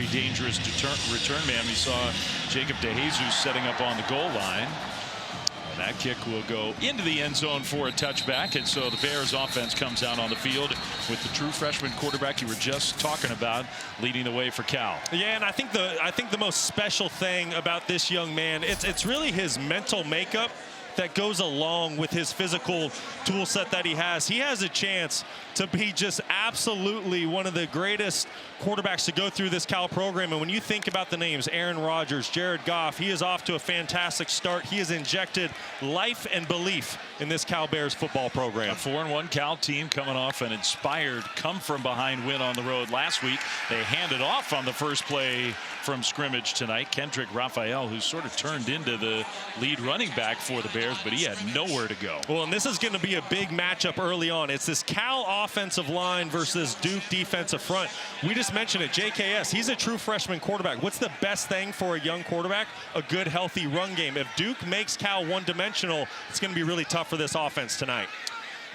very dangerous return man. We saw Jacob DeJesus setting up on the goal line. And that kick will go into the end zone for a touchback. And so the Bears offense comes out on the field with the true freshman quarterback you were just talking about leading the way for Cal. Yeah, and I think the most special thing about this young man, it's really his mental makeup that goes along with his physical tool set that he has. He has a chance to be just absolutely one of the greatest quarterbacks to go through this Cal program. And when you think about the names, Aaron Rodgers, Jared Goff, he is off to a fantastic start. He has injected life and belief in this Cal Bears football program. A 4-1 Cal team coming off an inspired come-from-behind win on the road last week. They handed off on the first play from scrimmage tonight. Kendrick Raphael, who sort of turned into the lead running back for the Bears, but he had nowhere to go. Well, and this is going to be a big matchup early on. It's this Cal offensive line versus Duke defensive front. We just mentioned it, JKS, he's a true freshman quarterback. What's the best thing for a young quarterback? A good, healthy run game. If Duke makes Cal one-dimensional, it's going to be really tough for this offense tonight.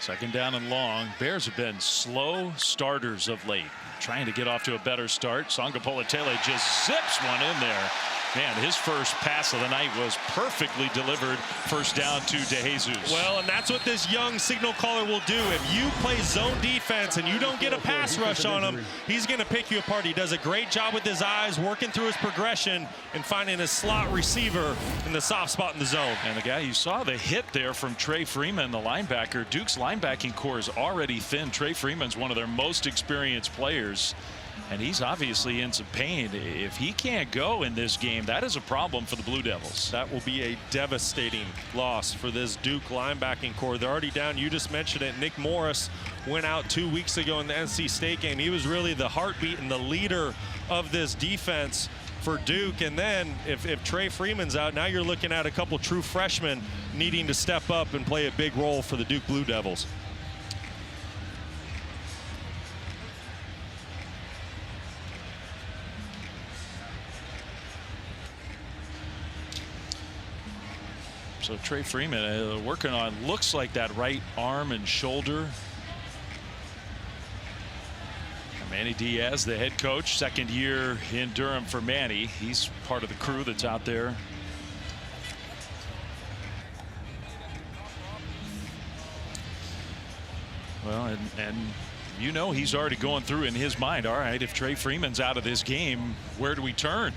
Second down and long. Bears have been slow starters of late. Trying to get off to a better start. Sagapolutele just zips one in there. Man, his first pass of the night was perfectly delivered. First down to DeJesus. Well, and that's what this young signal caller will do. If you play zone defense and you don't get a pass rush on him, he's going to pick you apart. He does a great job with his eyes, working through his progression and finding a slot receiver in the soft spot in the zone. And the guy, you saw the hit there from Trey Freeman, the linebacker. Duke's linebacking core is already thin. Trey Freeman's one of their most experienced players. And he's obviously in some pain. If he can't go in this game, that is a problem for the Blue Devils. That will be a devastating loss for this Duke linebacking core. They're already down. You just mentioned it. Nick Morris went out 2 weeks ago in the NC State game. He was really the heartbeat and the leader of this defense for Duke. And then if Trey Freeman's out, now you're looking at a couple true freshmen needing to step up and play a big role for the Duke Blue Devils. So Trey Freeman working on, looks like that right arm and shoulder. Manny Diaz, the head coach, second year in Durham for Manny. He's part of the crew that's out there. Well, and you know he's already going through in his mind, all right, if Trey Freeman's out of this game, where do we turn?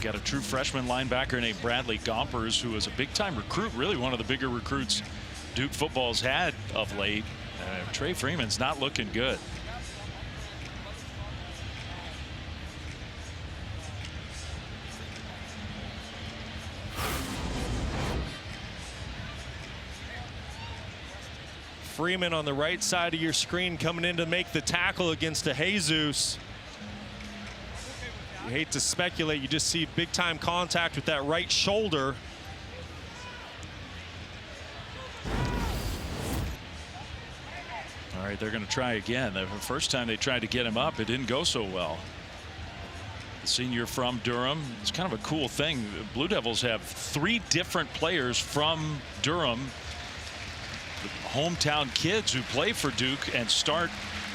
Got a true freshman linebacker named Bradley Gompers, who is a big-time recruit, really one of the bigger recruits Duke football's had of late. Trey Freeman's not looking good. Freeman on the right side of your screen coming in to make the tackle against DeJesus. You hate to speculate, you just see big time contact with that right shoulder. All right, they're going to try again. The first time they tried to get him up, it didn't go so well. The senior from Durham. It's kind of a cool thing. The Blue Devils have 3 different players from Durham, hometown kids who play for Duke and start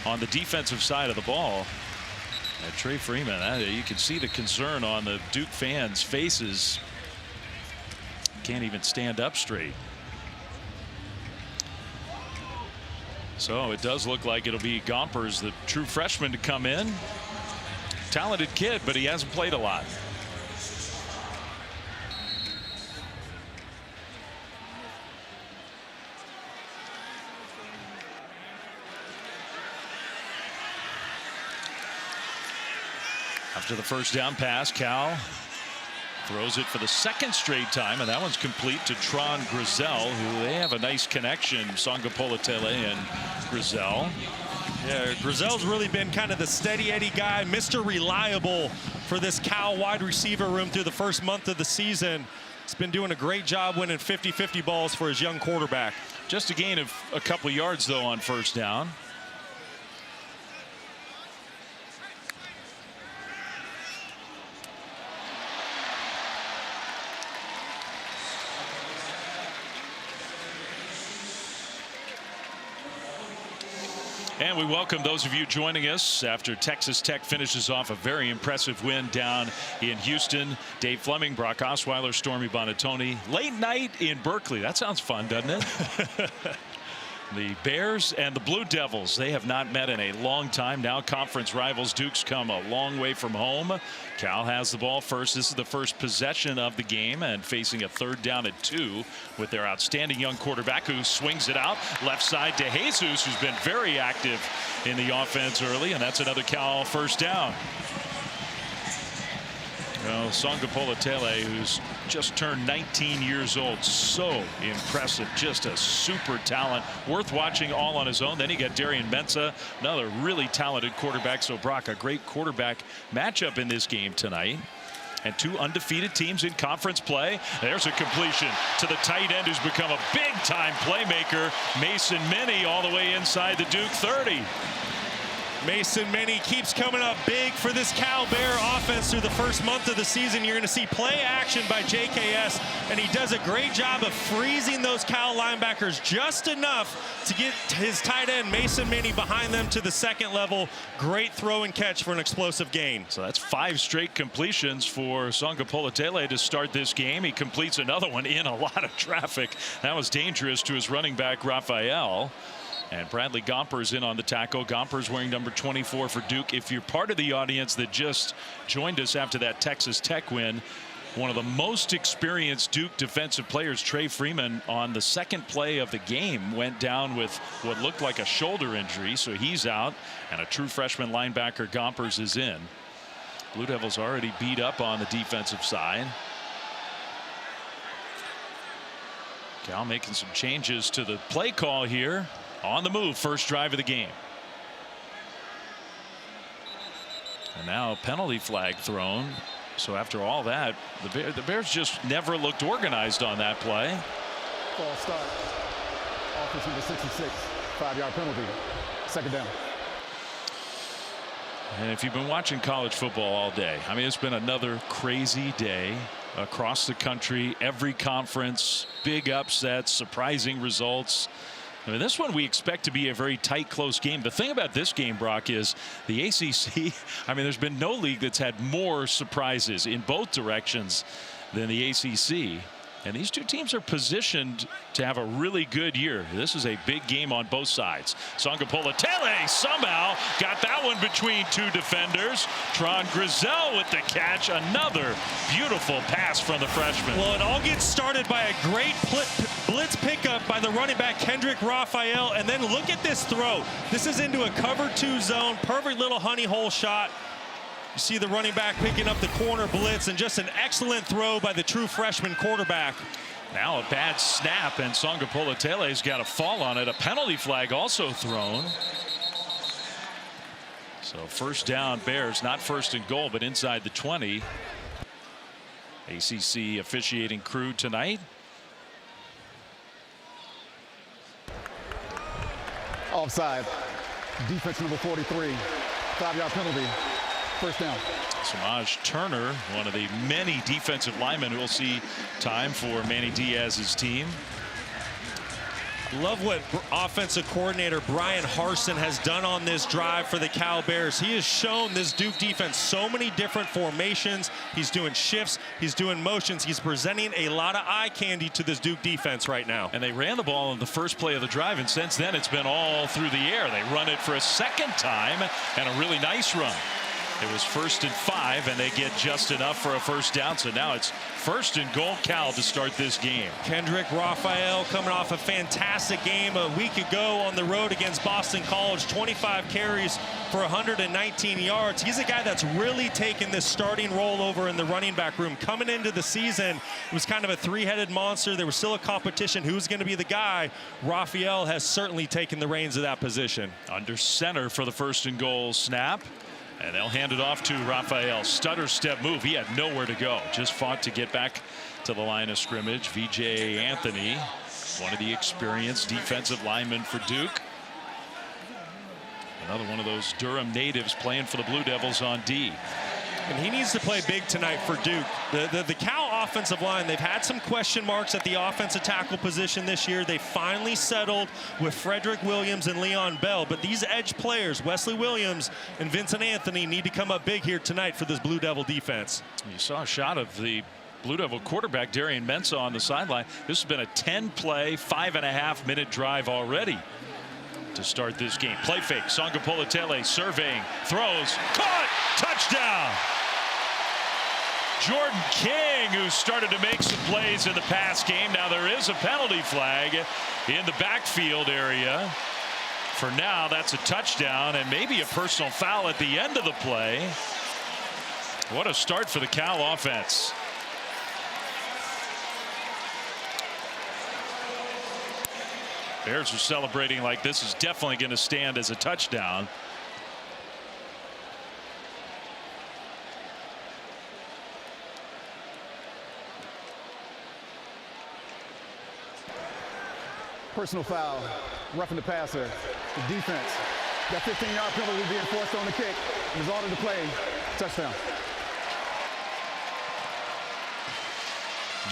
on the defensive side of the ball. Trey Freeman, you can see the concern on the Duke fans' faces. Can't even stand up straight. So it does look like it'll be Gompers, the true freshman, to come in. Talented kid, but he hasn't played a lot. After the first down pass, Cal throws it for the second straight time, and that one's complete to Tron Grizel, who they have a nice connection, Sagapolutele and Grizel. Yeah, Grizel's really been kind of the steady Eddie guy, Mr. Reliable for this Cal wide receiver room through the first month of the season. He's been doing a great job winning 50-50 balls for his young quarterback. Just a gain of a couple yards, though, on first down. And we welcome those of you joining us after Texas Tech finishes off a very impressive win down in Houston. Dave Fleming, Brock Osweiler, Stormy Bonatoni. Late night in Berkeley. That sounds fun, doesn't it? The Bears and the Blue Devils, they have not met in a long time. Now conference rivals. Duke's come a long way from home. Cal has the ball first. This is the first possession of the game, and facing a 3rd down and 2 with their outstanding young quarterback who swings it out left side to Jesus, who's been very active in the offense early, and that's another Cal first down. Well, Sagapolutele, who's just turned 19 years old, so impressive, just a super talent, worth watching all on his own. Then you got Darian Mensah, another really talented quarterback. So Brock, a great quarterback matchup in this game tonight. And 2 undefeated teams in conference play. There's a completion to the tight end who's become a big-time playmaker, Mason Minnie, all the way inside the Duke 30. Mason Minnie keeps coming up big for this Cal Bear offense through the first month of the season. You're going to see play action by JKS, and he does a great job of freezing those Cal linebackers just enough to get his tight end Mason Minnie behind them to the 2nd level. Great throw and catch for an explosive gain. So that's 5 straight completions for Sagapolutele to start this game. He completes another one in a lot of traffic. That was dangerous to his running back Raphael. And Bradley Gomper's in on the tackle. Gomper's wearing number 24 for Duke. If you're part of the audience that just joined us after that Texas Tech win, one of the most experienced Duke defensive players, Trey Freeman, on the 2nd play of the game went down with what looked like a shoulder injury, so he's out, and a true freshman linebacker Gompers is in. Blue Devils already beat up on the defensive side. Cal making some changes to the play call here. On the move, first drive of the game. And now a penalty flag thrown. So after all that, the Bears just never looked organized on that play. False start. Offense number 66. 5-yard penalty. 2nd down. And if you've been watching college football all day, I mean, it's been another crazy day across the country. Every conference, big upsets, surprising results. I mean, this one we expect to be a very tight, close game. The thing about this game, Brock, is the ACC, I mean, there's been no league that's had more surprises in both directions than the ACC. And these 2 teams are positioned to have a really good year. This is a big game on both sides. Sagapolutele somehow got that one between 2 defenders. Tron Grizel with the catch. Another beautiful pass from the freshman. Well, it all gets started by a great blitz pickup by the running back Kendrick Raphael, and then look at this throw. This is into a cover 2 zone. Perfect little honey hole shot. You see the running back picking up the corner blitz, and just an excellent throw by the true freshman quarterback. Now a bad snap, and Sagapolutele's got a fall on it. A penalty flag also thrown. So first down Bears, not 1st and goal, but inside the 20. ACC officiating crew tonight. Offside. Defense number 43. 5-yard penalty. 1st down. Samaj Turner, one of the many defensive linemen who will see time for Manny Diaz's team. Love what offensive coordinator Brian Harsin has done on this drive for the Cal Bears. He has shown this Duke defense so many different formations. He's doing shifts. He's doing motions. He's presenting a lot of eye candy to this Duke defense right now. And they ran the ball on the first play of the drive, and since then it's been all through the air. They run it for a 2nd time, and a really nice run. It was 1st and 5, and they get just enough for a 1st down. So now it's 1st and goal Cal to start this game. Kendrick Raphael coming off a fantastic game a week ago on the road against Boston College. 25 carries for 119 yards. He's a guy that's really taken this starting role over in the running back room. Coming into the season, it was kind of a 3-headed monster. There was still a competition. Who's going to be the guy? Raphael has certainly taken the reins of that position. Under center for the 1st and goal snap. And they'll hand it off to Raphael. Stutter step move. He had nowhere to go. Just fought to get back to the line of scrimmage. VJ Anthony, one of the experienced defensive linemen for Duke. Another one of those Durham natives playing for the Blue Devils on D. And he needs to play big tonight for Duke. The Cal offensive line. They've had some question marks at the offensive tackle position this year. They finally settled with Frederick Williams and Leon Bell. But these edge players, Wesley Williams and Vincent Anthony, need to come up big here tonight for this Blue Devil defense. You saw a shot of the Blue Devil quarterback Darian Mensah on the sideline. This has been a 10-play, 5.5-minute drive already to start this game. Play fake. Sagapolutele surveying, throws, caught, touchdown. Jaron-Keawe, who started to make some plays in the pass game. Now there is a penalty flag in the backfield area. For now, that's a touchdown and maybe a personal foul at the end of the play. What a start for the Cal offense. Bears are celebrating like this is definitely going to stand as a touchdown. Personal foul, roughing the passer. The defense. That 15-yard penalty will be enforced on the kick. Result of the play, touchdown.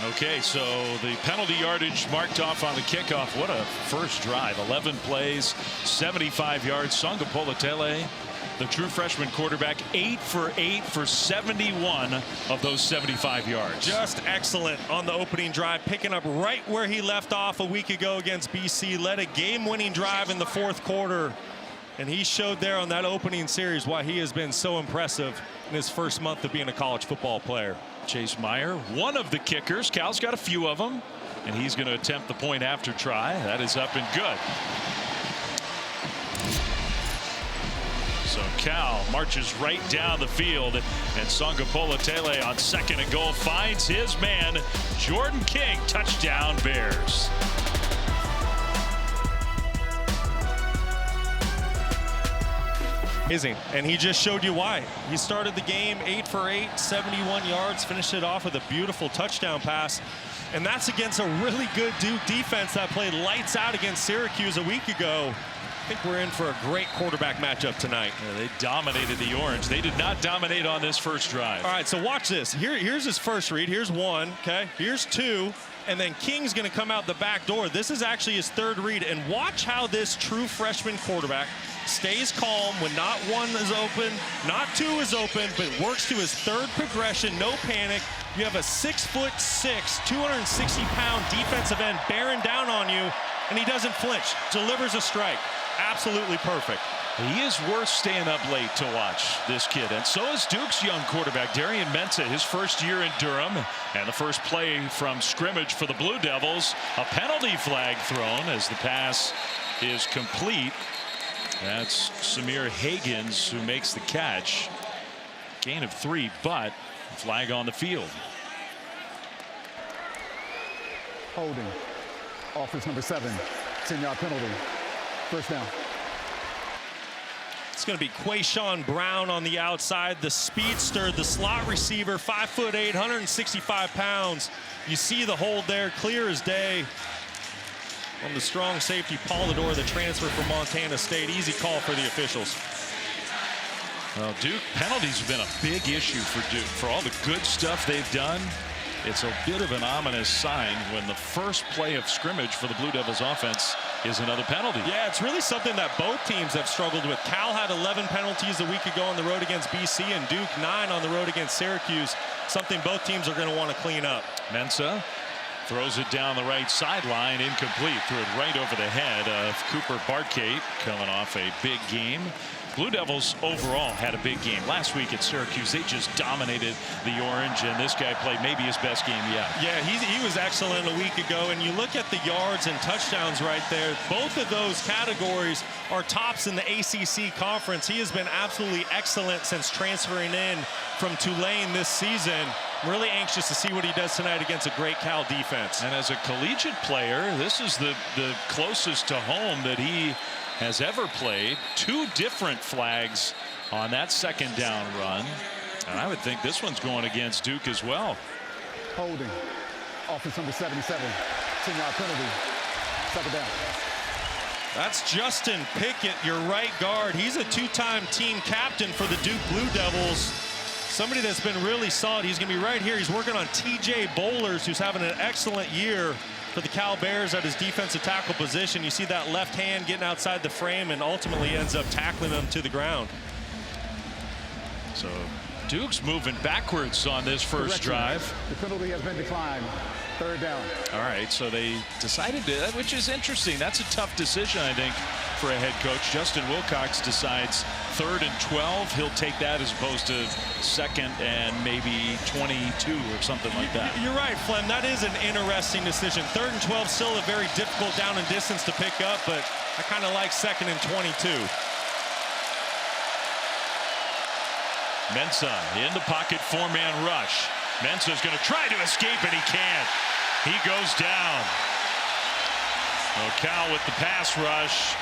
Okay, so the penalty yardage marked off on the kickoff. What a first drive. 11 plays, 75 yards. Sagapolutele, the true freshman quarterback, 8 for 8 for 71 of those 75 yards. Just excellent on the opening drive, picking up right where he left off a week ago against BC. Led a game-winning drive in the fourth quarter. And he showed there on that opening series why he has been so impressive in his first month of being a college football player. Chase Meyer, one of the kickers. Cal's got a few of them, and he's going to attempt the point after try. That is up and good. So Cal marches right down the field, and Sagapolutele on 2nd and goal finds his man, Jaron-Keawe. Touchdown, Bears. Amazing, and he just showed you why. He started the game 8 for 8, 71 yards, finished it off with a beautiful touchdown pass. And that's against a really good Duke defense that played lights out against Syracuse a week ago. I think we're in for a great quarterback matchup tonight. Yeah, they dominated the Orange. They did not dominate on this first drive. All right, so watch this. Here's his first read. Here's 1, okay? Here's 2, and then King's going to come out the back door. This is actually his 3rd read, and watch how this true freshman quarterback stays calm when not 1 is open, not 2 is open, but works to his 3rd progression, no panic. You have a 6'6", 260-pound defensive end bearing down on you, and he doesn't flinch, delivers a strike. Absolutely perfect. He is worth staying up late to watch, this kid, and so is Duke's young quarterback, Darian Mensah, his first year in Durham, and the first play from scrimmage for the Blue Devils. A penalty flag thrown as the pass is complete. That's Samir Hagans who makes the catch. Gain of 3, but flag on the field. Holding. Offense number 7. 10-yard penalty. First down. It's going to be Quayshawn Brown on the outside, the speedster, the slot receiver, 5'8", 165 pounds. You see the hold there, clear as day. On the strong safety, Polidor, the transfer from Montana State. Easy call for the officials. Well, Duke penalties have been a big issue for Duke. For all the good stuff they've done, it's a bit of an ominous sign when the first play of scrimmage for the Blue Devils offense is another penalty. Yeah, it's really something that both teams have struggled with. Cal had 11 penalties a week ago on the road against BC, and Duke 9 on the road against Syracuse. Something both teams are going to want to clean up. Mensah throws it down the right sideline, incomplete. Threw it right over the head of Cooper Bartkate, coming off a big game. Blue Devils overall had a big game last week at Syracuse. They just dominated the Orange, and this guy played maybe his best game yet. Yeah, he was excellent a week ago, and you look at the yards and touchdowns right there. Both of those categories are tops in the ACC conference. He has been absolutely excellent since transferring in from Tulane this season. I'm really anxious to see what he does tonight against a great Cal defense. And as a collegiate player, this is the closest to home that he has ever played. 2 different flags on that second down run, and I would think this one's going against Duke as well. Holding. Offense number 77. 10-yard penalty. 2nd down. That's Justin Pickett, your right guard. He's a 2-time team captain for the Duke Blue Devils. somebody that's been really solid. He's going to be right here. He's working on TJ Bowlers, who's having an excellent year for the Cal Bears at his defensive tackle position. You see that left hand getting outside the frame and ultimately ends up tackling him to the ground. So Duke's moving backwards on this first drive. The penalty has been declined. Third down. All right, so they decided to, which is interesting. That's a tough decision, I think, for a head coach. Justin Wilcox decides 3rd and 12. He'll take that as opposed to 2nd and maybe 22 or something like that. You're right, Flem. That is an interesting decision. 3rd and 12, still a very difficult down and distance to pick up, but I kind of like 2nd and 22. Mensah in the pocket, 4-man rush. Mensah's going to try to escape, and he can't. He goes down. Cal with the pass rush.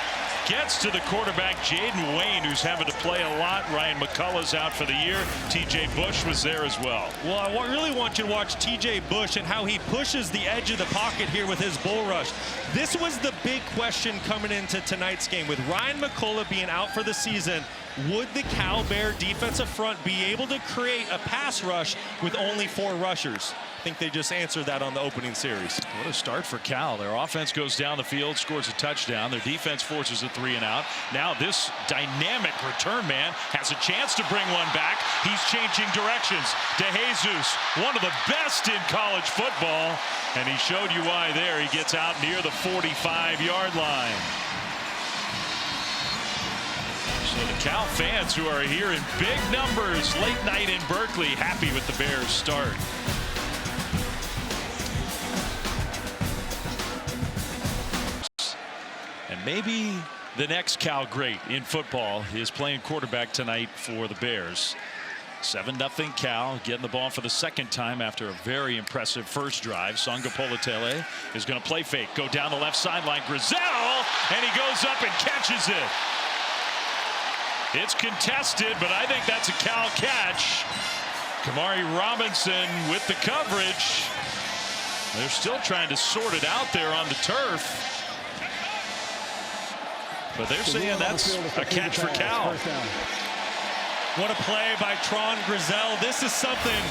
Gets to the quarterback, Jaden Wayne, who's having to play a lot. Ryan McCullough's out for the year. TJ Bush was there as well. Well, I really want you to watch TJ Bush and how he pushes the edge of the pocket here with his bull rush. This was the big question coming into tonight's game. With Ryan McCullough being out for the season, would the Cal Bear defensive front be able to create a pass rush with only 4 rushers? I think they just answered that on the opening series. What a start for Cal. Their offense goes down the field, scores a touchdown. Their defense forces a 3-and-out. Now this dynamic return man has a chance to bring one back. He's changing directions. DeJesus, one of the best in college football, and he showed you why there. He gets out near the 45-yard line. So the Cal fans who are here in big numbers late night in Berkeley, happy with the Bears' start. And maybe the next Cal great in football is playing quarterback tonight for the Bears. 7-0 Cal, getting the ball for the 2nd time after a very impressive first drive. Sagapolutele is going to play fake, go down the left sideline. Grizel, and he goes up and catches it. It's contested, but I think that's a Cal catch. Kamari Robinson with the coverage. They're still trying to sort it out there on the turf. But they're saying that's a catch for Cal. What a play by Tron Grizel. This is something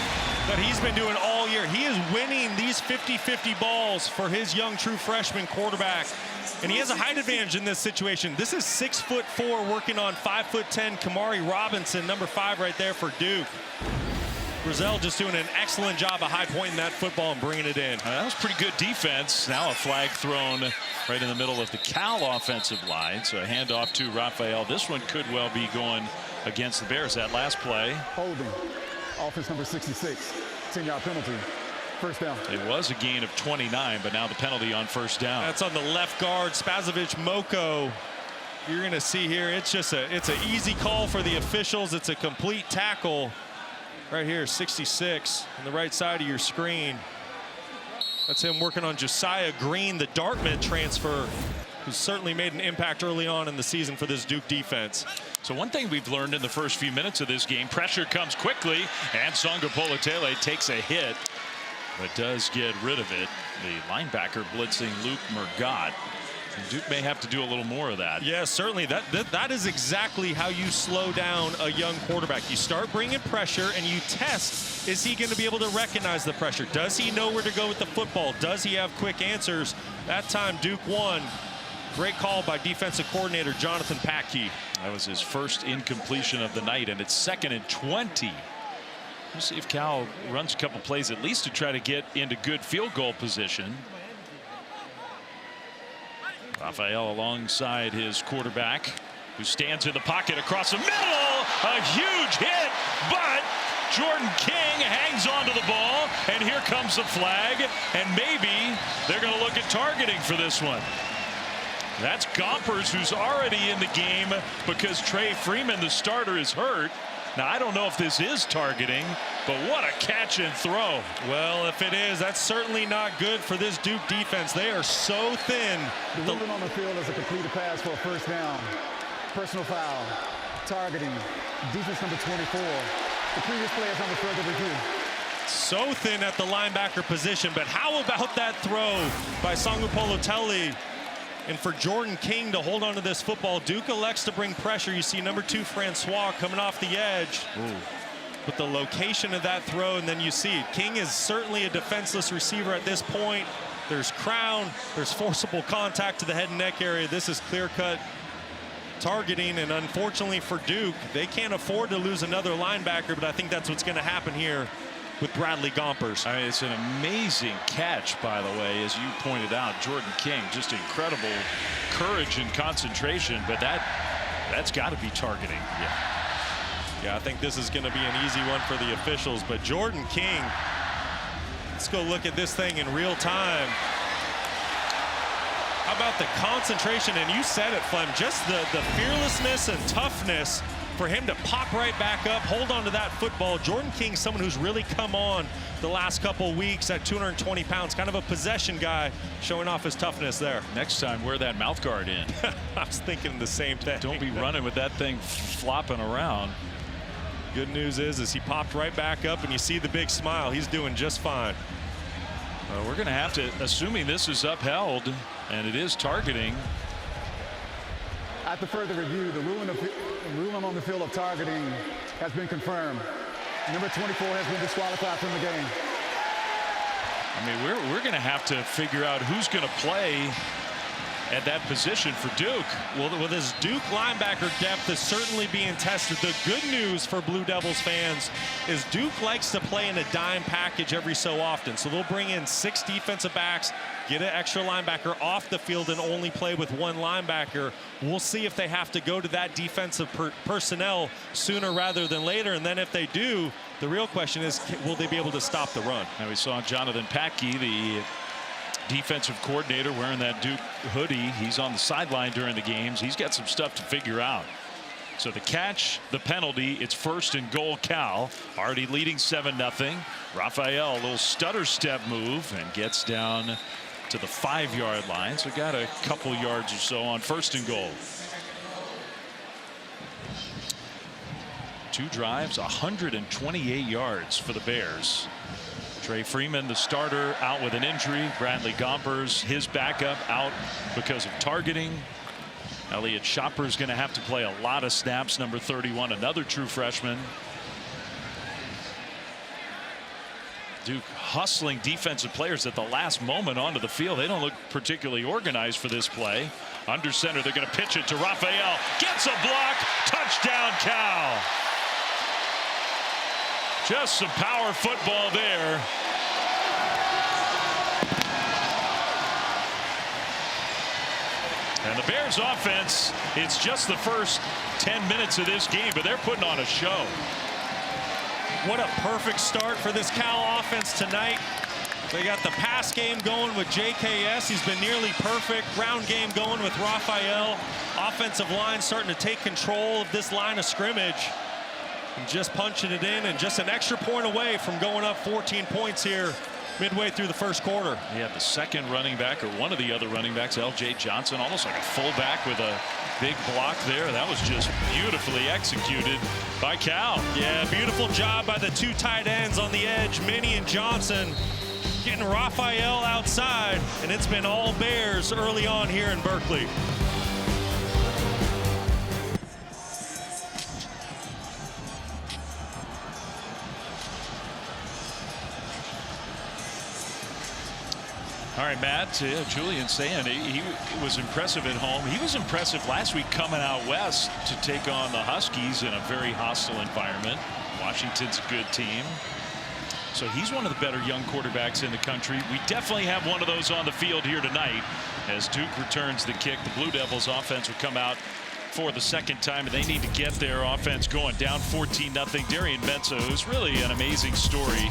that he's been doing all year. He is winning these 50-50 balls for his young true freshman quarterback. And he has a height advantage in this situation. This is 6'4", working on 5'10" Kamari Robinson, number 5 right there for Duke. Grizel just doing an excellent job of high pointing that football and bringing it in. That was pretty good defense. Now a flag thrown right in the middle of the Cal offensive line. So a handoff to Raphael. This one could well be going against the Bears. That last play. Holding. Offense number 66. 10-yard penalty. First down. It was a gain of 29, but now the penalty on first down. That's on the left guard, Spazovic Moko. You're going to see here, it's an easy call for the officials. It's a complete tackle. Right here, 66 on the right side of your screen. That's him working on Josiah Green, the Dartmouth transfer, who's certainly made an impact early on in the season for this Duke defense. So one thing we've learned in the first few minutes of this game, pressure comes quickly, and Sagapolutele takes a hit, but does get rid of it. The linebacker blitzing Luke Murgott. Duke may have to do a little more of that. Yeah, certainly. That is exactly how you slow down a young quarterback. You start bringing pressure and you test, is he going to be able to recognize the pressure? Does he know where to go with the football? Does he have quick answers? That time Duke won. Great call by defensive coordinator Jonathan Patkey. That was his first incompletion of the night, and it's 2nd and 20. We'll see if Cal runs a couple plays at least to try to get into good field goal position. Raphael alongside his quarterback, who stands in the pocket across the middle. A huge hit, but Jordan King hangs onto the ball, and here comes the flag, and maybe they're going to look at targeting for this one. That's Gompers, who's already in the game because Trey Freeman, the starter, is hurt. Now, I don't know if this is targeting, but what a catch and throw. Well, if it is, that's certainly not good for this Duke defense. They are so thin. The ruling on the field is a completed pass for a first down. Personal foul. Targeting. Defense number 24. The previous play is under further review. So thin at the linebacker position, but how about that throw by Sagapolutele? And for Jordan King to hold on to this football, Duke elects to bring pressure. You see number 2 Francois coming off the edge. Ooh. but the location of that throw, and then you see it. King is certainly a defenseless receiver at this point. There's crown, there's forcible contact to the head and neck area. This is clear-cut targeting, and unfortunately for Duke, they can't afford to lose another linebacker, but I think that's what's going to happen here with Bradley Gompers. I mean, it's an amazing catch, by the way, as you pointed out. Jordan King, just incredible courage and concentration, but that's got to be targeting. Yeah, I think this is going to be an easy one for the officials, but Jordan King, let's go look at this thing in real time. How about the concentration? And you said it, Flem, just the fearlessness and toughness for him to pop right back up, hold on to that football. Jordan King, someone who's really come on the last couple weeks at 220 pounds, kind of a possession guy, showing off his toughness there. Next time, wear that mouth guard in. I was thinking the same thing. Don't be running with that thing flopping around. Good news is he popped right back up, and you see the big smile. He's doing just fine. We're going to have to, assuming this is upheld, and it is targeting. After further review, the ruling on the field of targeting has been confirmed. Number 24 has been disqualified from the game. I mean, we're going to have to figure out who's going to play at that position for Duke. Well, with his Duke linebacker depth is certainly being tested. The good news for Blue Devils fans is Duke likes to play in a dime package every so often. So they'll bring in 6 defensive backs, get an extra linebacker off the field, and only play with 1 linebacker. We'll see if they have to go to that defensive personnel sooner rather than later. And then if they do, the real question is, will they be able to stop the run? Now we saw Jonathan Packey, the defensive coordinator, wearing that Duke hoodie. He's on the sideline during the games. He's got some stuff to figure out. So the catch, the penalty, it's 1st and goal. Cal already leading 7-0. Raphael, a little stutter step move and gets down to the 5-yard line. So got a couple yards or so on 1st and goal. 2 drives, 128 yards for the Bears. Trey Freeman, the starter, out with an injury. Bradley Gompers, his backup, out because of targeting. Elliott Shopper's going to have to play a lot of snaps. Number 31, another true freshman. Duke hustling defensive players at the last moment onto the field. They don't look particularly organized for this play. Under center, they're going to pitch it to Raphael. Gets a block. Touchdown, Cal. Just some power football there. And the Bears offense, it's just the first 10 minutes of this game, but they're putting on a show. What a perfect start for this Cal offense tonight. They got the pass game going with JKS. He's been nearly perfect. Ground game going with Raphael. Offensive line starting to take control of this line of scrimmage. And just punching it in, and just an extra point away from going up 14 points here midway through the first quarter. Yeah, the second running back, or one of the other running backs, L.J. Johnson, almost like a fullback with a big block there. That was just beautifully executed by Cal. Yeah, beautiful job by the 2 tight ends on the edge, Minnie and Johnson, getting Raphael outside, and it's been all Bears early on here in Berkeley. All right, Matt, Julian saying he was impressive at home. He was impressive last week coming out west to take on the Huskies in a very hostile environment. Washington's a good team. So he's one of the better young quarterbacks in the country. We definitely have one of those on the field here tonight as Duke returns the kick. The Blue Devils offense will come out for the second time, and they need to get their offense going. Down 14-0. Darian Mensah, who's really an amazing story.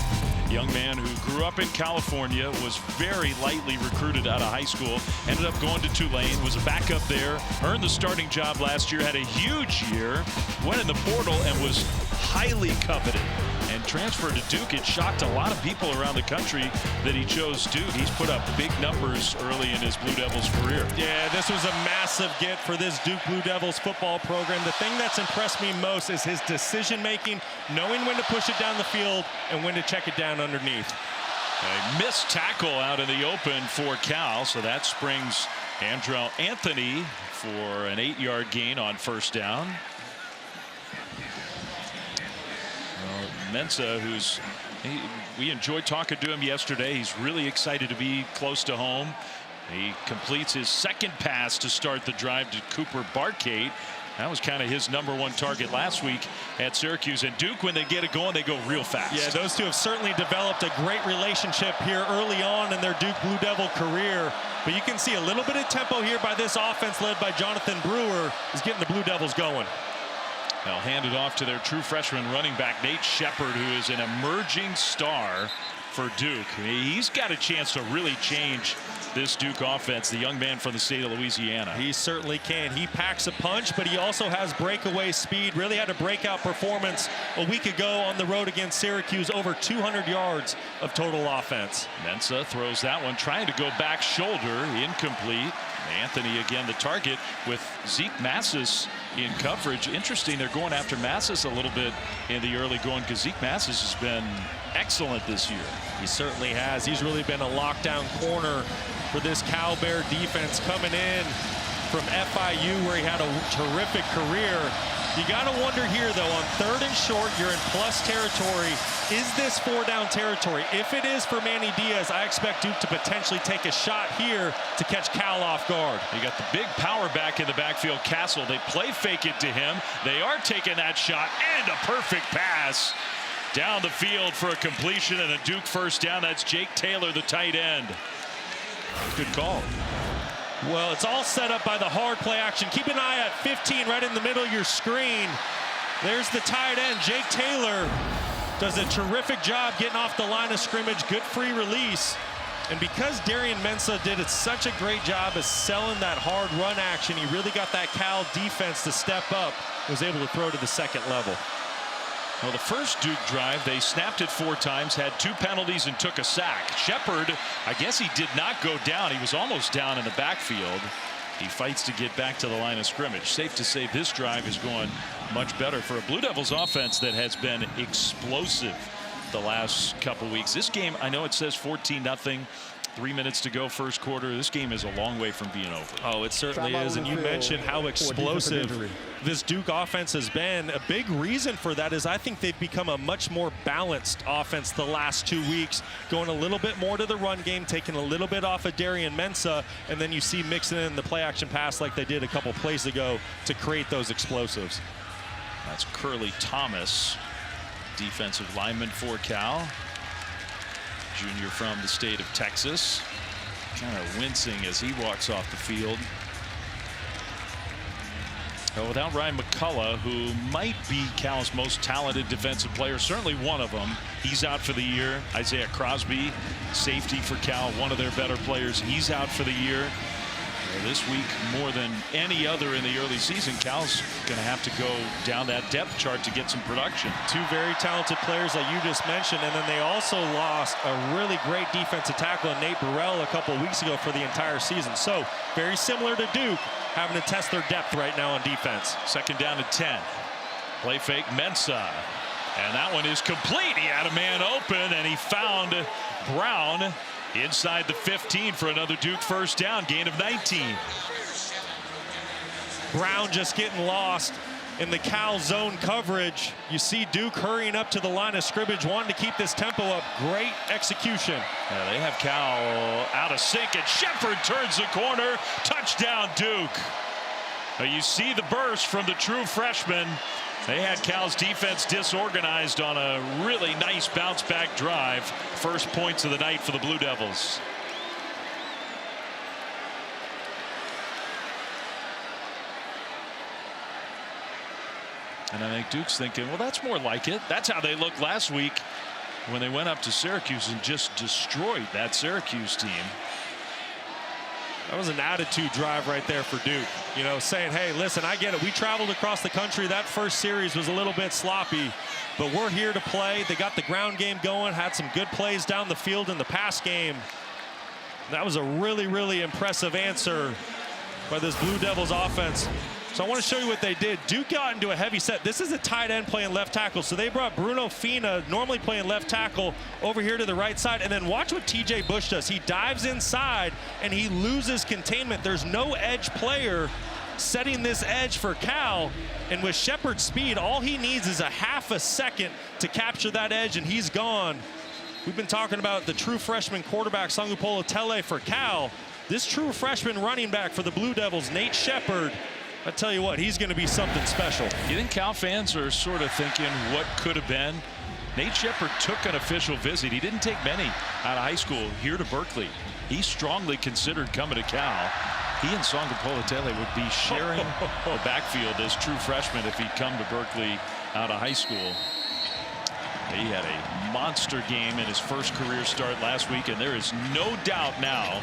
Young man who grew up in California, was very lightly recruited out of high school, ended up going to Tulane, was a backup there, earned the starting job last year, had a huge year, went in the portal and was highly coveted, and transferred to Duke. It shocked a lot of people around the country that he chose Duke. He's put up big numbers early in his Blue Devils career. Yeah, this was a massive get for this Duke Blue Devils football program. The thing that's impressed me most is his decision making, knowing when to push it down the field and when to check it down underneath. A missed tackle out in the open for Cal, so that springs Andrell Anthony for an 8-yard gain on 1st down. Mensah, we enjoyed talking to him yesterday. He's really excited to be close to home. He completes his second pass to start the drive to Cooper Barkate. That was kind of his #1 target last week at Syracuse. And Duke, when they get it going, they go real fast. Yeah, those two have certainly developed a great relationship here early on in their Duke Blue Devil career. But you can see a little bit of tempo here by this offense led by Jonathan Brewer is getting the Blue Devils going. They'll hand it off to their true freshman running back, Nate Sheppard, who is an emerging star for Duke. He's got a chance to really change this Duke offense, the young man from the state of Louisiana. He certainly can. He packs a punch, but he also has breakaway speed. Really had a breakout performance a week ago on the road against Syracuse, over 200 yards of total offense. Mensah throws that one, trying to go back shoulder, incomplete. Anthony again the target with Zeke Massis in coverage. Interesting, they're going after Massis a little bit in the early going because Zeke Massis has been excellent this year. He certainly has. He's really been a lockdown corner for this Cal Bear defense coming in from FIU, where he had a terrific career. You got to wonder here, though, on 3rd and short, you're in plus territory. Is this 4-down territory? If it is for Manny Diaz, I expect Duke to potentially take a shot here to catch Cal off guard. You got the big power back in the backfield, Castle. They play fake it to him. They are taking that shot, and a perfect pass down the field for a completion and a Duke first down. That's Jake Taylor, the tight end. Good call. Well, it's all set up by the hard play action. Keep an eye at 15 right in the middle of your screen. There's the tight end. Jake Taylor does a terrific job getting off the line of scrimmage. Good free release. And because Darian Mensah did such a great job of selling that hard run action, he really got that Cal defense to step up. Was able to throw to the second level. Well, the first Duke drive, they snapped it 4 times, had 2 penalties, and took a sack. Sheppard, I guess he did not go down. He was almost down in the backfield. He fights to get back to the line of scrimmage. Safe to say this drive is going much better for a Blue Devils offense that has been explosive the last couple weeks. This game, I know it says 14-0. 3 minutes to go, first quarter. This game is a long way from being over. Oh, it certainly is. And you mentioned how explosive this Duke offense has been. A big reason for that is I think they've become a much more balanced offense the last 2 weeks, going a little bit more to the run game, taking a little bit off of Darian Mensah, and then you see mixing in the play action pass like they did a couple plays ago to create those explosives. That's Curly Thomas, defensive lineman for Cal. Junior from the state of Texas, kind of wincing as he walks off the field. Well, without Ryan McCullough, who might be Cal's most talented defensive player, certainly one of them. He's out for the year. Isaiah Crosby, safety for Cal, one of their better players. He's out for the year. This week, more than any other in the early season, Cal's going to have to go down that depth chart to get some production. 2 very talented players like you just mentioned, and then they also lost a really great defensive tackle in Nate Burrell a couple of weeks ago for the entire season. So very similar to Duke, having to test their depth right now on defense. 2nd down and 10. Play fake, Mensah. And that one is complete. He had a man open, and he found Brown inside the 15 for another Duke first down, gain of 19. Brown just getting lost in the Cal zone coverage. You see Duke hurrying up to the line of scrimmage, wanting to keep this tempo up. Great execution. Yeah, they have Cal out of sync, and Sheppard turns the corner. Touchdown, Duke. You see the burst from the true freshman. They had Cal's defense disorganized on a really nice bounce back drive. First points of the night for the Blue Devils. And I think Duke's thinking, well, that's more like it. That's how they looked last week when they went up to Syracuse and just destroyed that Syracuse team. That was an attitude drive right there for Duke. You know, saying, hey, listen, I get it. We traveled across the country. That first series was a little bit sloppy, but we're here to play. They got the ground game going, had some good plays down the field in the pass game. That was a really, really impressive answer by this Blue Devils offense. So I want to show you what they did. Duke got into a heavy set. This is a tight end playing left tackle. So they brought Bruno Fina, normally playing left tackle, over here to the right side. And then watch what TJ Bush does. He dives inside and he loses containment. There's no edge player setting this edge for Cal. And with Sheppard's speed, all he needs is a half a second to capture that edge, and he's gone. We've been talking about the true freshman quarterback, Sagapolutele, for Cal. This true freshman running back for the Blue Devils, Nate Sheppard, I tell you what, he's going to be something special. You think Cal fans are sort of thinking what could have been? Nate Sheppard took an official visit. He didn't take many out of high school here to Berkeley. He strongly considered coming to Cal. He and Sagapolutele would be sharing the backfield as true freshmen if he'd come to Berkeley out of high school. He had a monster game in his first career start last week, and there is no doubt now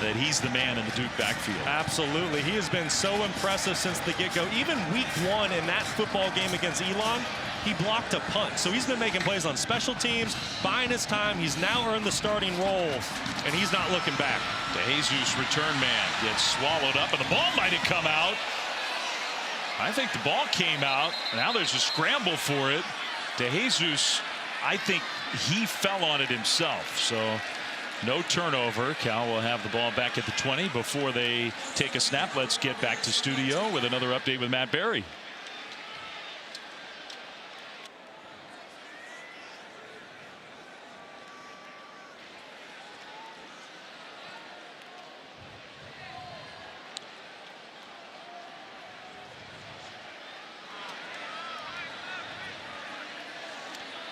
that he's the man in the Duke backfield. Absolutely. He has been so impressive since the get-go. Even week 1 in that football game against Elon, he blocked a punt. So he's been making plays on special teams, buying his time. He's now earned the starting role, and he's not looking back. DeJesus, return man, gets swallowed up, and the ball might have come out. I think the ball came out. Now there's a scramble for it. DeJesus, I think he fell on it himself. So no turnover. Cal will have the ball back at the 20 before they take a snap. Let's get back to studio with another update with Matt Berry.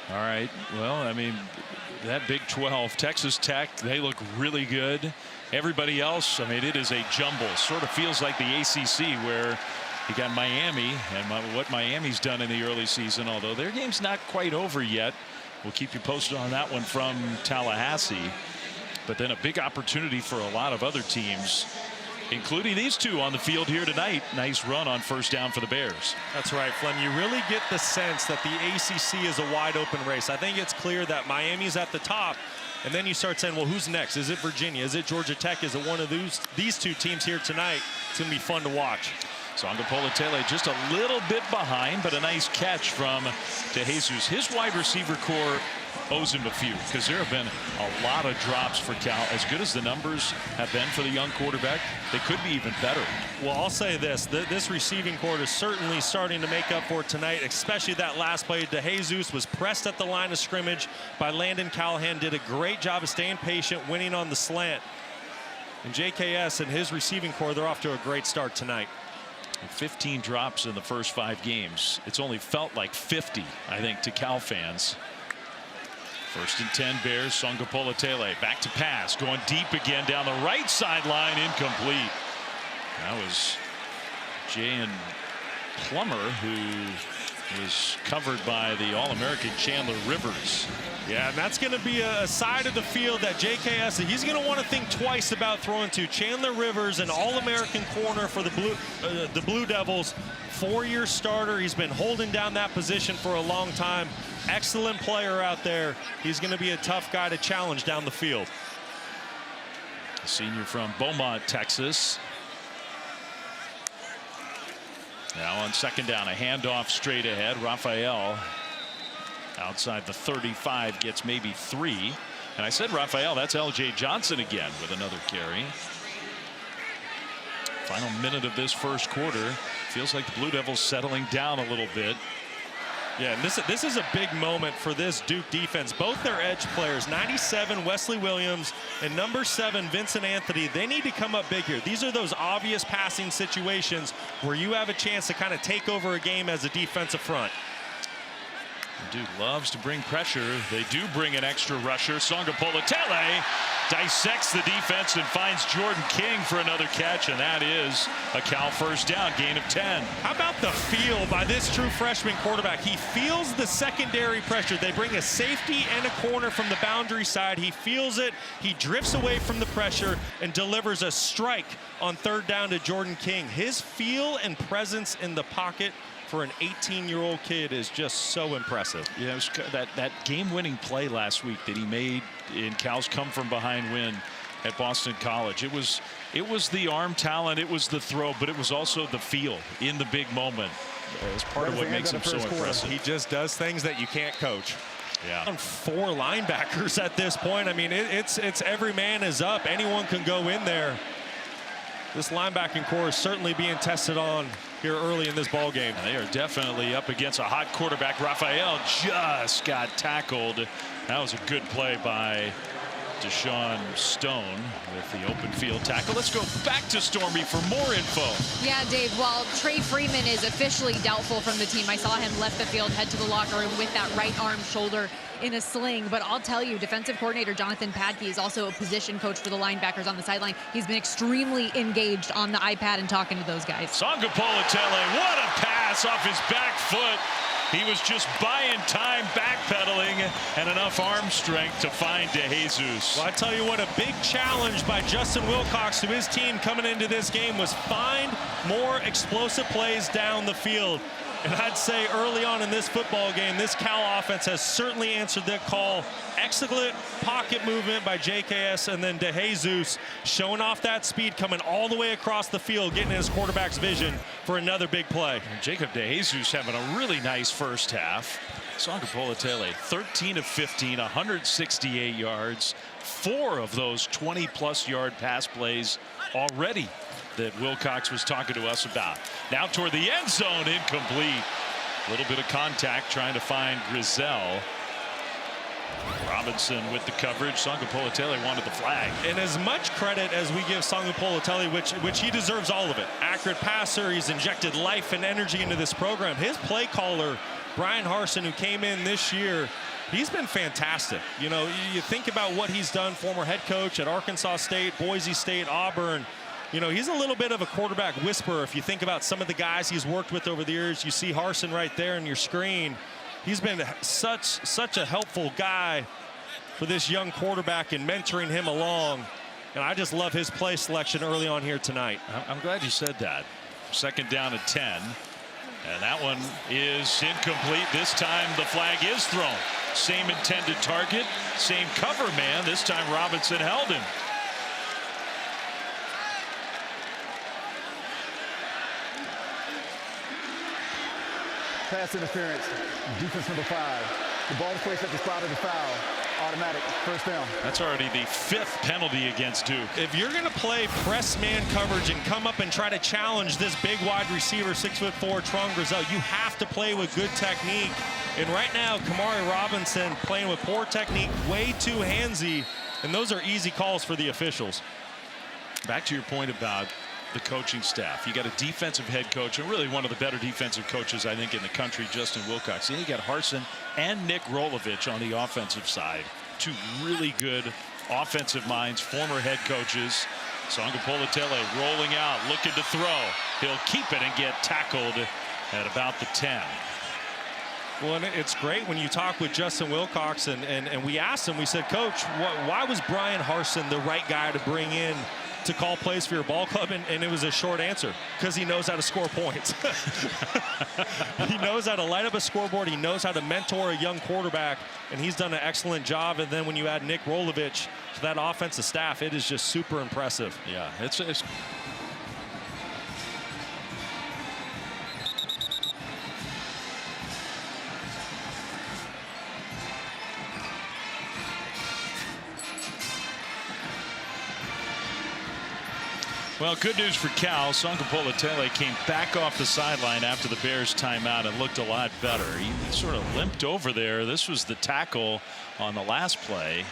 All right. Well, I mean, that Big 12, Texas Tech, they look really good. Everybody else, I mean, it is a jumble. Sort of feels like the ACC, where you got Miami and what Miami's done in the early season, although their game's not quite over yet. We'll keep you posted on that one from Tallahassee. But then a big opportunity for a lot of other teams, including these two on the field here tonight. Nice run on first down for the Bears. That's right, Flem. You really get the sense that the ACC is a wide open race. I think it's clear that Miami's at the top, and then you start saying, well, who's next? Is it Virginia? Is it Georgia Tech? Is it one of these two teams here tonight? It's going to be fun to watch. Sagapolutele just a little bit behind, but a nice catch from DeJesus. His wide receiver core owes him a few, because there have been a lot of drops for Cal. As good as the numbers have been for the young quarterback, they could be even better. Well, I'll say this. This receiving core is certainly starting to make up for it tonight, especially that last play. DeJesus was pressed at the line of scrimmage by Landon Callahan, did a great job of staying patient, winning on the slant. And JKS and his receiving core, they're off to a great start tonight. 15 drops in the first 5 games. It's only felt like 50, I think, to Cal fans. First and 10 Bears. Sagapolutele back to pass, going deep again down the right sideline, incomplete. That was Jay Plummer, who was covered by the All-American Chandler Rivers. Yeah, and that's going to be a side of the field that JKS, he's going to want to think twice about throwing to. Chandler Rivers, an All-American corner for the Blue Devils, 4-year starter. He's been holding down that position for a long time. Excellent player out there. He's going to be a tough guy to challenge down the field. A senior from Beaumont, Texas. Now on second down, a handoff straight ahead. Raphael outside the 35 gets maybe 3. And I said Raphael, that's L.J. Johnson again with another carry. Final minute of this first quarter. Feels like the Blue Devils settling down a little bit. Yeah, and this is a big moment for this Duke defense. Both their edge players, 97 Wesley Williams and number 7 Vincent Anthony, they need to come up big here. These are those obvious passing situations where you have a chance to kind of take over a game as a defensive front. Duke loves to bring pressure. They do bring an extra rusher. Sagapolutele dissects the defense and finds Jordan King for another catch, and that is a Cal first down, gain of 10. How about the feel by this true freshman quarterback? He feels the secondary pressure. They bring a safety and a corner from the boundary side. He feels it. He drifts away from the pressure and delivers a strike on third down to Jordan King. His feel and presence in the pocket for an 18-year-old kid is just so impressive. Yeah, it was that game-winning play last week that he made in Cal's come-from-behind win at Boston College. It was the arm talent, it was the throw, but it was also the feel in the big moment. It's part of what makes him so impressive. He just does things that you can't coach. Yeah. On 4 linebackers at this point. I mean, it's every man is up. Anyone can go in there. this linebacking core is certainly being tested on here early in this ball game. And they are definitely up against a hot quarterback. Raphael just got tackled. That was a good play by Deshaun Stone with the open field tackle. Let's go back to Stormy for more info. Yeah, Dave, while Trey Freeman is officially doubtful from the team, I saw him left the field, head to the locker room with that right arm shoulder in a sling. But I'll tell you, defensive coordinator Jonathan Padke is also a position coach for the linebackers on the sideline. He's been extremely engaged on the iPad and talking to those guys. Sagapolutele, what a pass off his back foot. He was just buying time, backpedaling, and enough arm strength to find DeJesus. Well, I tell you what, a big challenge by Justin Wilcox to his team coming into this game was find more explosive plays down the field. And I'd say early on in this football game, this Cal offense has certainly answered that call. Excellent pocket movement by JKS, and then DeJesus showing off that speed, coming all the way across the field, getting in his quarterback's vision for another big play. And Jacob DeJesus having a really nice first half. Sagapolutele, 13 of 15, 168 yards. 4 of those 20-plus yard pass plays already that Wilcox was talking to us about. Now toward the end zone, incomplete. A little bit of contact trying to find Grizel. Robinson with the coverage. Sagapolutele wanted the flag. And as much credit as we give Sagapolutele, which he deserves all of it. Accurate passer, he's injected life and energy into this program. His play caller, Brian Harsin, who came in this year, he's been fantastic. You know, you think about what he's done, former head coach at Arkansas State, Boise State, Auburn. You know, he's a little bit of a quarterback whisperer. If you think about some of the guys he's worked with over the years, you see Harsin right there on your screen. He's been such a helpful guy for this young quarterback and mentoring him along. And I just love his play selection early on here tonight. I'm glad you said that. Second down at 10. And that one is incomplete. This time the flag is thrown. Same intended target, same cover man. This time Robinson held him. Pass interference, defense number 5. The ball is placed at the spot of the foul. Automatic, first down. That's already the 5th penalty against Duke. If you're going to play press man coverage and come up and try to challenge this big wide receiver, 6'4", Tron Grizel, you have to play with good technique. And right now, Kamari Robinson playing with poor technique, way too handsy, and those are easy calls for the officials. Back to your point about the coaching staff. You got a defensive head coach, and really one of the better defensive coaches, I think, in the country, Justin Wilcox. Then you got Harsin and Nick Rolovich on the offensive side. 2 really good offensive minds, former head coaches. Sagapolutele rolling out, looking to throw. He'll keep it and get tackled at about the 10. Well, and it's great when you talk with Justin Wilcox, and we asked him, we said, Coach, why was Brian Harsin the right guy to bring in to call plays for your ball club? And it was a short answer, because he knows how to score points. He knows how to light up a scoreboard. He knows how to mentor a young quarterback, and he's done an excellent job. And then when you add Nick Rolovich to that offensive staff, it is just super impressive. Yeah, it's well, good news for Cal. Sagapolutele came back off the sideline after the Bears timeout and looked a lot better. He sort of limped over there. This was the tackle on the last play.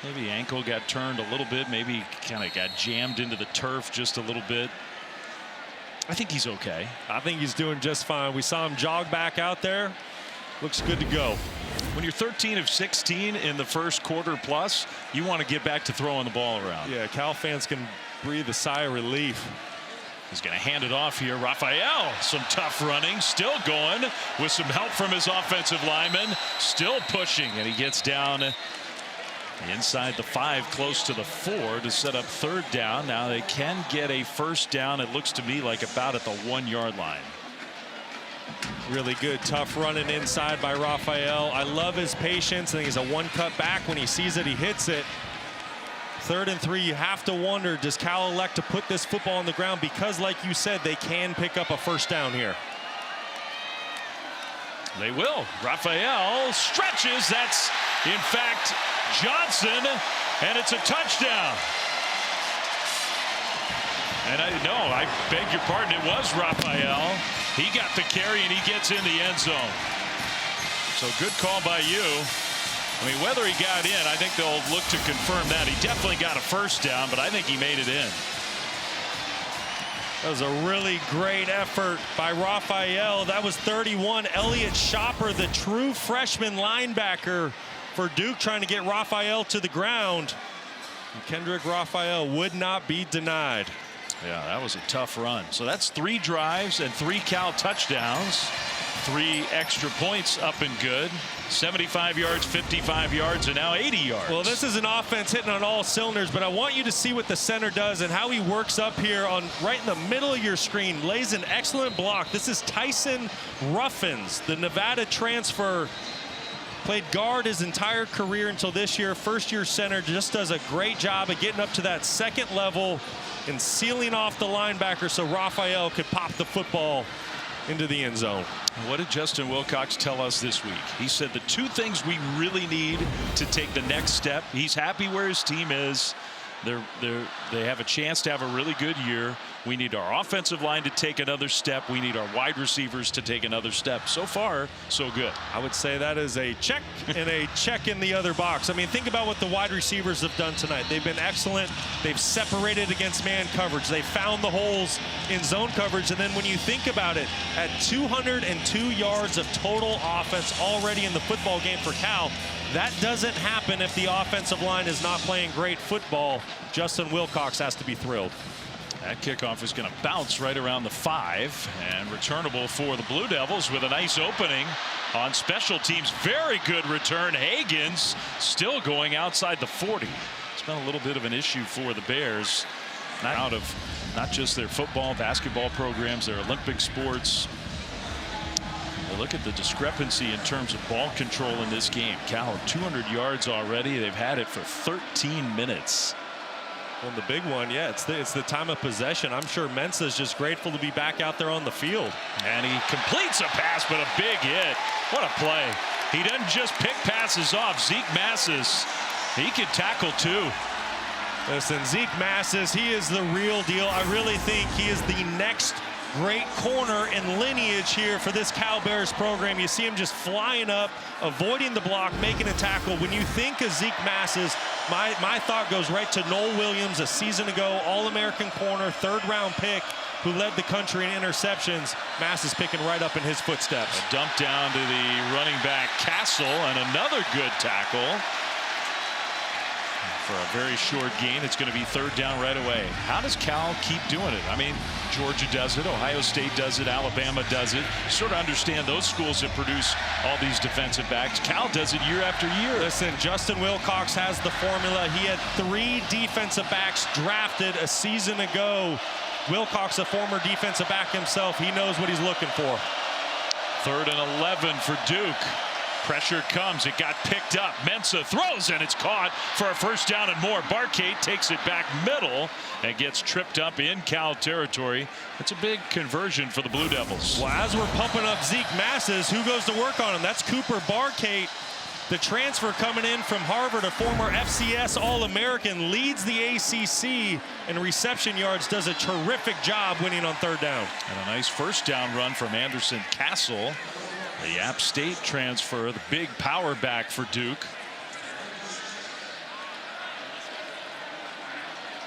Maybe ankle got turned a little bit. Maybe kind of got jammed into the turf just a little bit. I think he's okay. I think he's doing just fine. We saw him jog back out there. Looks good to go. When you're 13 of 16 in the first quarter plus, you want to get back to throwing the ball around. Yeah, Cal fans can breathe a sigh of relief. He's going to hand it off here. Raphael, some tough running, still going with some help from his offensive lineman, still pushing, and he gets down inside the 5, close to the 4 to set up 3rd down. Now they can get a first down. It looks to me like about at the 1-yard line. Really good, tough running inside by Raphael. I love his patience. I think he's a 1 cut back. When he sees it, he hits it. 3rd and 3, you have to wonder, does Cal elect to put this football on the ground? Because, like you said, they can pick up a first down here. They will. Raphael stretches. That's, in fact, Johnson, and it's a touchdown. And I beg your pardon, it was Raphael. He got the carry and he gets in the end zone. So good call by you. I mean, whether he got in, I think they'll look to confirm that. He definitely got a first down, but I think he made it in. That was a really great effort by Raphael. That was 31. Elliott Shopper, the true freshman linebacker for Duke, trying to get Raphael to the ground. And Kendrick Raphael would not be denied. Yeah, that was a tough run. So that's 3 drives and 3 Cal touchdowns. 3 extra points up and good. 75 yards, 55 yards, and now 80 yards. Well, this is an offense hitting on all cylinders, but I want you to see what the center does and how he works up here on right in the middle of your screen. Lays an excellent block. This is Tyson Ruffins, the Nevada transfer. Played guard his entire career until this year. First-year center, just does a great job of getting up to that second level and sealing off the linebacker so Raphael could pop the football into the end zone. What did Justin Wilcox tell us this week? He said the 2 things we really need to take the next step. He's happy where his team is. They have a chance to have a really good year. We need our offensive line to take another step. We need our wide receivers to take another step. So far, so good. I would say that is a check and a check in the other box. I mean, think about what the wide receivers have done tonight. They've been excellent. They've separated against man coverage. They found the holes in zone coverage. And then when you think about it, at 202 yards of total offense already in the football game for Cal, that doesn't happen if the offensive line is not playing great football. Justin Wilcox has to be thrilled. That kickoff is going to bounce right around the 5 and returnable for the Blue Devils with a nice opening on special teams. Very good return. Hagens still going outside the 40. It's been a little bit of an issue for the Bears. Out of not just their football, basketball programs, their Olympic sports. Look at the discrepancy in terms of ball control in this game. Cal 200 yards already. They've had it for 13 minutes. Well, the big one, yeah, it's the time of possession. I'm sure Mensah is just grateful to be back out there on the field. And he completes a pass, but a big hit. What a play. He doesn't just pick passes off. Zeke Massis, he can tackle too. Listen, Zeke Massis, he is the real deal. I really think he is the next great corner and lineage here for this Cal Bears program. You see him just flying up, avoiding the block, making a tackle. When you think of Zeke Massis, my thought goes right to Noel Williams, a season ago, All-American corner, 3rd-round pick, who led the country in interceptions. Massis picking right up in his footsteps. A dump down to the running back Castle, and another good tackle. For a very short gain, it's going to be 3rd down right away. How does Cal keep doing it? I mean, Georgia does it, Ohio State does it, Alabama does it. You sort of understand those schools that produce all these defensive backs. Cal does it year after year. Listen, Justin Wilcox has the formula. He had 3 defensive backs drafted a season ago. Wilcox, a former defensive back himself, he knows what he's looking for. 3rd and 11 for Duke. Pressure comes. It got picked up. Mensah throws, and it's caught for a 1st down and more. Barkate takes it back middle and gets tripped up in Cal territory. It's a big conversion for the Blue Devils. Well, as we're pumping up Zeke Massis, who goes to work on him? That's Cooper Barkate, the transfer coming in from Harvard, a former FCS All-American, leads the ACC in reception yards, does a terrific job winning on 3rd down. And a nice 1st down run from Anderson Castle. The App State transfer, the big power back for Duke.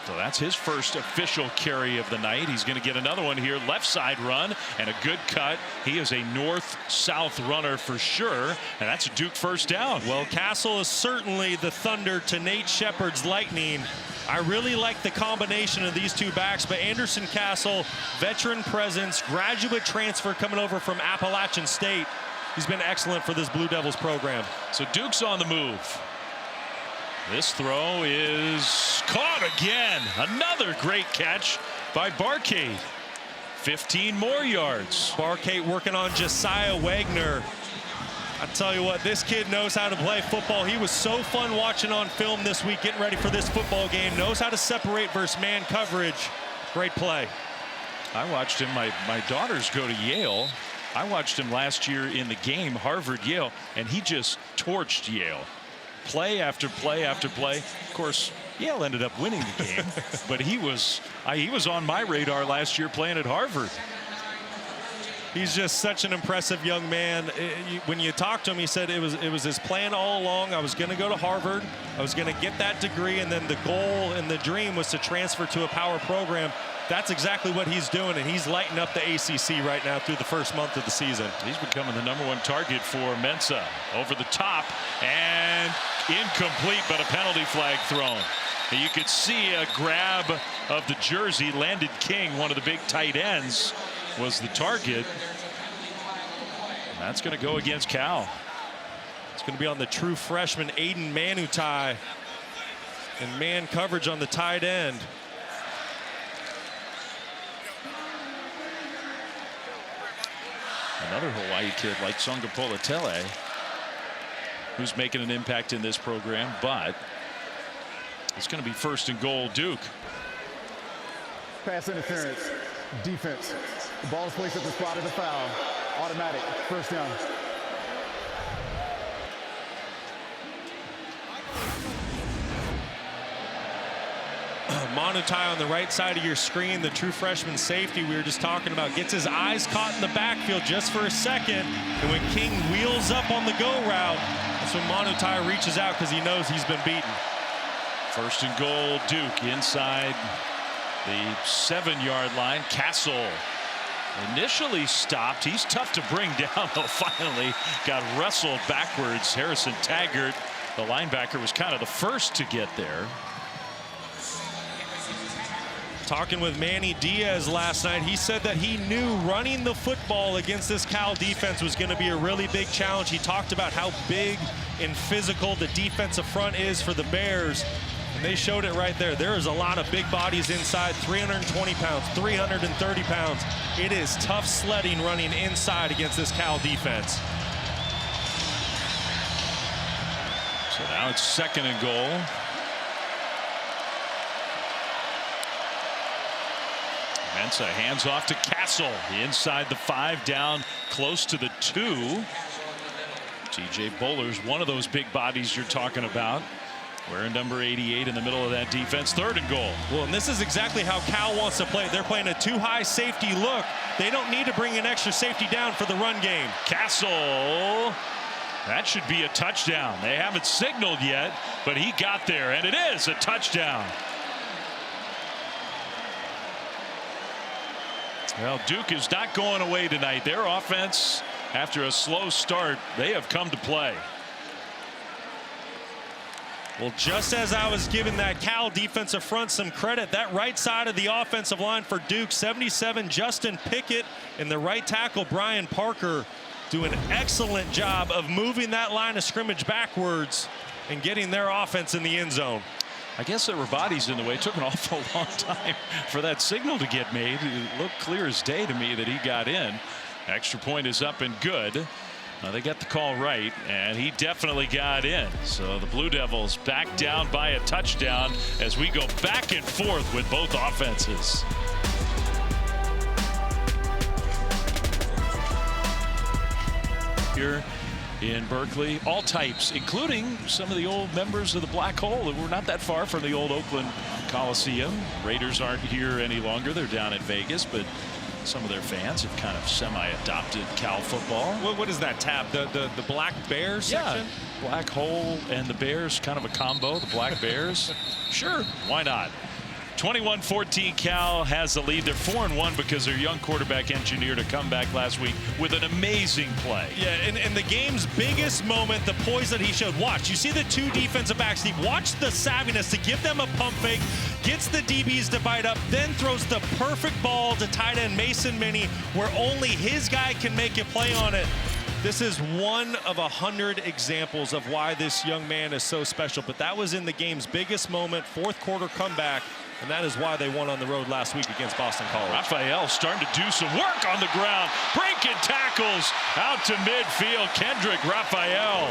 So that's his first official carry of the night. He's going to get another one here. Left side run and a good cut. He is a north-south runner for sure. And that's a Duke 1st down. Well, Castle is certainly the thunder to Nate Sheppard's lightning. I really like the combination of these 2 backs, but Anderson Castle, veteran presence, graduate transfer coming over from Appalachian State. He's been excellent for this Blue Devils program. So Duke's on the move. This throw is caught again. Another great catch by Barkate. 15 more yards. Barkate working on Josiah Wagner. I tell you what, this kid knows how to play football. He was so fun watching on film this week, getting ready for this football game. Knows how to separate versus man coverage. Great play. I watched him. My daughters go to Yale. I watched him last year in the game, Harvard-Yale, and he just torched Yale. Play after play after play. Of course, Yale ended up winning the game, but he was on my radar last year playing at Harvard. He's just such an impressive young man. When you talk to him, he said it was his plan all along. I was going to go to Harvard. I was going to get that degree, and then the goal and the dream was to transfer to a power program. That's exactly what he's doing, and he's lighting up the ACC right now through the first month of the season. He's becoming the #1 target for Mensah. Over the top, and incomplete, but a penalty flag thrown. You could see a grab of the jersey. Landon King, one of the big tight ends, was the target. And that's going to go against Cal. It's going to be on the true freshman Aiden Manutai, and man coverage on the tight end. Another Hawaii kid like Sagapolutele, who's making an impact in this program, but it's going to be 1st and goal, Duke. Pass interference, defense. The ball is placed at the spot of the foul. Automatic, 1st down. Manutai on the right side of your screen, the true freshman safety we were just talking about, gets his eyes caught in the backfield just for a second, and when King wheels up on the go route, that's when Manutai reaches out because he knows he's been beaten. 1st and goal, Duke inside the 7-yard line. Castle initially stopped. He's tough to bring down, though. Finally got wrestled backwards. Harrison Taggart, the linebacker, was kind of the first to get there. Talking with Manny Diaz last night, he said that he knew running the football against this Cal defense was going to be a really big challenge. He talked about how big and physical the defensive front is for the Bears, and they showed it right there. There is a lot of big bodies inside, 320 pounds, 330 pounds. It is tough sledding running inside against this Cal defense. So now it's 2nd and goal. Mensah hands off to Castle inside the 5, down close to the 2. TJ Bowler's one of those big bodies you're talking about, wearing number 88 in the middle of that defense. 3rd and goal. Well, and this is exactly how Cal wants to play. They're playing a too-high safety look. They don't need to bring an extra safety down for the run game. Castle, that should be a touchdown. They haven't signaled yet, but he got there, and it is a touchdown. Well, Duke is not going away tonight. Their offense, after a slow start, they have come to play. Well, just as I was giving that Cal defensive front some credit, that right side of the offensive line for Duke, 77, Justin Pickett, and the right tackle, Brian Parker, do an excellent job of moving that line of scrimmage backwards and getting their offense in the end zone. I guess there were bodies in the way. It took an awful long time for that signal to get made. It looked clear as day to me that he got in. Extra point is up and good. They got the call right, and he definitely got in. So the Blue Devils back down by a touchdown as we go back and forth with both offenses. Here in Berkeley, all types, including some of the old members of the Black Hole. We're not that far from the old Oakland Coliseum. Raiders aren't here any longer. They're down in Vegas, but some of their fans have kind of semi-adopted Cal football. What is that tab? The Black Bears section? Yeah, Black Hole and the Bears, kind of a combo, the Black Bears. Sure, why not? 21-14, Cal has the lead. They're 4-1 because their young quarterback engineered a comeback last week with an amazing play. Yeah, and the game's biggest moment, the poise that he showed. Watch, you see the 2 defensive backs. Watch the savviness to give them a pump fake, gets the DBs to bite up, then throws the perfect ball to tight end Mason Minnie, where only his guy can make a play on it. This is one of 100 examples of why this young man is so special. But that was in the game's biggest moment, 4th quarter comeback. And that is why they won on the road last week against Boston College. Raphael starting to do some work on the ground. Breaking tackles out to midfield. Kendrick Raphael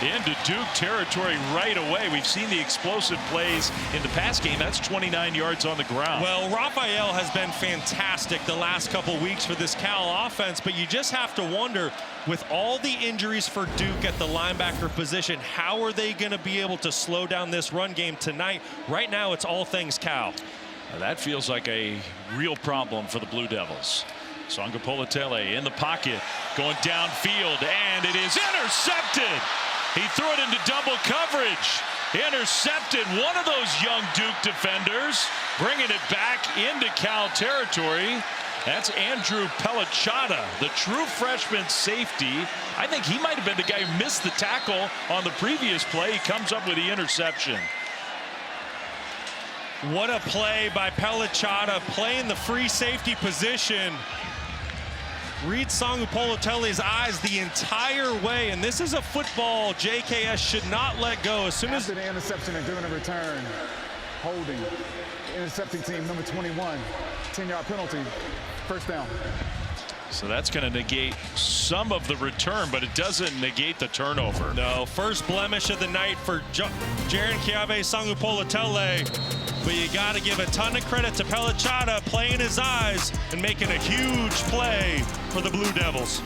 into Duke territory right away. We've seen the explosive plays in the past game. That's 29 yards on the ground. Well, Raphael has been fantastic the last couple weeks for this Cal offense, but you just have to wonder, with all the injuries for Duke at the linebacker position, how are they going to be able to slow down this run game tonight? Right now, it's all things Cal. Now that feels like a real problem for the Blue Devils. Sagapolutele in the pocket, going downfield, and it is intercepted. He threw it into double coverage. Intercepted one of those young Duke defenders, bringing it back into Cal territory. That's Andrew Pellicciata, the true freshman safety. I think he might have been the guy who missed the tackle on the previous play. He comes up with the interception. What a play by Pellicciata, playing the free safety position. Read Sagapolutele's eyes the entire way, and this is a football JKS should not let go. As soon as the interception and doing a return, holding, intercepting team number 21, 10-yard penalty, first down. So that's going to negate some of the return, but it doesn't negate the turnover. No, first blemish of the night for Jaron-Keawe Sagapolutele. But you got to give a ton of credit to Pellicciata playing his eyes and making a huge play for the Blue Devils.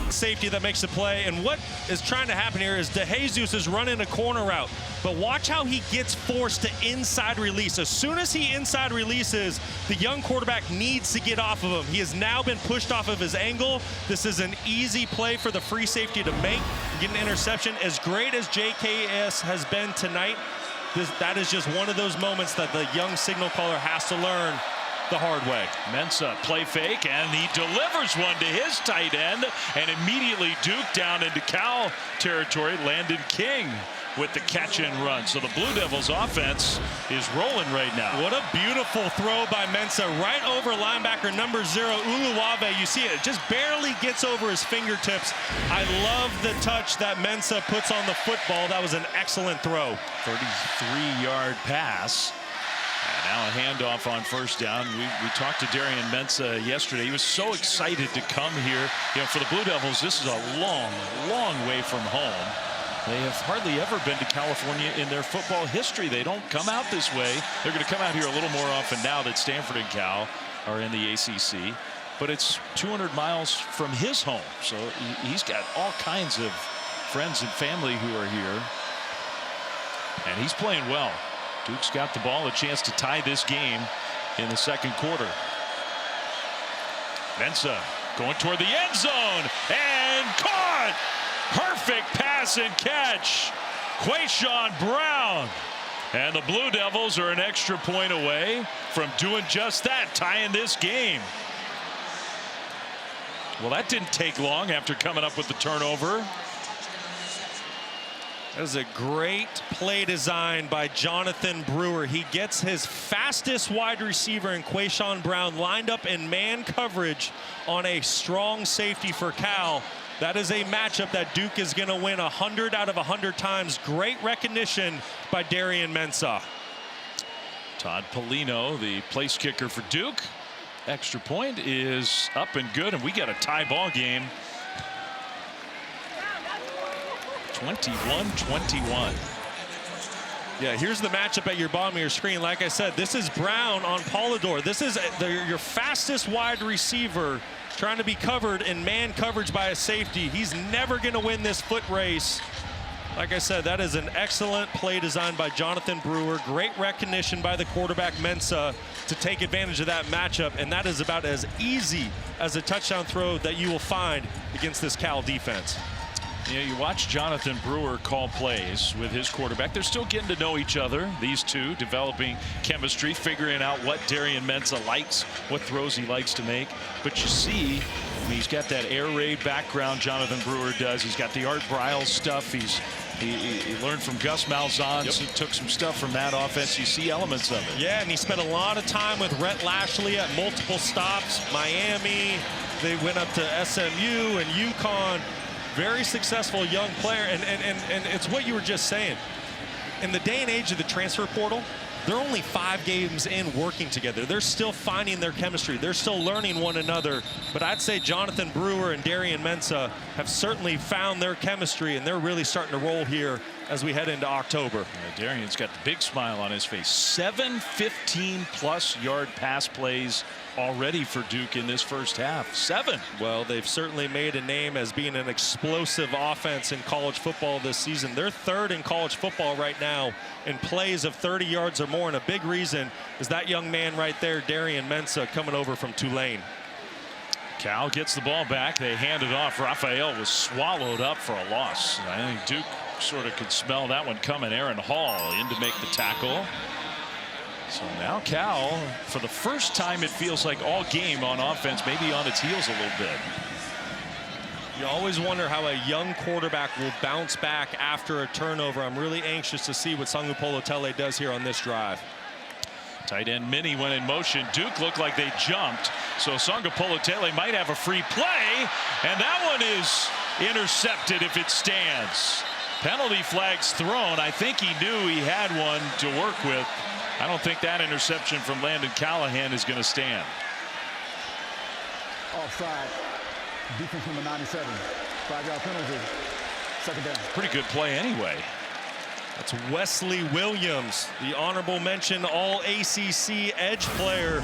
Safety that makes the play, and what is trying to happen here is DeJesus is running a corner route, but watch how he gets forced to inside release. As soon as he inside releases, the young quarterback needs to get off of him. He has now been pushed off of his angle. This is an easy play for the free safety to make, get an interception. As great as JKS has been tonight, that is just one of those moments that the young signal caller has to learn the hard way. Mensah play fake, and he delivers one to his tight end, and immediately Duke down into Cal territory. Landon King with the catch and run. So the Blue Devils offense is rolling right now. What a beautiful throw by Mensah right over linebacker number 0, Uluwave. You see it just barely gets over his fingertips. I love the touch that Mensah puts on the football. That was an excellent throw. 33-yard pass. And now a handoff on first down. We talked to Darian Mensah yesterday. He was so excited to come here. You know, for the Blue Devils, this is a long, long way from home. They have hardly ever been to California in their football history. They don't come out this way. They're going to come out here a little more often now that Stanford and Cal are in the ACC. But it's 200 miles from his home. So he's got all kinds of friends and family who are here. And he's playing well. Duke's got the ball, a chance to tie this game in the second quarter. Mensah going toward the end zone and caught. Perfect pass and catch. Quayshawn Brown. And the Blue Devils are an extra point away from doing just that, tying this game. Well, that didn't take long after coming up with the turnover. That was a great play design by Jonathan Brewer. He gets his fastest wide receiver in Quayshawn Brown lined up in man coverage on a strong safety for Cal. That is a matchup that Duke is going to win 100 out of 100 times. Great recognition by Darian Mensah. Todd Polino, the place kicker for Duke. Extra point is up and good, and we got a tie ball game. 21-21. Yeah, here's the matchup at your bottom of your screen. Like I said, this is Brown on Polidor. This is your fastest wide receiver trying to be covered in man coverage by a safety. He's never going to win this foot race. Like I said, that is an excellent play design by Jonathan Brewer. Great recognition by the quarterback Mensah to take advantage of that matchup, and that is about as easy as a touchdown throw that you will find against this Cal defense. You know, you watch Jonathan Brewer call plays with his quarterback. They're still getting to know each other, these two, developing chemistry, figuring out what Darian Mensah likes, what throws he likes to make. But you see, I mean, he's got that air raid background Jonathan Brewer does. He's got the Art Briles stuff. He learned from Gus Malzahn, so took some stuff from that offense. You see elements of it. Yeah, and he spent a lot of time with Rhett Lashley at multiple stops. Miami, they went up to SMU and UConn. Very successful young player, and it's what you were just saying. In the day and age of the transfer portal, they're only 5 games in working together. They're still finding their chemistry. They're still learning one another. But I'd say Jonathan Brewer and Darian Mensah have certainly found their chemistry, and they're really starting to roll here as we head into October. Yeah, Darian's got the big smile on his face. 7 15-plus yard pass plays already for Duke in this first half. 7. Well, they've certainly made a name as being an explosive offense in college football this season. They're 3rd in college football right now in plays of 30 yards or more, and a big reason is that young man right there, Darian Mensah, coming over from Tulane. Cal gets the ball back. They hand it off. Raphael was swallowed up for a loss. I think Duke sort of could smell that one coming. Aaron Hall in to make the tackle. So now Cal, for the first time, it feels like all game on offense, maybe on its heels a little bit. You always wonder how a young quarterback will bounce back after a turnover. I'm really anxious to see what Sagapolutele does here on this drive. Tight end Mini went in motion. Duke looked like they jumped. So Sagapolutele might have a free play. And that one is intercepted if it stands. Penalty flags thrown. I think he knew he had one to work with. I don't think that interception from Landon Callahan is going to stand. Offside. Defense number 97. 5-yard penalty. 2nd down. Pretty good play anyway. That's Wesley Williams, the honorable mention all ACC edge player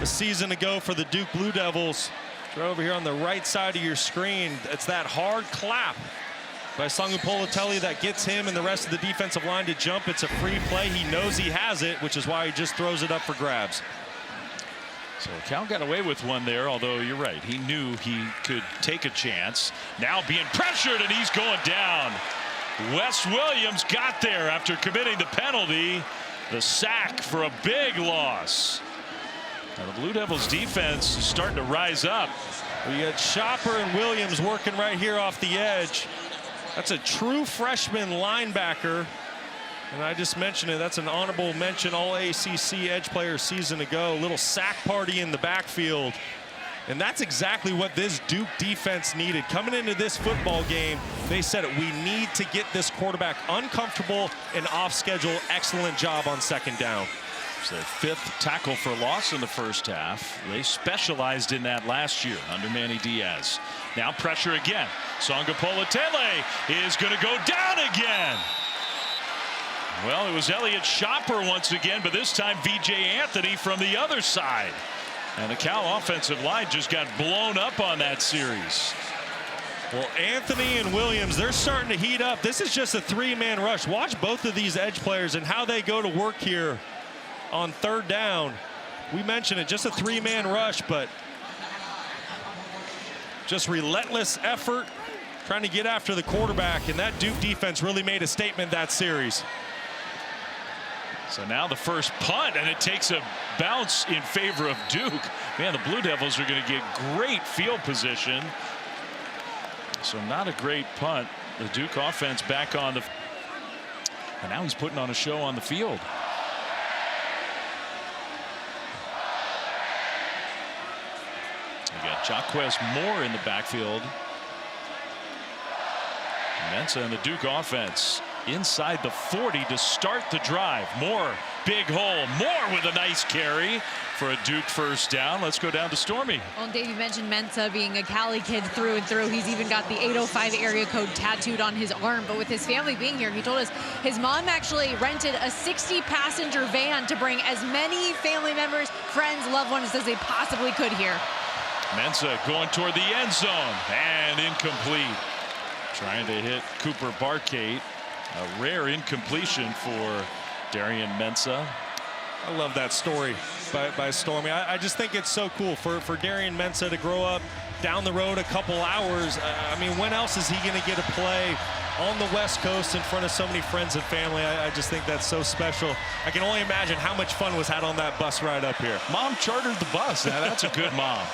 a season ago for the Duke Blue Devils. Right over here on the right side of your screen, it's that hard clap by Sagapolutele that gets him and the rest of the defensive line to jump. It's a free play. He knows he has it, which is why he just throws it up for grabs. So Cal got away with one there, although you're right. He knew he could take a chance. Now being pressured, and he's going down. Wes Williams got there after committing the penalty. The sack for a big loss. Now the Blue Devils defense is starting to rise up. We got Sheppard and Williams working right here off the edge. That's a true freshman linebacker. And I just mentioned it. That's an honorable mention all ACC edge player season ago. Little sack party in the backfield. And that's exactly what this Duke defense needed. Coming into this football game, they said it. We need to get this quarterback uncomfortable and off schedule. Excellent job on 2nd down. It's their 5th tackle for loss in the first half. They specialized in that last year under Manny Diaz. Now pressure again. Sagapolutele is going to go down again. Well, it was Elliott Sheppard once again, but this time VJ Anthony from the other side. And the Cal offensive line just got blown up on that series. Well, Anthony and Williams, they're starting to heat up. This is just a 3-man rush. Watch both of these edge players and how they go to work here on 3rd down. We mentioned it, just a 3-man rush, but just relentless effort trying to get after the quarterback. And that Duke defense really made a statement that series. So now the first punt, and it takes a bounce in favor of Duke. Man, the Blue Devils are going to get great field position. So not a great punt. The Duke offense back on the... And now he's putting on a show on the field. We got Jaquez Moore in the backfield. Mensah and the Duke offense inside the 40 to start the drive. Moore, big hole. Moore with a nice carry for a Duke first down. Let's go down to Stormy. Well, Dave, you mentioned Mensah being a Cali kid through and through. He's even got the 805 area code tattooed on his arm. But with his family being here, he told us his mom actually rented a 60-passenger van to bring as many family members, friends, loved ones as they possibly could here. Mensah going toward the end zone and incomplete. Trying to hit Cooper Barkate. A rare incompletion for Darian Mensah. I love that story by Stormy. I just think it's so cool for Darian Mensah to grow up down the road a couple hours. I mean, when else is he going to get a play on the West Coast in front of so many friends and family? I just think that's so special. I can only imagine how much fun was had on that bus ride up here. Mom chartered the bus. Now, that's a good mom.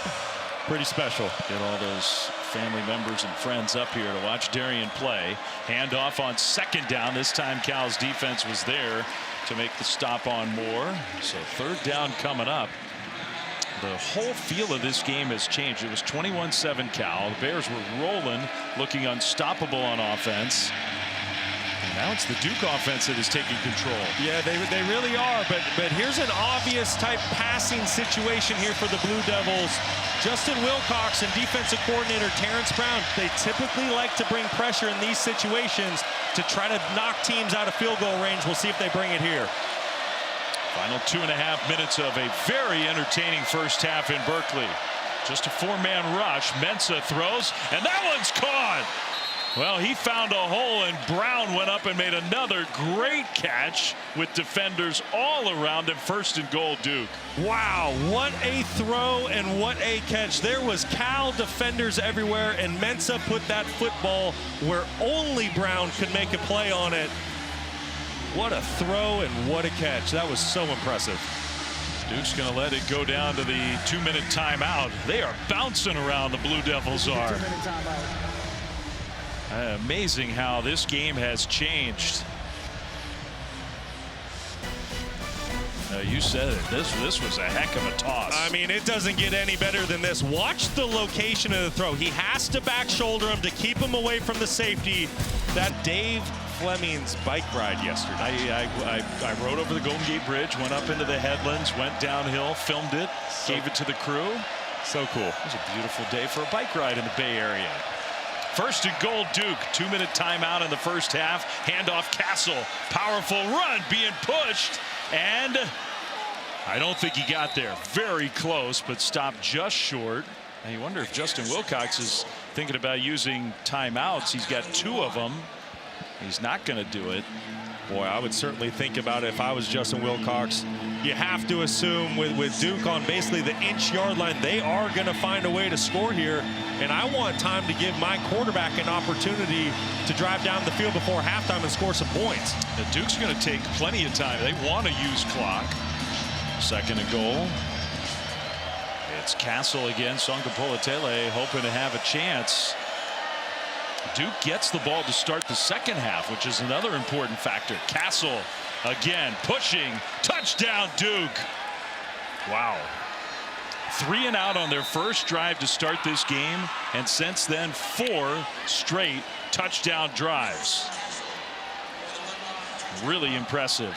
Pretty special. Get all those family members and friends up here to watch Darian play. Handoff on 2nd down. This time Cal's defense was there to make the stop on Moore. So 3rd down coming up. The whole feel of this game has changed. It was 21-7 Cal. The Bears were rolling, looking unstoppable on offense. Now it's the Duke offense that is taking control. Yeah, they really are. But here's an obvious type passing situation here for the Blue Devils. Justin Wilcox and defensive coordinator Terrence Brown, they typically like to bring pressure in these situations to try to knock teams out of field goal range. We'll see if they bring it here. Final 2.5 minutes of a very entertaining first half in Berkeley. Just a 4-man rush. Mensah throws, and that one's caught. Well, he found a hole, and Brown went up and made another great catch with defenders all around him. 1st and goal, Duke. Wow, what a throw and what a catch. There was Cal defenders everywhere, and Mensah put that football where only Brown could make a play on it. What a throw and what a catch. That was so impressive. Duke's going to let it go down to the 2-minute timeout. They are bouncing around, the Blue Devils are. 2-minute timeout. Amazing how this game has changed. You said it. This was a heck of a toss. I mean, it doesn't get any better than this. Watch the location of the throw. He has to back shoulder him to keep him away from the safety. That Dave Fleming's bike ride yesterday. I rode over the Golden Gate Bridge, went up into the headlands, went downhill, filmed it, gave it to the crew. So cool. It was a beautiful day for a bike ride in the Bay Area. 1st and goal, Duke. 2-minute timeout in the first half. Handoff Castle. Powerful run being pushed. And I don't think he got there. Very close, but stopped just short. And you wonder if Justin Wilcox is thinking about using timeouts. He's got 2 of them. He's not going to do it. Boy, I would certainly think about it if I was Justin Wilcox. You have to assume with Duke on basically the inch-yard line, they are going to find a way to score here. And I want time to give my quarterback an opportunity to drive down the field before halftime and score some points. The Duke's going to take plenty of time. They want to use clock. 2nd and goal. It's Castle again. Sagapolutele hoping to have a chance. Duke gets the ball to start the second half, which is another important factor. Castle again pushing. Touchdown, Duke. Wow. 3 and out on their first drive to start this game, and since then 4 straight touchdown drives. Really impressive.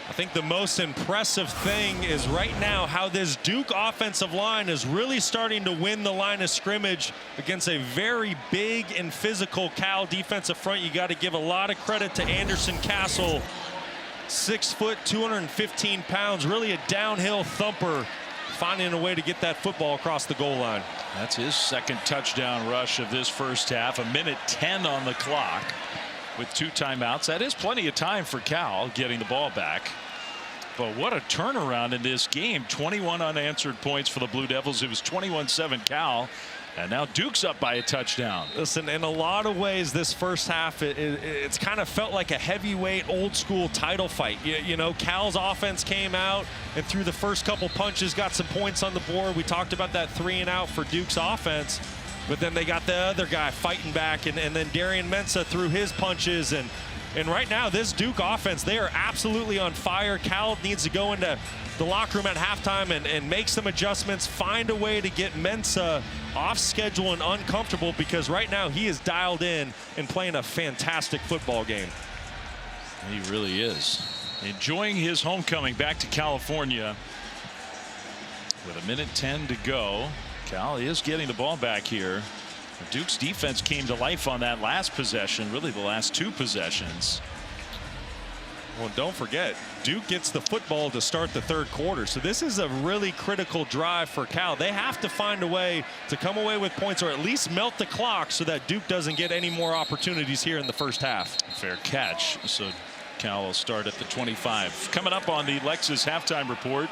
I think the most impressive thing is right now how this Duke offensive line is really starting to win the line of scrimmage against a very big and physical Cal defensive front. You got to give a lot of credit to Anderson Castle. 6 foot, 215 pounds, really a downhill thumper, finding a way to get that football across the goal line. That's his 2nd touchdown rush of this first half. 1:10 on the clock with 2 timeouts. That is plenty of time for Cal getting the ball back. But what a turnaround in this game. 21 unanswered points for the Blue Devils. It was 21-7 Cal. And now Duke's up by a touchdown. Listen, in a lot of ways, this first half, it's kind of felt like a heavyweight, old-school title fight. You know, Cal's offense came out and through the first couple punches got some points on the board. We talked about that 3 and out for Duke's offense. But then they got the other guy fighting back, and then Darian Mensah threw his punches. And right now, this Duke offense, they are absolutely on fire. Cal needs to go into the locker room at halftime and make some adjustments, find a way to get Mensah off schedule and uncomfortable, because right now he is dialed in and playing a fantastic football game. He really is. Enjoying his homecoming back to California. With 1:10 to go. Cal is getting the ball back here. Duke's defense came to life on that last possession, really the last 2 possessions. Well, don't forget, Duke gets the football to start the 3rd quarter. So this is a really critical drive for Cal. They have to find a way to come away with points, or at least melt the clock so that Duke doesn't get any more opportunities here in the first half. Fair catch. So Cal will start at the 25. Coming up on the Lexus halftime report.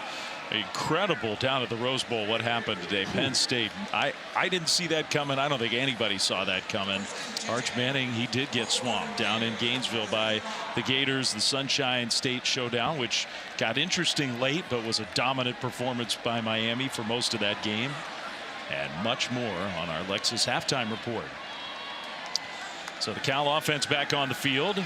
Incredible down at the Rose Bowl what happened today. Penn State, I didn't see that coming. I don't think anybody saw that coming. Arch Manning, he did get swamped down in Gainesville by the Gators. The Sunshine State showdown, which got interesting late, but was a dominant performance by Miami for most of that game. And much more on our Lexus halftime report. So the Cal offense back on the field,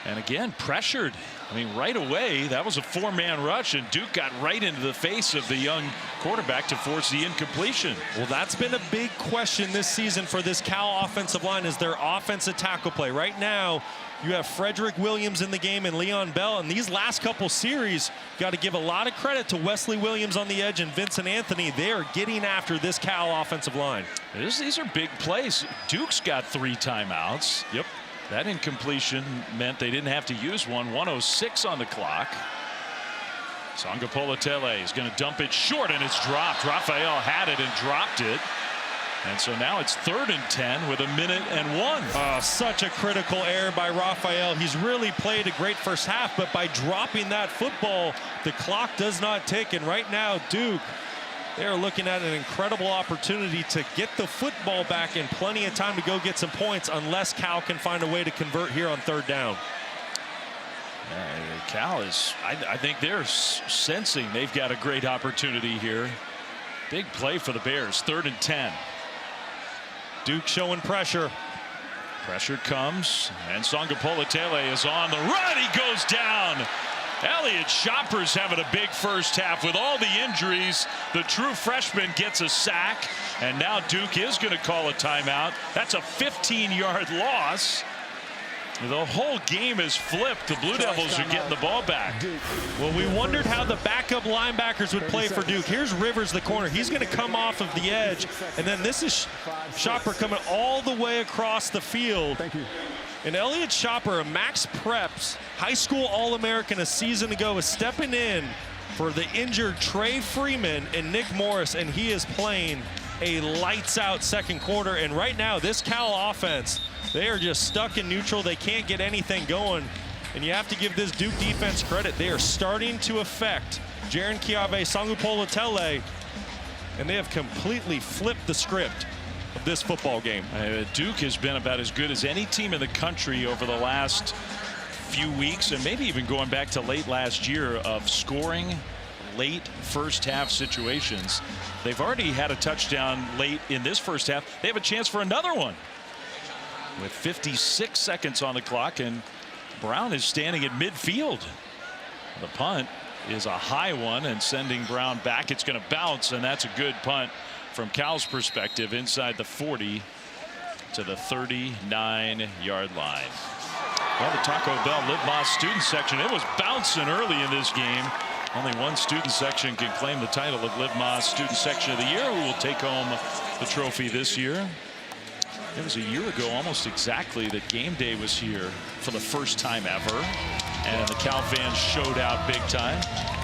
and again pressured I mean, right away, that was a 4-man rush, and Duke got right into the face of the young quarterback to force the incompletion. Well, that's been a big question this season for this Cal offensive line, is their offensive tackle play. Right now, you have Frederick Williams in the game and Leon Bell, and these last couple series, got to give a lot of credit to Wesley Williams on the edge and Vincent Anthony. They are getting after this Cal offensive line. These are big plays. Duke's got 3 timeouts. Yep. That incompletion meant they didn't have to use one. 1:06 on the clock. Sagapolutele is going to dump it short, and it's dropped. Raphael had it and dropped it. And so now it's 3rd and 10 with 1:01. Such a critical error by Raphael. He's really played a great first half, but by dropping that football, the clock does not tick. And right now, Duke, they're looking at an incredible opportunity to get the football back in plenty of time to go get some points, unless Cal can find a way to convert here on 3rd down. Cal is, I think they're sensing they've got a great opportunity here. Big play for the Bears. 3rd and 10. Duke showing pressure. Pressure comes, and Sagapolutele is on the run. He goes down. Elliott Shopper's having a big first half with all the injuries. The true freshman gets a sack, and now Duke is going to call a timeout. That's a 15-yard loss. The whole game is flipped. The Blue Devils are getting the ball back. Well, we wondered how the backup linebackers would play for Duke. Here's Rivers, the corner. He's going to come off of the edge, and then this is Shopper coming all the way across the field. Thank you. And Elliott Shopper, a Max Preps high school All-American a season ago, is stepping in for the injured Trey Freeman and Nick Morris, and he is playing a lights-out second quarter. And right now, this Cal offense, they are just stuck in neutral. They can't get anything going. And you have to give this Duke defense credit. They are starting to affect Jaron-Keawe Sagapolutele, and they have completely flipped the script of this football game. Duke has been about as good as any team in the country over the last few weeks, and maybe even going back to late last year, of scoring late first half situations. They've already had a touchdown late in this first half. They have a chance for another one with 56 seconds on the clock, and Brown is standing at midfield. The punt is a high one and sending Brown back. It's going to bounce, and that's a good punt from Cal's perspective, inside the 40 to the 39-yard line. Well, the Taco Bell Live Más student section, it was bouncing early in this game. Only one student section can claim the title of Live Más Student Section of the Year, who will take home the trophy this year. It was a year ago, almost exactly, that game day was here for the first time ever, and the Cal fans showed out big time.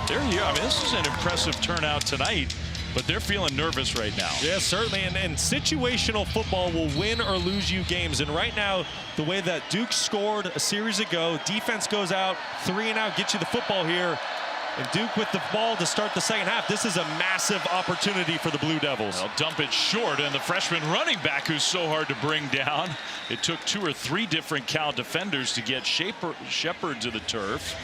They're here. I mean, this is an impressive turnout tonight, but they're feeling nervous right now. Yeah, certainly, and situational football will win or lose you games. And right now, the way that Duke scored a series ago, defense goes out, 3 and out, get you the football here. And Duke with the ball to start the second half. This is a massive opportunity for the Blue Devils. They'll dump it short, and the freshman running back, who's so hard to bring down. It took 2 or 3 different Cal defenders to get Sheppard to the turf.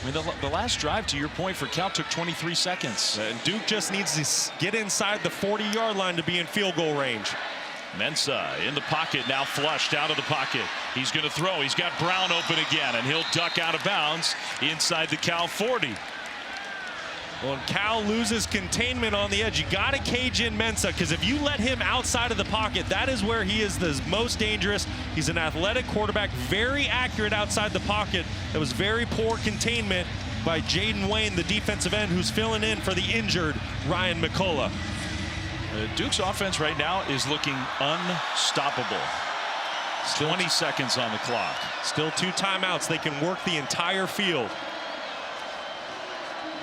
I mean, the last drive, to your point, for Cal took 23 seconds. And Duke just needs to get inside the 40-yard line to be in field goal range. Mensah in the pocket, now flushed out of the pocket. He's going to throw. He's got Brown open again, and he'll duck out of bounds inside the Cal 40. Well, and Cal loses containment on the edge. You got to cage in Mensah, because if you let him outside of the pocket, that is where he is the most dangerous. He's an athletic quarterback, very accurate outside the pocket. It was very poor containment by Jaden Wayne, the defensive end, who's filling in for the injured Ryan McCullough. Duke's offense right now is looking unstoppable. 20 seconds on the clock. Still 2 timeouts. They can work the entire field.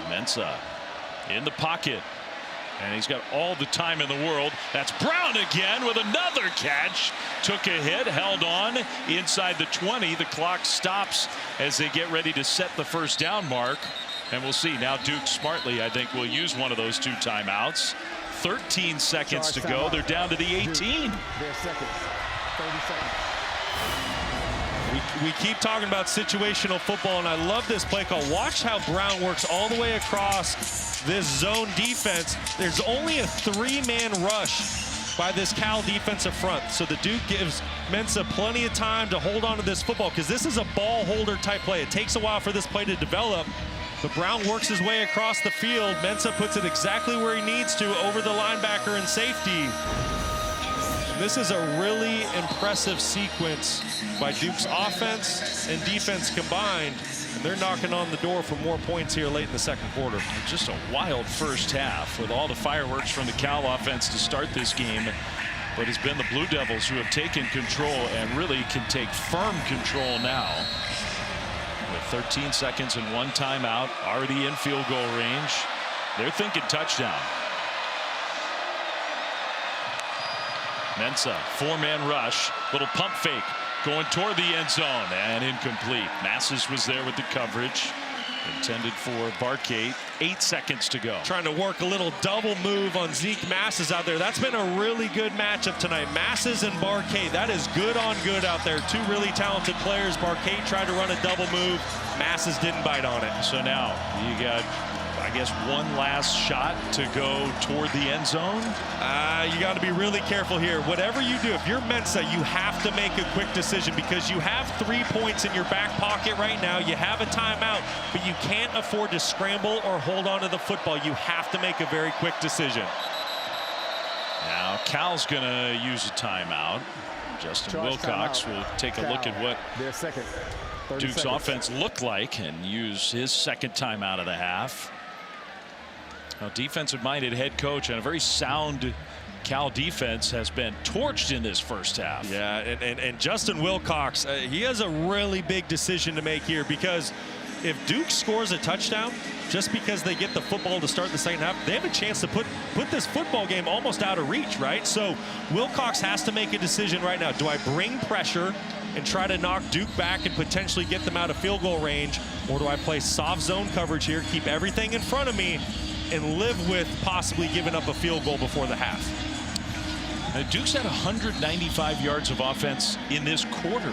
Mensah in the pocket, and he's got all the time in the world. That's Brown again with another catch. Took a hit, held on inside the 20. The clock stops as they get ready to set the first down mark, and we'll see. Now Duke smartly, I think, will use one of those 2 timeouts. 13 seconds to go. They're down to the 18. Their second. 30 seconds. We keep talking about situational football, and I love this play call. Watch how Brown works all the way across this zone defense. There's only a 3-man rush by this Cal defensive front. So the Duke gives Mensah plenty of time to hold on to this football, because this is a ball holder type play. It takes a while for this play to develop, but Brown works his way across the field. Mensah puts it exactly where he needs to, over the linebacker and safety. And this is a really impressive sequence by Duke's offense and defense combined. And they're knocking on the door for more points here late in the second quarter. Just a wild first half with all the fireworks from the Cal offense to start this game. But it's been the Blue Devils who have taken control and really can take firm control now. With 13 seconds and 1 timeout, already in field goal range. They're thinking touchdown. Mensah, 4-man rush, little pump fake, going toward the end zone, and incomplete. Masses was there with the coverage, intended for Barkate. 8 seconds to go. Trying to work a little double move on Zeke Masses out there. That's been a really good matchup tonight. Masses and Barkate, that is good on good out there. Two really talented players. Barkate tried to run a double move. Masses didn't bite on it. So now you got, I guess, one last shot to go toward the end zone. You got to be really careful here. Whatever you do, if you're Mensah, you have to make a quick decision, because you have 3 points in your back pocket right now. You have a timeout, but you can't afford to scramble or hold on to the football. You have to make a very quick decision. Now Cal's going to use a timeout. Justin Wilcox will take a look at what Duke's offense looked like and use his second timeout of the half. Now, defensive-minded head coach and a very sound Cal defense has been torched in this first half. Yeah, and Justin Wilcox, he has a really big decision to make here, because if Duke scores a touchdown just because they get the football to start the second half, they have a chance to put this football game almost out of reach, right? So Wilcox has to make a decision right now. Do I bring pressure and try to knock Duke back and potentially get them out of field goal range, or do I play soft zone coverage here, keep everything in front of me, and live with possibly giving up a field goal before the half? Duke's had 195 yards of offense in this quarter.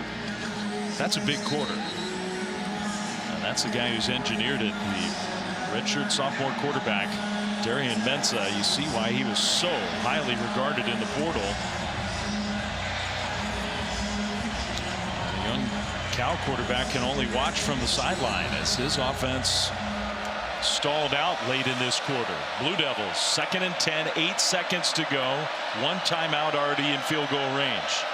That's a big quarter. And that's the guy who's engineered it, the redshirt sophomore quarterback, Darian Mensah. You see why he was so highly regarded in the portal. The young Cal quarterback can only watch from the sideline as his offense stalled out late in this quarter. Blue Devils 2nd and 10, 8 seconds to go. 1 timeout already in field goal range.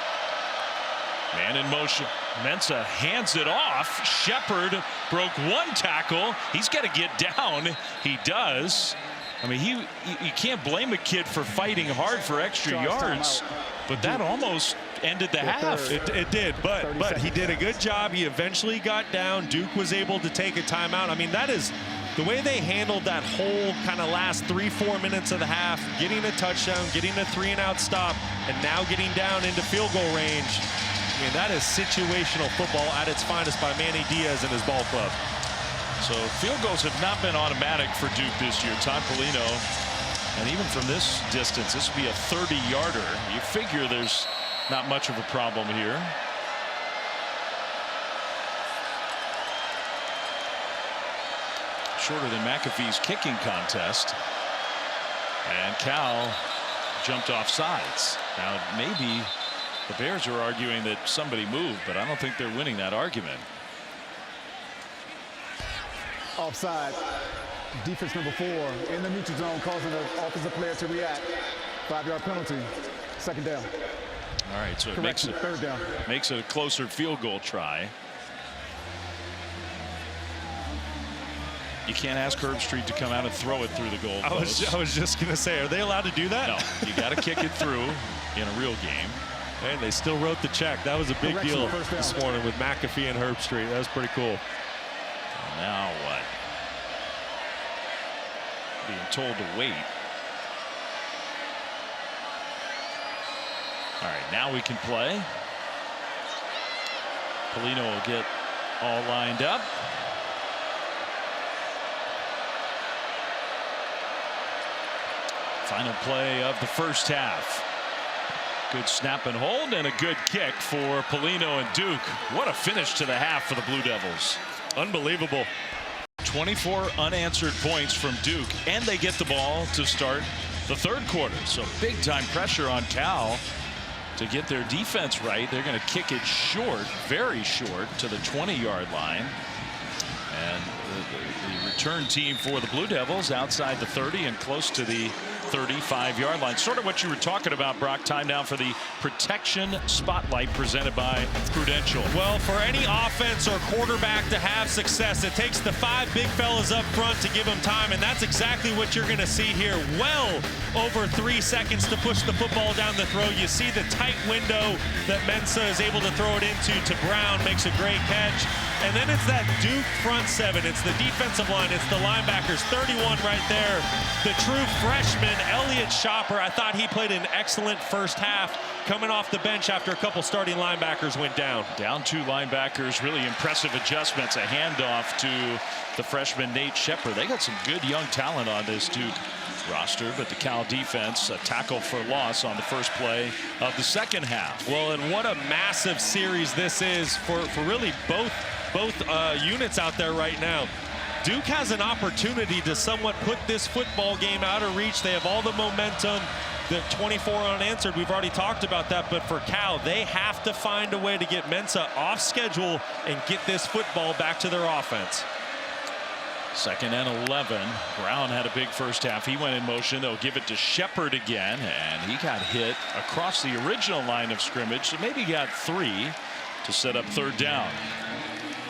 Man in motion. Mensah hands it off. Sheppard broke 1 tackle. He's got to get down. He does. I mean, you can't blame a kid for fighting hard for extra yards, but that almost ended the half. It did, but he did a good job. He eventually got down. Duke was able to take a timeout. I mean, that is the way they handled that whole kind of last 3-4 minutes of the half, getting a touchdown, getting a 3-and-out stop, and now getting down into field goal range. I mean, that is situational football at its finest by Manny Diaz and his ball club. So field goals have not been automatic for Duke this year. Todd Polino, and even from this distance, this would be a 30-yarder. You figure there's not much of a problem here. Shorter than McAfee's kicking contest. And Cal jumped off sides. Now maybe the Bears are arguing that somebody moved, but I don't think they're winning that argument. Offside. Defense number 4 in the neutral zone, causing the offensive player to react. 5-yard penalty. 2nd down. All right, so it makes it 3rd down. Makes it a closer field goal try. You can't ask Herbstreit to come out and throw it through the goal post. I was just going to say, are they allowed to do that? No, you got to kick it through in a real game. And they still wrote the check. That was a big deal this morning with McAfee and Herbstreit. That was pretty cool. And now what? Being told to wait. All right, now we can play. Polino will get all lined up. Final play of the first half. Good snap and hold and a good kick for Polino and Duke. What a finish to the half for the Blue Devils. Unbelievable. 24 unanswered points from Duke, and they get the ball to start the third quarter. So big time pressure on Cal to get their defense right. They're going to kick it short, very short, to the 20-yard line. And the return team for the Blue Devils outside the 30 and close to the 35-yard line. Sort of what you were talking about, Brock. Time now for the protection spotlight presented by Prudential. Well, for any offense or quarterback to have success, it takes the 5 big fellas up front to give them time, and that's exactly what you're going to see here. Well over 3 seconds to push the football down the throat. You see the tight window that Mensah is able to throw it into to Brown, makes a great catch. And then it's that Duke front 7. It's the defensive line. It's the linebackers. 31 right there. The true freshman, Elliott Sheppard. I thought he played an excellent first half coming off the bench after a couple starting linebackers went down. Down 2 linebackers. Really impressive adjustments. A handoff to the freshman Nate Sheppard. They got some good young talent on this Duke roster, but the Cal defense, a tackle for loss on the first play of the second half. Well, and what a massive series this is for really both units out there right now. Duke has an opportunity to somewhat put this football game out of reach. They have all the momentum. The 24 unanswered, we've already talked about that, but for Cal, they have to find a way to get Mensah off schedule and get this football back to their offense. 2nd and 11. Brown had a big first half. He went in motion. They'll give it to Sheppard again, and he got hit across the original line of scrimmage, so maybe he got 3 to set up 3rd down.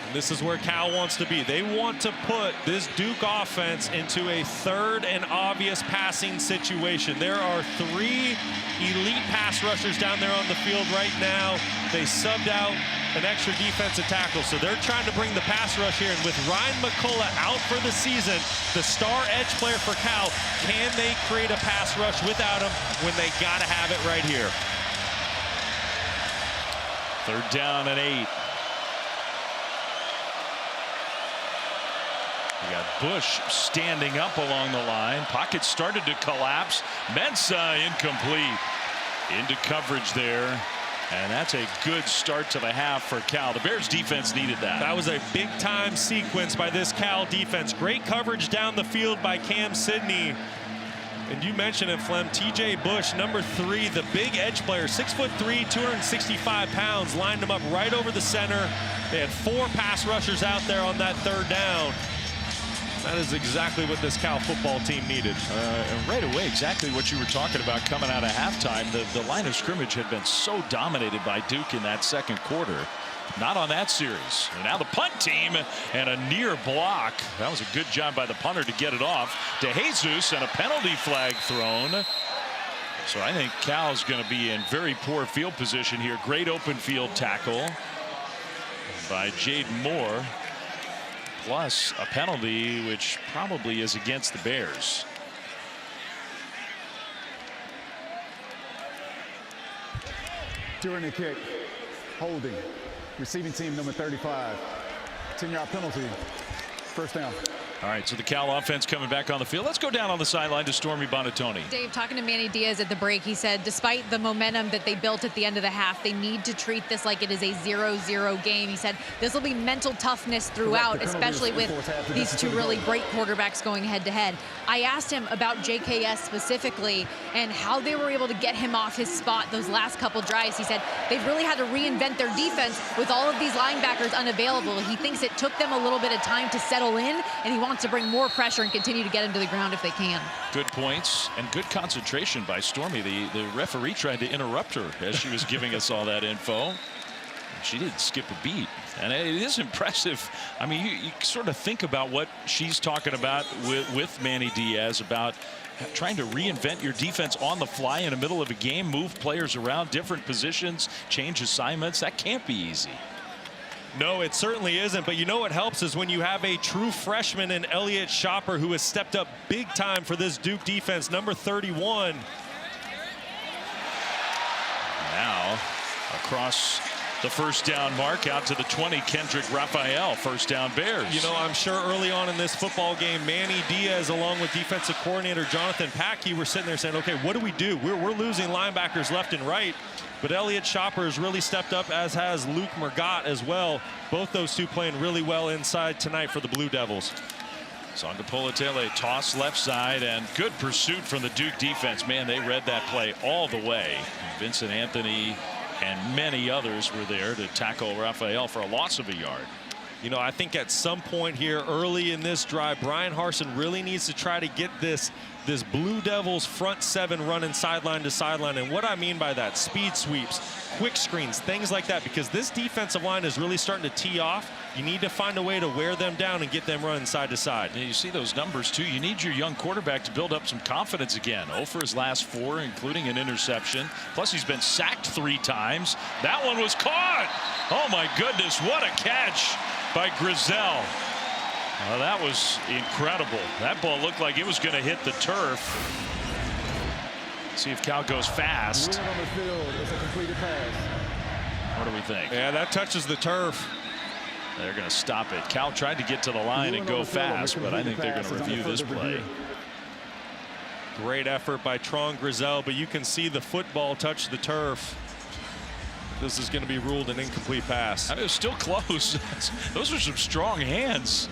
And this is where Cal wants to be. They want to put this Duke offense into a 3rd and obvious passing situation. There are 3 elite pass rushers down there on the field right now. They subbed out an extra defensive tackle, so they're trying to bring the pass rush here. And with Ryan McCullough out for the season, the star edge player for Cal, can they create a pass rush without him when they got to have it right here? 3rd down and 8. You got Bush standing up along the line. Pocket started to collapse. Mensah incomplete. Into coverage there. And that's a good start to the half for Cal. The Bears defense needed that. That was a big time sequence by this Cal defense. Great coverage down the field by Cam Sidney. And you mentioned it, Flem, TJ Bush, number 3, the big edge player, 6'3", 265 pounds, lined him up right over the center. They had 4 pass rushers out there on that 3rd down. That is exactly what this Cal football team needed. And right away, exactly what you were talking about coming out of halftime. The line of scrimmage had been so dominated by Duke in that 2nd quarter. Not on that series. And now the punt team and a near block. That was a good job by the punter to get it off. DeJesus and a penalty flag thrown. So I think Cal's going to be in very poor field position here. Great open field tackle by Jaden Moore. Plus a penalty which probably is against the Bears. During the kick, holding, receiving team number 35, 10-yard penalty, 1st down. All right, so the Cal offense coming back on the field. Let's go down on the sideline to Stormy Bonatoni. Dave, talking to Manny Diaz at the break, he said despite the momentum that they built at the end of the half, they need to treat this like it is a 0-0 game. He said this will be mental toughness throughout, especially with these 2 really great quarterbacks going head-to-head. I asked him about JKS specifically and how they were able to get him off his spot those last couple drives. He said they've really had to reinvent their defense with all of these linebackers unavailable. He thinks it took them a little bit of time to settle in, and he wants to bring more pressure and continue to get him to the ground if they can. Good points and good concentration by Stormy. The referee tried to interrupt her as she was giving us all that info. She didn't skip a beat, and it is impressive. I mean, you sort of think about what she's talking about with Manny Diaz about trying to reinvent your defense on the fly in the middle of a game, move players around different positions, change assignments. That can't be easy. No, it certainly isn't. But you know what helps is when you have a true freshman in Elliott Sheppard who has stepped up big time for this Duke defense, number 31. Now across the 1st down mark out to the 20, Kendrick Raphael, 1st down Bears. You know, I'm sure early on in this football game, Manny Diaz along with defensive coordinator Jonathan Packey were sitting there saying, okay, what do we do? We're losing linebackers left and right. But Elliott Sheppard has really stepped up, as has Luke Mergott as well. Both those 2 playing really well inside tonight for the Blue Devils. Sagapolutele toss left side, and good pursuit from the Duke defense. Man, they read that play all the way. Vincent Anthony and many others were there to tackle Raphael for a loss of a yard. You know, I think at some point here early in this drive, Bryan Harsin really needs to try to get this Blue Devils front seven running sideline to sideline. And what I mean by that, speed sweeps, quick screens, things like that, because this defensive line is really starting to tee off. You need to find a way to wear them down and get them running side to side. Yeah, you see those numbers too. You need your young quarterback to build up some confidence again. 0 for his last 4, including an interception. Plus he's been sacked 3 times. That one was caught. Oh my goodness, what a catch by Grizel. Well, that was incredible. That ball looked like it was going to hit the turf. See if Cal goes fast. On the field, it's a completed pass. What do we think? Yeah, that touches the turf. They're going to stop it. Cal tried to get to the line and go fast, but I think they're going to review this play. Great effort by Tron Grizel, but you can see the football touch the turf. This is going to be ruled an incomplete pass. I mean, it was still close. Those are some strong hands.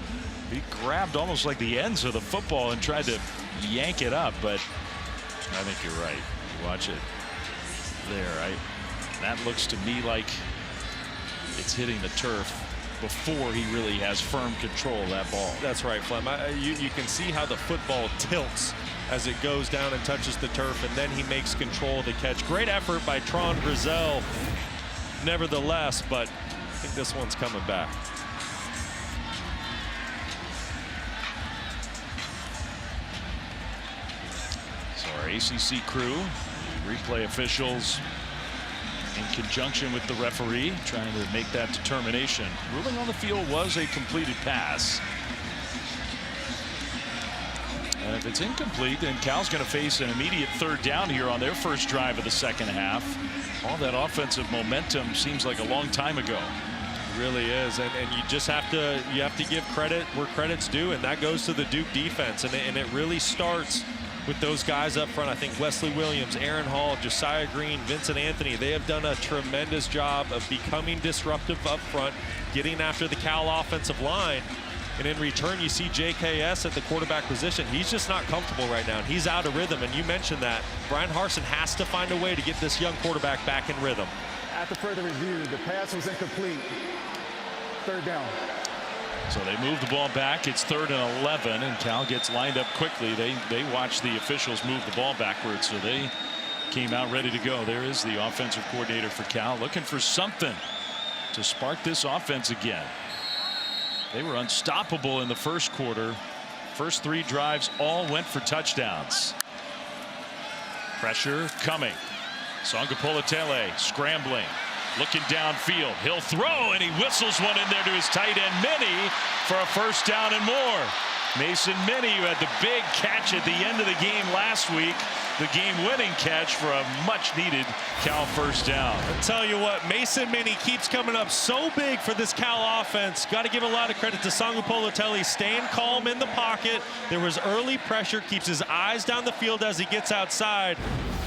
He grabbed almost like the ends of the football and tried to yank it up, but I think you're right. You watch it there. That looks to me like it's hitting the turf before he really has firm control of that ball. That's right, Flem. You can see how the football tilts as it goes down and touches the turf, and then he makes control of the catch. Great effort by Tron Grizel, nevertheless, but I think this one's coming back. So our ACC crew, replay officials, in conjunction with the referee, trying to make that determination. Ruling on the field was a completed pass. And if it's incomplete, then Cal's going to face an immediate 3rd down here on their first drive of the second half. All that offensive momentum seems like a long time ago. It really is, and you just have to give credit where credit's due, and that goes to the Duke defense, and it really starts with those guys up front. I think Wesley Williams, Aaron Hall, Josiah Green, Vincent Anthony, they have done a tremendous job of becoming disruptive up front, getting after the Cal offensive line. And in return, you see JKS at the quarterback position. He's just not comfortable right now, and he's out of rhythm. And you mentioned that. Bryan Harsin has to find a way to get this young quarterback back in rhythm. After further review, the pass was incomplete. 3rd down. So they move the ball back. It's 3rd and 11, and Cal gets lined up quickly. They watched the officials move the ball backwards, so they came out ready to go. There is the offensive coordinator for Cal, looking for something to spark this offense again. They were unstoppable in the first quarter. First 3 drives all went for touchdowns. Pressure coming. Sagapolutele scrambling, looking downfield. He'll throw, and he whistles one in there to his tight end Minnie for a 1st down and more. Mason Minnie, who had the big catch at the end of the game last week, the game-winning catch for a much-needed Cal 1st down. I'll tell you what, Mason Minnie keeps coming up so big for this Cal offense. Got to give a lot of credit to Sagapolutele, staying calm in the pocket. There was early pressure, keeps his eyes down the field as he gets outside.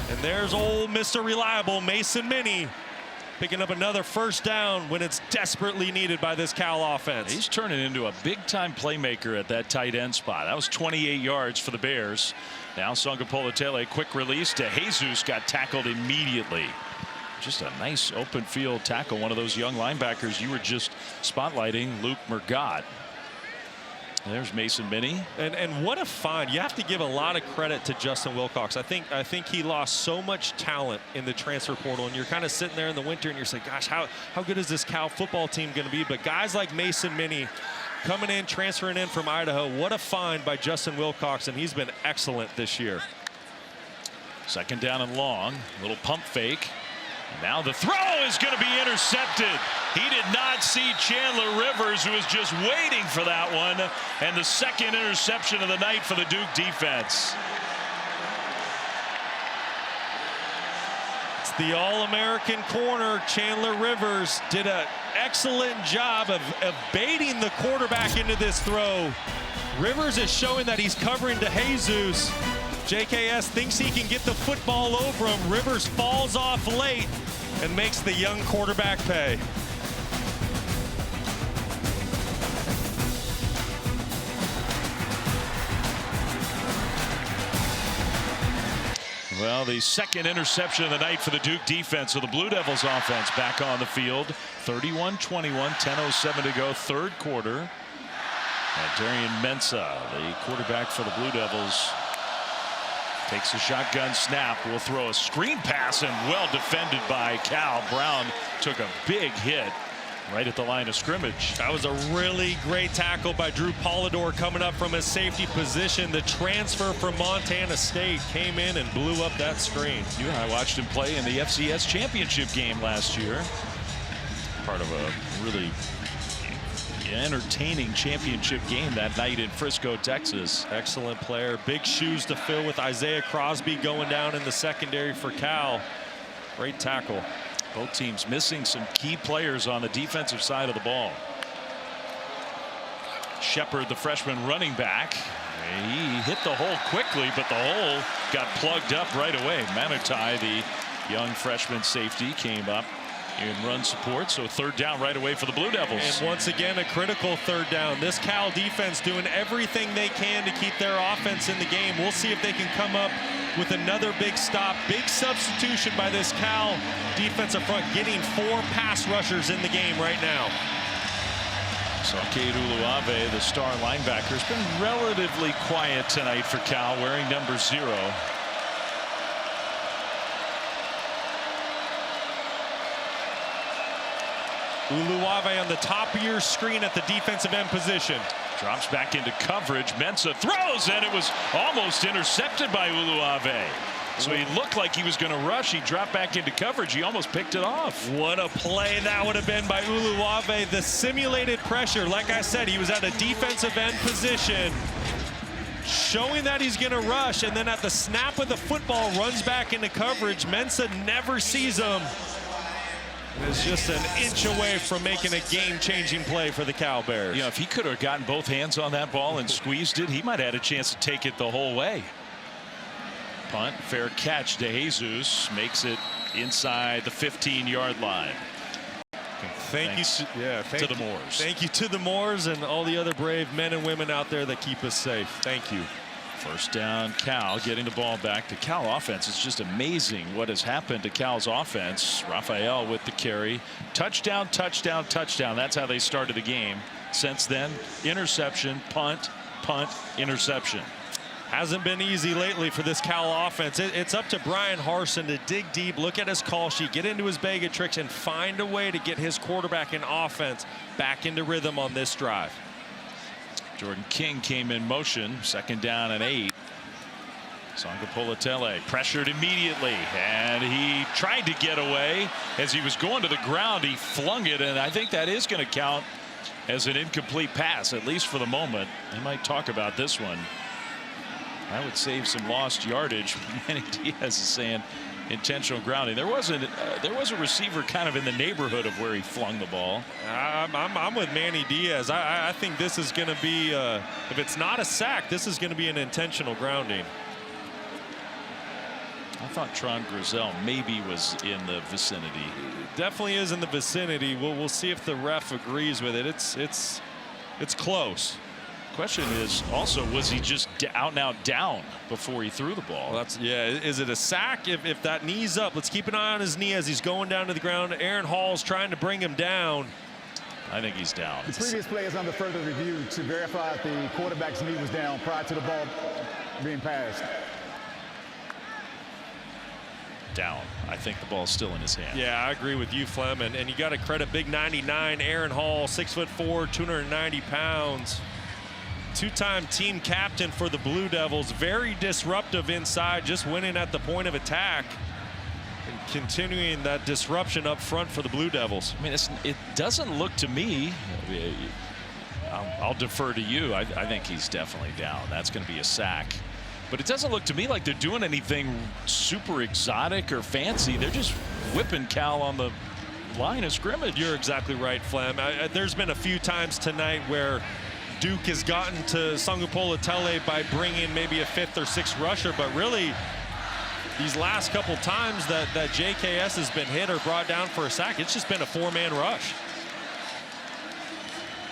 And there's old Mr. Reliable, Mason Minnie, picking up another 1st down when it's desperately needed by this Cal offense. He's turning into a big-time playmaker at that tight end spot. That was 28 yards for the Bears. Now Sagapolutele, quick release to Jesus, got tackled immediately. Just a nice open field tackle. One of those young linebackers you were just spotlighting, Luke Murgott. There's Mason Minnie. And what a find. You have to give a lot of credit to Justin Wilcox. I think he lost so much talent in the transfer portal, and you're kind of sitting there in the winter and you're saying, gosh, how good is this Cal football team going to be? But guys like Mason Minnie coming in, transferring in from Idaho, what a find by Justin Wilcox, and he's been excellent this year. 2nd down and long, little pump fake. Now the throw is going to be intercepted. He did not see Chandler Rivers, who was just waiting for that one, and the 2nd interception of the night for the Duke defense. It's the All-American corner. Chandler Rivers did an excellent job of baiting the quarterback into this throw. Rivers is showing that he's covering to Jesus. JKS thinks he can get the football over him. Rivers falls off late and makes the young quarterback pay. Well, the second interception of the night for the Duke defense. So the Blue Devils offense back on the field. 31-21, 10:07 to go, third quarter. And Darian Mensah, the quarterback for the Blue Devils, takes a shotgun snap. Will throw a screen pass, and well defended by Cal. Brown took a big hit right at the line of scrimmage. That was a really great tackle by Drew Polidor coming up from his safety position. The transfer from Montana State came in and blew up that screen. You and I watched him play in the FCS championship game last year. Part of a really entertaining championship game that night in Frisco, Texas. Excellent player. Big shoes to fill with Isaiah Crosby going down in the secondary for Cal. Great tackle. Both teams missing some key players on the defensive side of the ball. Sheppard, the freshman running back, he hit the hole quickly, but the hole got plugged up right away. Manitai, the young freshman safety, came up in run support, so third down right away for the Blue Devils. And once again, a critical third down. This Cal defense doing everything they can to keep their offense in the game. We'll see if they can come up with another big stop. Big substitution by this Cal defensive front, getting 4 pass rushers in the game right now. So Cade Uluave, the star linebacker, has been relatively quiet tonight for Cal, wearing number 0. Uluave on the top of your screen at the defensive end position. Drops back into coverage. Mensah throws, and it was almost intercepted by Uluave. So he looked like he was going to rush. He dropped back into coverage. He almost picked it off. What a play that would have been by Uluave. The simulated pressure, like I said, he was at a defensive end position, showing that he's going to rush, and then at the snap of the football, runs back into coverage. Mensah never sees him. Is just an inch away from making a game-changing play for the Cal Bears. You know, if he could have gotten both hands on that ball and squeezed it, he might have had a chance to take it the whole way. Punt, fair catch. DeJesus makes it inside the 15-yard line. Thank you to the Moors. Thank you to the Moors and all the other brave men and women out there that keep us safe. Thank you. First down, Cal, getting the ball back to Cal offense. It's just amazing what has happened to Cal's offense. Raphael with the carry. Touchdown, touchdown, touchdown. That's how they started the game. Since then, interception, punt, punt, interception. Hasn't been easy lately for this Cal offense. It's up to Brian Harsin to dig deep, look at his call sheet, get into his bag of tricks, and find a way to get his quarterback and offense back into rhythm on this drive. Jordan King came in motion, second down and 8. Sagapolutele pressured immediately, and he tried to get away. As he was going to the ground, he flung it, and I think that is going to count as an incomplete pass, at least for the moment. They might talk about this one. That would save some lost yardage. Manny Diaz is saying intentional grounding. There was a receiver kind of in the neighborhood of where he flung the ball. I'm with Manny Diaz. I think this is going to be, if it's not a sack, this is going to be an intentional grounding. I thought Tron Grizel maybe was in the vicinity. Definitely is in the vicinity. We'll see if the ref agrees with it. It's close. Question is also, was he just out and out down before he threw the ball? Well, is it a sack? If that knee's up, let's keep an eye on his knee as he's going down to the ground. Aaron Hall's trying to bring him down. I think he's down. The previous play is under further review to verify if the quarterback's knee was down prior to the ball being passed. Down. I think the ball's still in his hand. Yeah, I agree with you, Flem. And you got to credit big 99 Aaron Hall, 6'4", 290 pounds. Two-time team captain for the Blue Devils. Very disruptive inside, just winning at the point of attack and continuing that disruption up front for the Blue Devils. I mean, it doesn't look to me, I'll defer to you. I think he's definitely down. That's going to be a sack. But it doesn't look to me like they're doing anything super exotic or fancy. They're just whipping Cal on the line of scrimmage. You're exactly right, Flem. There's been a few times tonight where Duke has gotten to Sagapolutele by bringing maybe a 5th or 6th rusher, but really these last couple times that JKS has been hit or brought down for a sack, it's just been a 4-man rush.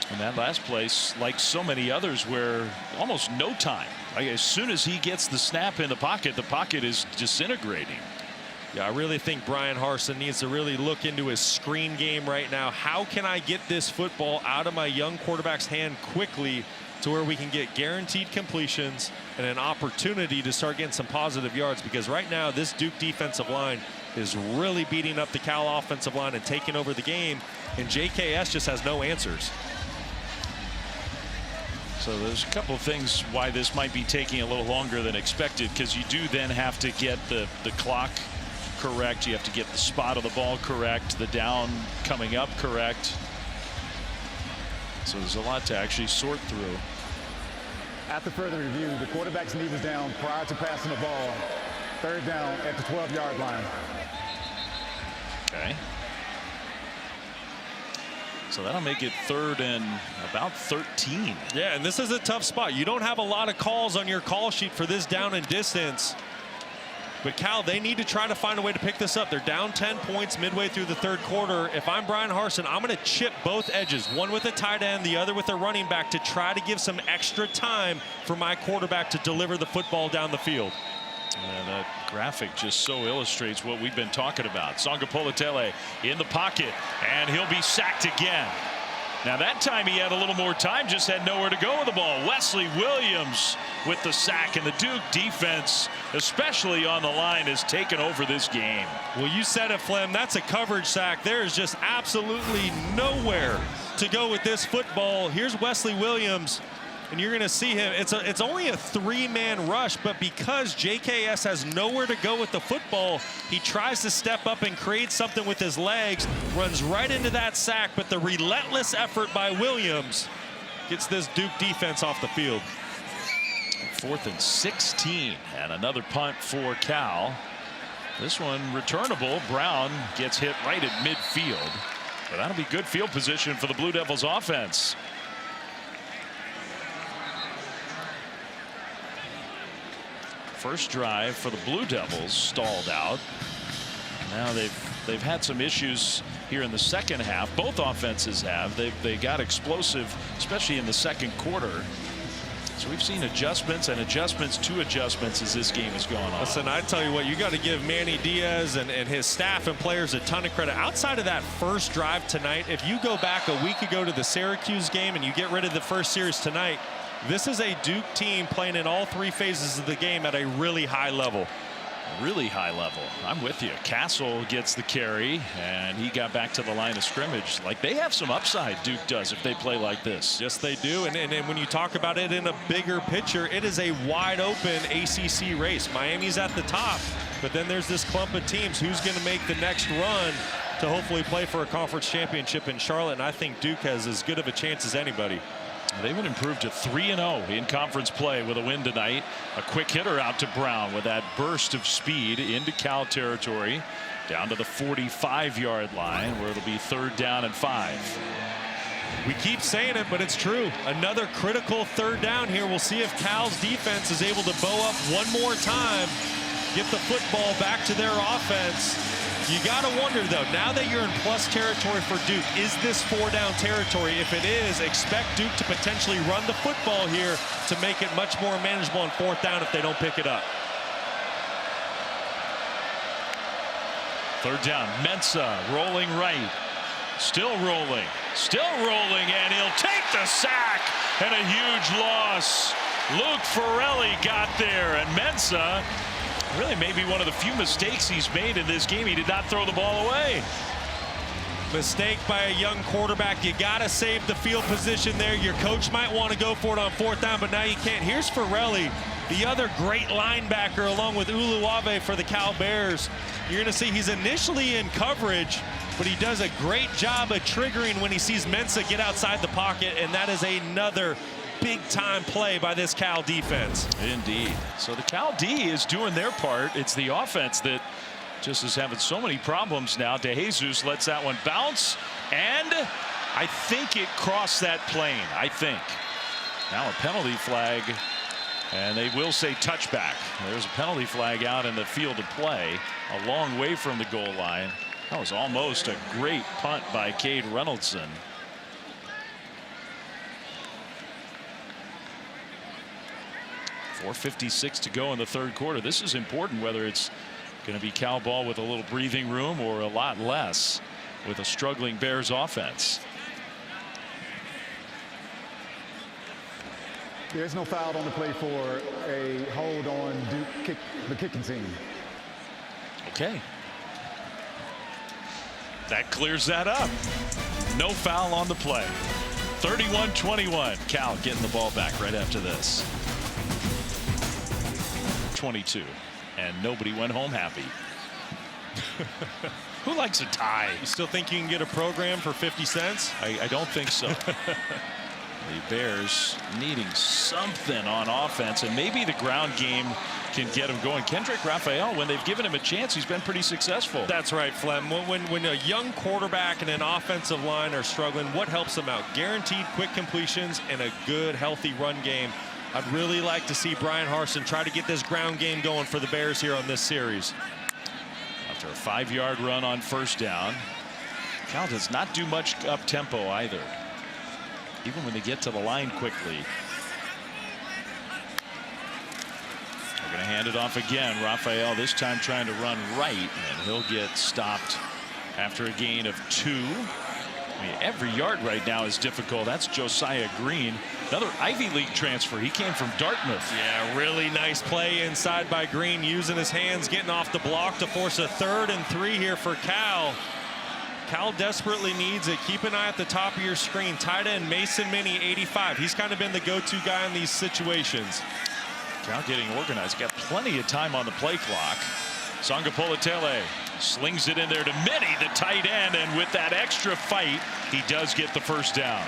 And that last place, like so many others, where almost no time Like, as soon as he gets the snap in the pocket is disintegrating. Yeah, I really think Brian Harsin needs to really look into his screen game right now. How can I get this football out of my young quarterback's hand quickly to where we can get guaranteed completions and an opportunity to start getting some positive yards? Because right now this Duke defensive line is really beating up the Cal offensive line and taking over the game, and JKS just has no answers. So there's a couple of things why this might be taking a little longer than expected, because you do then have to get the clock correct. You have to get the spot of the ball correct, the down coming up correct. So there's a lot to actually sort through. After further review, the quarterback's knee was down prior to passing the ball. Third down at the 12-yard line. Okay. So that'll make it 3rd and about 13. Yeah, and this is a tough spot. You don't have a lot of calls on your call sheet for this down and distance. But Cal, they need to try to find a way to pick this up. They're down 10 points midway through the 3rd quarter. If I'm Brian Harsin, I'm going to chip both edges, one with a tight end, the other with a running back, to try to give some extra time for my quarterback to deliver the football down the field. That graphic just so illustrates what we've been talking about. Sagapolutele in the pocket, and he'll be sacked again. Now that time he had a little more time, just had nowhere to go with the ball. Wesley Williams with the sack, and the Duke defense, especially on the line, has taken over this game. Well, you said it, Flem. That's a coverage sack. There is just absolutely nowhere to go with this football. Here's Wesley Williams, and you're going to see him. It's only a 3-man rush, but because JKS has nowhere to go with the football, he tries to step up and create something with his legs, runs right into that sack, but the relentless effort by Williams gets this Duke defense off the field. 4th and 16, and another punt for Cal. This one returnable. Brown gets hit right at midfield, but that'll be good field position for the Blue Devils offense. First drive for the Blue Devils stalled out. Now they've had some issues here in the second half. Both offenses have. They got explosive, especially in the second quarter. So we've seen adjustments and adjustments to adjustments as this game has gone on. Listen, I tell you what, you got to give Manny Diaz and his staff and players a ton of credit. Outside of that first drive tonight, if you go back a week ago to the Syracuse game and you get rid of the first series tonight, this is a Duke team playing in all 3 phases of the game at a really high level. Really high level. I'm with you. Castle gets the carry, and he got back to the line of scrimmage. Like, they have some upside, Duke does, if they play like this. Yes, they do. And when you talk about it in a bigger picture, it is a wide open ACC race. Miami's at the top, but then there's this clump of teams. Who's going to make the next run to hopefully play for a conference championship in Charlotte? And I think Duke has as good of a chance as anybody. They would improve to 3-0 in conference play with a win tonight. A quick hitter out to Brown with that burst of speed into Cal territory, down to the 45-yard line, where it'll be 3rd down and 5. We keep saying it, but it's true. Another critical 3rd down here. We'll see if Cal's defense is able to bow up one more time, get the football back to their offense. You got to wonder, though, now that you're in plus territory for Duke, is this 4-down territory? If it is, expect Duke to potentially run the football here to make it much more manageable on 4th down if they don't pick it up. 3rd down. Mensah rolling right. Still rolling. Still rolling, and he'll take the sack, and a huge loss. Luke Farrelly got there, and Mensah, really maybe one of the few mistakes he's made in this game. He did not throw the ball away. Mistake by a young quarterback. You got to save the field position there. Your coach might want to go for it on 4th down, but now you can't. Here's Farrelly, the other great linebacker, along with Uluave for the Cal Bears. You're going to see he's initially in coverage, but he does a great job of triggering when he sees Mensah get outside the pocket, and that is another big-time play by this Cal defense. Indeed. So the Cal D is doing their part. It's the offense that just is having so many problems now. DeJesus lets that one bounce, and I think it crossed that plane. I think. Now a penalty flag, and they will say touchback. There's a penalty flag out in the field of play, a long way from the goal line. That was almost a great punt by Cade Reynoldson. 4:56 to go in the third quarter. This is important, whether it's going to be Cal ball with a little breathing room or a lot less with a struggling Bears offense. There's no foul on the play for a hold on Duke the kicking team. Okay. That clears that up. No foul on the play. 31-21. Cal getting the ball back right after this. 22. And nobody went home happy. Who likes a tie? You still think you can get a program for 50 cents? I don't think so. The Bears needing something on offense, and maybe the ground game can get him going. Kendrick Raphael, when they've given him a chance, he's been pretty successful. That's right, Flem. When a young quarterback and an offensive line are struggling, what helps them out? Guaranteed quick completions and a good, healthy run game. I'd really like to see Brian Harsin try to get this ground game going for the Bears here on this series. After a 5-yard run on first down, Cal does not do much up tempo either, even when they get to the line quickly. They're going to hand it off again. Raphael this time trying to run right, and he'll get stopped after a gain of 2. I mean, every yard right now is difficult. That's Josiah Green, another Ivy League transfer. He came from Dartmouth. Yeah, really nice play inside by Green, using his hands, getting off the block to force a 3rd and 3 here for Cal. Cal desperately needs it. Keep an eye at the top of your screen. Tight end Mason Minnie, 85. He's kind of been the go-to guy in these situations. Cal getting organized. Got plenty of time on the play clock. Sagapolutele slings it in there to Minnie, the tight end, and with that extra fight, he does get the first down.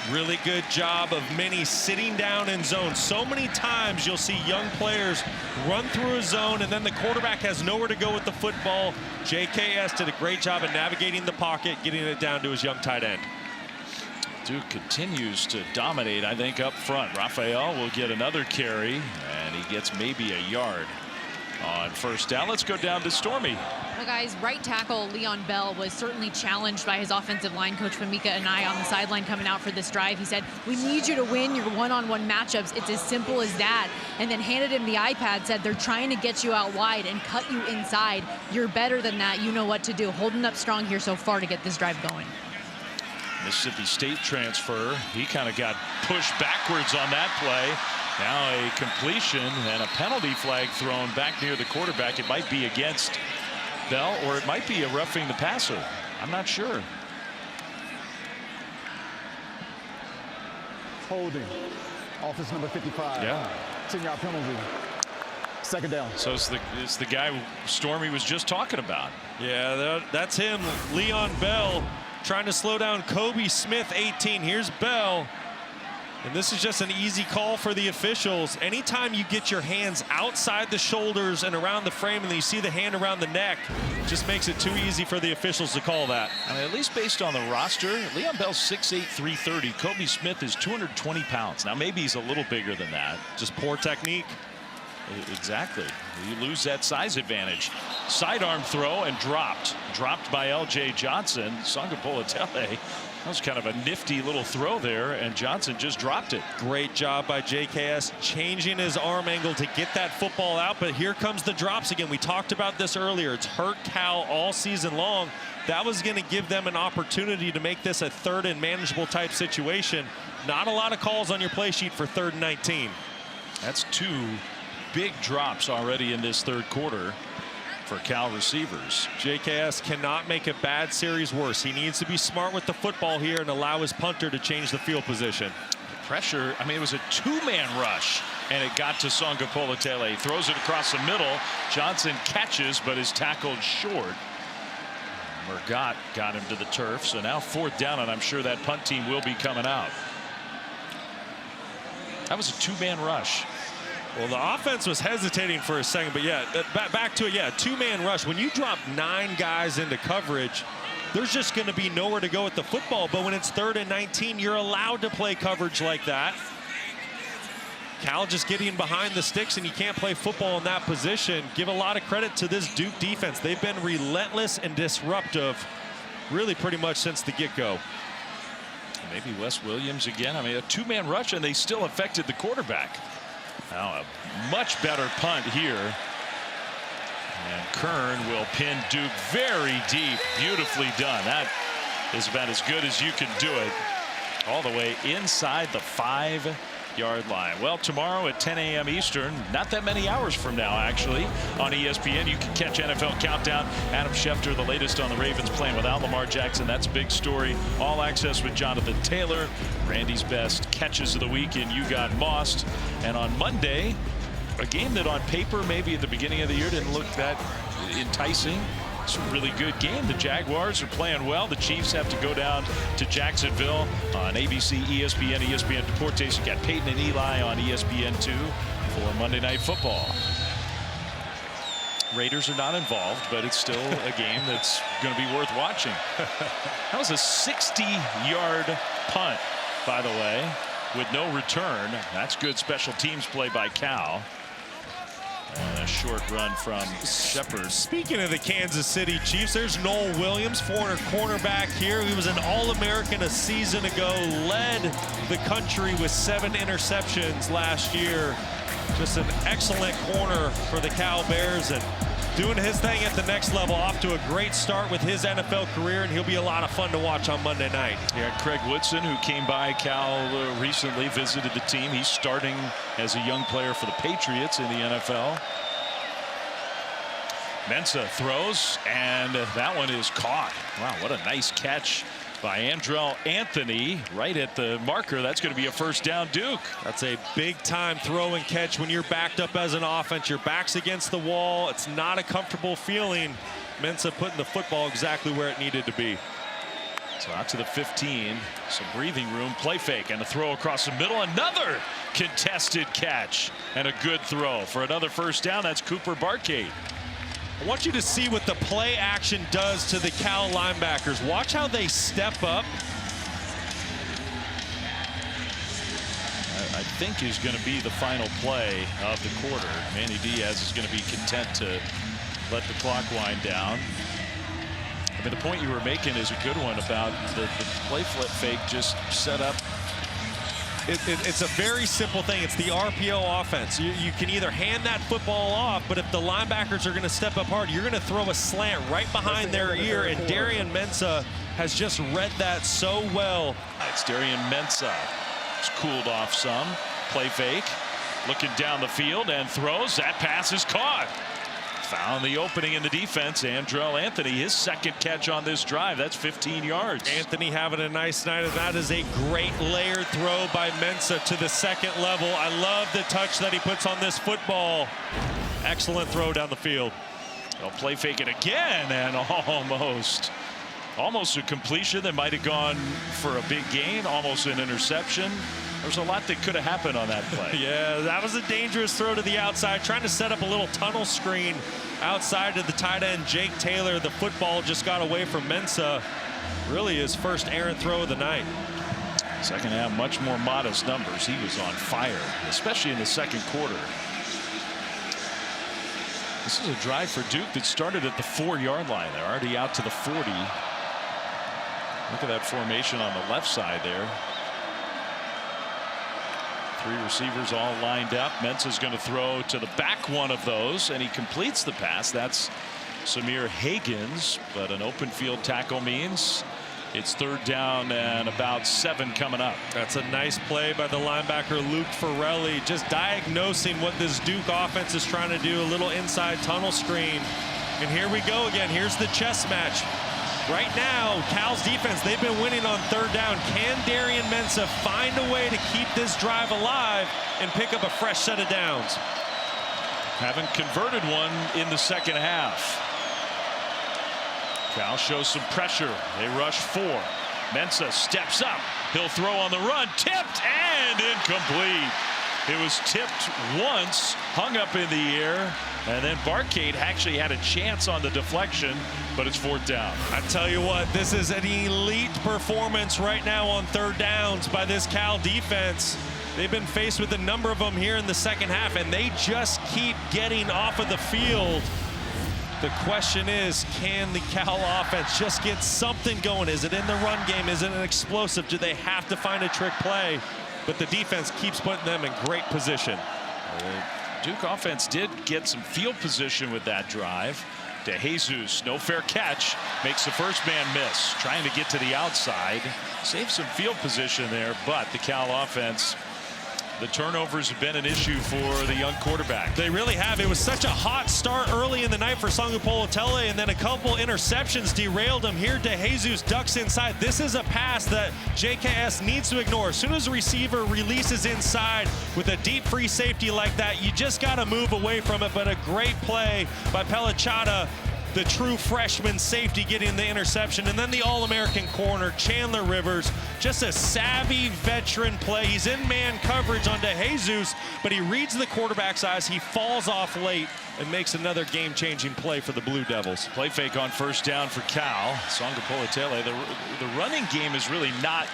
Really good job of Minnie sitting down in zone. So many times you'll see young players run through a zone and then the quarterback has nowhere to go with the football. JKS did a great job of navigating the pocket, getting it down to his young tight end. Duke continues to dominate, I think, up front. Raphael will get another carry, and he gets maybe a yard on first down. Let's go down to Stormy. Well, guys, right tackle Leon Bell was certainly challenged by his offensive line coach Famika and I on the sideline coming out for this drive. He said, we need you to win your one-on-one matchups. It's as simple as that. And then handed him the iPad, said they're trying to get you out wide and cut you inside. You're better than that. You know what to do. Holding up strong here so far to get this drive going. Mississippi State transfer. He kind of got pushed backwards on that play. Now a completion and a penalty flag thrown back near the quarterback. It might be against Bell, or it might be a roughing the passer. I'm not sure. Holding. Offense number 55. Yeah. 10-yard penalty. Second down. So it's the guy Stormy was just talking about. Yeah, that's him. Leon Bell trying to slow down Kobe Smith, 18. Here's Bell. And this is just an easy call for the officials. Anytime you get your hands outside the shoulders and around the frame and then you see the hand around the neck, it just makes it too easy for the officials to call that. I mean, at least based on the roster, Leon Bell's 6'8", 330. Kobe Smith is 220 pounds. Now, maybe he's a little bigger than that. Just poor technique. Exactly. You lose that size advantage. Sidearm throw and dropped. Dropped by L.J. Johnson. Sagapolutele. That was kind of a nifty little throw there, and Johnson just dropped it. Great job by JKS changing his arm angle to get that football out, but here comes the drops again. We talked about this earlier. It's hurt Cal all season long. That was going to give them an opportunity to make this a 3rd and manageable type situation. Not a lot of calls on your play sheet for 3rd and 19. That's 2 big drops already in this third quarter for Cal receivers. JKS cannot make a bad series worse. He needs to be smart with the football here and allow his punter to change the field position. Pressure, I mean, it was a 2-man rush, and it got to Sagapolutele. Throws it across the middle. Johnson catches, but is tackled short. Murgat got him to the turf, so now 4th down, and I'm sure that punt team will be coming out. That was a 2-man rush. Well, the offense was hesitating for a second, but yeah, back to it. Yeah, 2-man rush. When you drop 9 guys into coverage, there's just going to be nowhere to go with the football. But when it's 3rd and 19, you're allowed to play coverage like that. Cal just getting behind the sticks, and you can't play football in that position. Give a lot of credit to this Duke defense. They've been relentless and disruptive really pretty much since the get-go. Maybe Wes Williams again. I mean, a 2-man rush, and they still affected the quarterback. Now a much better punt here. And Kern will pin Duke very deep. Beautifully done. That is about as good as you can do it. All the way inside the 5-yard line. Well, tomorrow at 10 a.m. Eastern, not that many hours from now, actually, on ESPN, you can catch NFL Countdown. Adam Schefter, the latest on the Ravens playing without Lamar Jackson. That's a big story. All access with Jonathan Taylor. Randy's best catches of the week in You Got Mossed. And on Monday, a game that on paper, maybe at the beginning of the year, didn't look that enticing. It's a really good game. The Jaguars are playing well. The Chiefs have to go down to Jacksonville on ABC, ESPN, ESPN Deportes. You got Peyton and Eli on ESPN2 for Monday Night Football. Raiders are not involved, but it's still a game that's going to be worth watching. That was a 60-yard punt, by the way, with no return. That's good special teams play by Cal. And a short run from Sheppard. Speaking of the Kansas City Chiefs, there's Noel Williams, former cornerback here. He was an All-American a season ago, led the country with 7 interceptions last year. Just an excellent corner for the Cal Bears, and doing his thing at the next level. Off to a great start with his NFL career, and he'll be a lot of fun to watch on Monday night. Yeah, Craig Woodson, who came by Cal recently, visited the team. He's starting as a young player for the Patriots in the NFL. Mensah throws, and that one is caught. Wow, what a nice catch by Andrell Anthony right at the marker. That's going to be a first down, Duke. That's a big-time throw and catch when you're backed up as an offense. Your back's against the wall. It's not a comfortable feeling. Mensah putting the football exactly where it needed to be. So out to the 15, some breathing room, play fake, and a throw across the middle. Another contested catch and a good throw for another first down. That's Cooper Barkade. I want you to see what the play action does to the Cal linebackers. Watch how they step up. I think is going to be the final play of the quarter. Manny Diaz is going to be content to let the clock wind down. I mean, the point you were making is a good one about the play flip fake just set up. It's a very simple thing. It's the RPO offense. You can either hand that football off, but if the linebackers are going to step up hard, you're going to throw a slant right behind their ear, and Darian Mensah has just read that so well. It's Darian Mensah. It's cooled off some. Play fake. Looking down the field and throws. That pass is caught. Found the opening in the defense. Andrell Anthony, his second catch on this drive. That's 15 yards. Anthony having a nice night, and that is a great layered throw by Mensah to the second level. I love the touch that he puts on this football. Excellent throw down the field. They'll play fake it again, and almost a completion that might have gone for a big gain, almost an interception. There's a lot that could have happened on that play. Yeah, that was a dangerous throw to the outside, trying to set up a little tunnel screen outside to the tight end, Jake Taylor. The football just got away from Mensah. Really his first errant throw of the night. Second half, much more modest numbers. He was on fire, especially in the second quarter. This is a drive for Duke that started at the 4-yard line. They're already out to the 40. Look at that formation on the left side there. 3 receivers all lined up. Mensah's going to throw to the back one of those, and he completes the pass. That's Samir Hagans, but an open field tackle means it's third down and about 7 coming up. That's a nice play by the linebacker Luke Farrelly, just diagnosing what this Duke offense is trying to do. A little inside tunnel screen, and here we go again. Here's the chess match. Right now, Cal's defense, they've been winning on third down. Can Darian Mensah find a way to keep this drive alive and pick up a fresh set of downs? Haven't converted one in the second half. Cal shows some pressure. They rush 4. Mensah steps up. He'll throw on the run. Tipped and incomplete. It was tipped once, hung up in the air, and then Barkade actually had a chance on the deflection, but it's 4th down. I tell you what, this is an elite performance right now on third downs by this Cal defense. They've been faced with a number of them here in the second half, and they just keep getting off of the field. The question is, can the Cal offense just get something going? Is it in the run game? Is it an explosive? Do they have to find a trick play? But the defense keeps putting them in great position. Duke offense did get some field position with that drive. DeJesus, no fair catch, makes the first man miss, trying to get to the outside, save some field position there, but the Cal offense, the turnovers have been an issue for the young quarterback. They really have. It was such a hot start early in the night for Sagapolutele, and then a couple interceptions derailed him. Here, DeJesus ducks inside. This is a pass that JKS needs to ignore. As soon as the receiver releases inside with a deep free safety like that, you just got to move away from it. But a great play by Pelachata, the true freshman safety, getting the interception. And then the All-American corner, Chandler Rivers, just a savvy veteran play. He's in man coverage on DeJesus, but he reads the quarterback's eyes. He falls off late and makes another game-changing play for the Blue Devils. Play fake on first down for Cal. Sagapolutele. The running game is really not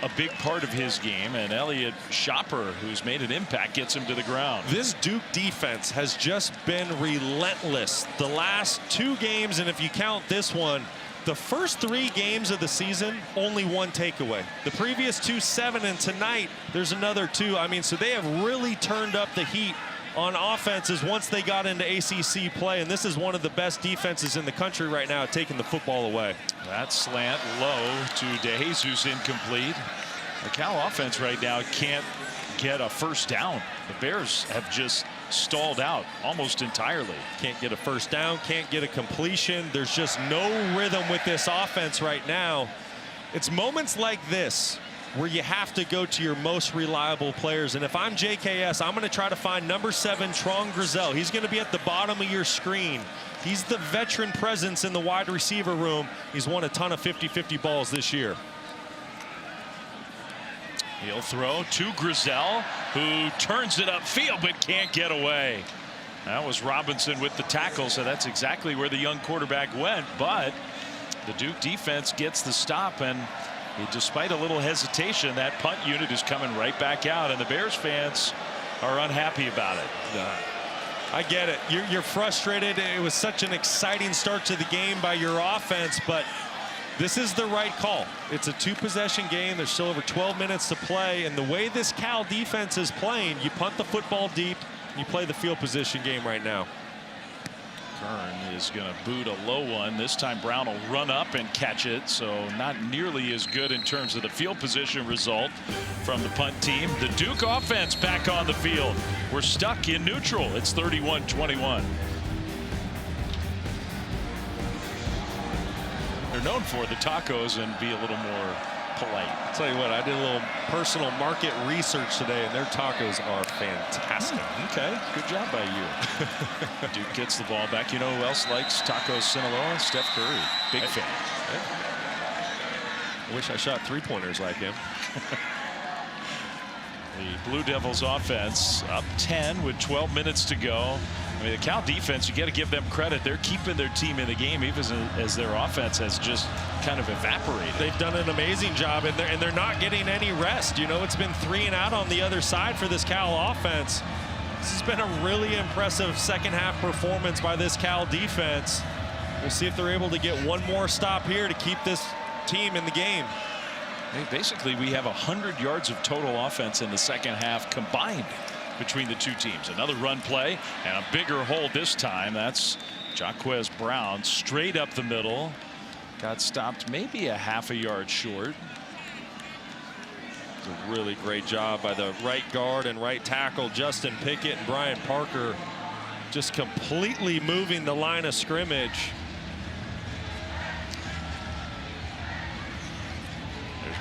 a big part of his game, and Nate Sheppard, who's made an impact, gets him to the ground. This Duke defense has just been relentless the last 2 games, and if you count this one, the first 3 games of the season, only 1 takeaway. The previous 2, 7, and tonight there's another 2. I mean, so they have really turned up the heat on offenses once they got into ACC play, and this is one of the best defenses in the country right now at taking the football away. That slant low to DeJesus, incomplete. The Cal offense right now can't get a first down. The Bears have just stalled out almost entirely. Can't get a first down, can't get a completion. There's just no rhythm with this offense right now. It's moments like this where you have to go to your most reliable players. And if I'm JKS, I'm going to try to find number 7, Trong Grizel. He's going to be at the bottom of your screen. He's the veteran presence in the wide receiver room. He's won a ton of 50-50 balls this year. He'll throw to Grizel, who turns it upfield but can't get away. That was Robinson with the tackle, so that's exactly where the young quarterback went. But the Duke defense gets the stop, and despite a little hesitation, that punt unit is coming right back out, and the Bears fans are unhappy about it. I get it. You're frustrated. It was such an exciting start to the game by your offense, but this is the right call. It's a 2-possession game. There's still over 12 minutes to play, and the way this Cal defense is playing, you punt the football deep, you play the field position game right now. Kern is going to boot a low one. This time Brown will run up and catch it, so not nearly as good in terms of the field position result from the punt team. The Duke offense back on the field. We're stuck in neutral. It's 31-21. They're known for the tacos and be a little more polite. I'll tell you what, I did a little personal market research today, and their tacos are fantastic. Okay, good job by you. Duke gets the ball back. You know who else likes tacos Sinaloa? Steph Curry. Big fan. I wish I shot 3-pointers like him. The Blue Devils offense up 10 with 12 minutes to go. I mean, the Cal defense, you got to give them credit. They're keeping their team in the game even as their offense has just kind of evaporated. They've done an amazing job, and they're not getting any rest. You know, it's been 3 and out on the other side for this Cal offense. This has been a really impressive second-half performance by this Cal defense. We'll see if they're able to get one more stop here to keep this team in the game. Hey, basically, we have 100 yards of total offense in the second half combined between the two teams. Another run play and a bigger hole this time. That's Jaquez Brown straight up the middle. Got stopped maybe a half a yard short. It's a really great job by the right guard and right tackle Justin Pickett and Brian Parker, just completely moving the line of scrimmage.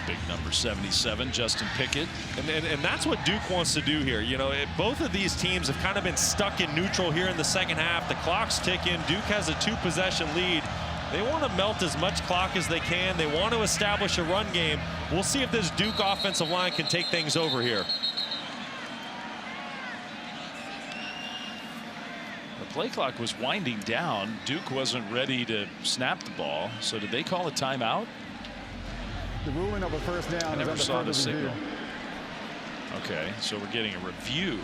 Big number 77, Justin Pickett. And that's what Duke wants to do here. You know, both of these teams have kind of been stuck in neutral here in the second half. The clock's ticking. Duke has a 2-possession lead. They want to melt as much clock as they can. They want to establish a run game. We'll see if this Duke offensive line can take things over here. The play clock was winding down. Duke wasn't ready to snap the ball. So did they call a timeout? The ruling of a first down. I never saw the signal. Review. Okay, so we're getting a review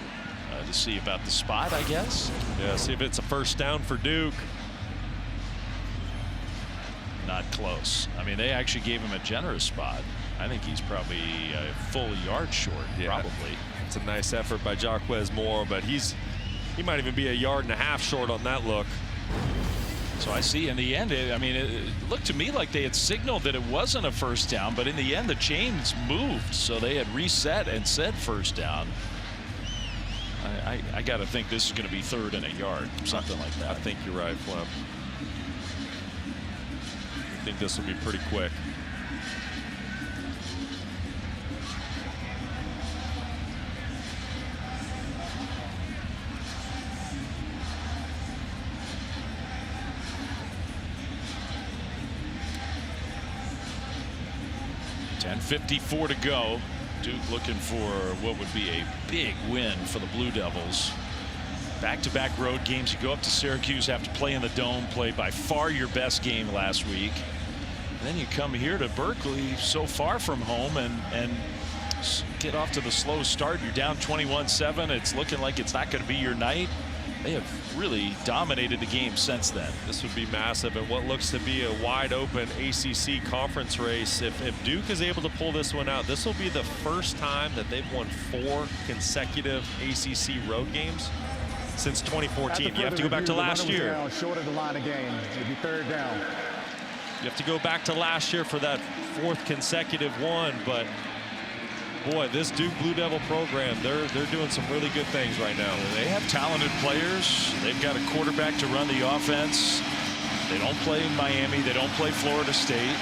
to see about the spot, I guess. Yeah, see if it's a first down for Duke. Not close. I mean, they actually gave him a generous spot. I think he's probably a full yard short, probably. That's a nice effort by Jaron-Keawe Moore, but he might even be 1.5 yards short on that look. So I see in the end, I mean, it looked to me like they had signaled that it wasn't a first down, but in the end the chains moved, so they had reset and said first down. I got to think this is going to be 3rd and 1 yard, something like that. I think you're right, Flem. I think this will be pretty quick. .54 to go. Duke looking for what would be a big win for the Blue Devils. Back-to-back road games. You go up to Syracuse, have to play in the Dome, play by far your best game last week. And then you come here to Berkeley, so far from home, and get off to the slow start. You're down 21-7. It's looking like it's not going to be your night. They have really dominated the game since then. This would be massive in what looks to be a wide open ACC conference race. If Duke is able to pull this one out, this will be the first time that they've won 4 consecutive ACC road games since 2014. You have to go back to last year. Short of the line of game. It'd be 3rd down. You have to go back to last year for that 4th consecutive one, but boy, this Duke Blue Devil program, they're doing some really good things right now. They have talented players. They've got a quarterback to run the offense. They don't play in Miami. They don't play Florida State.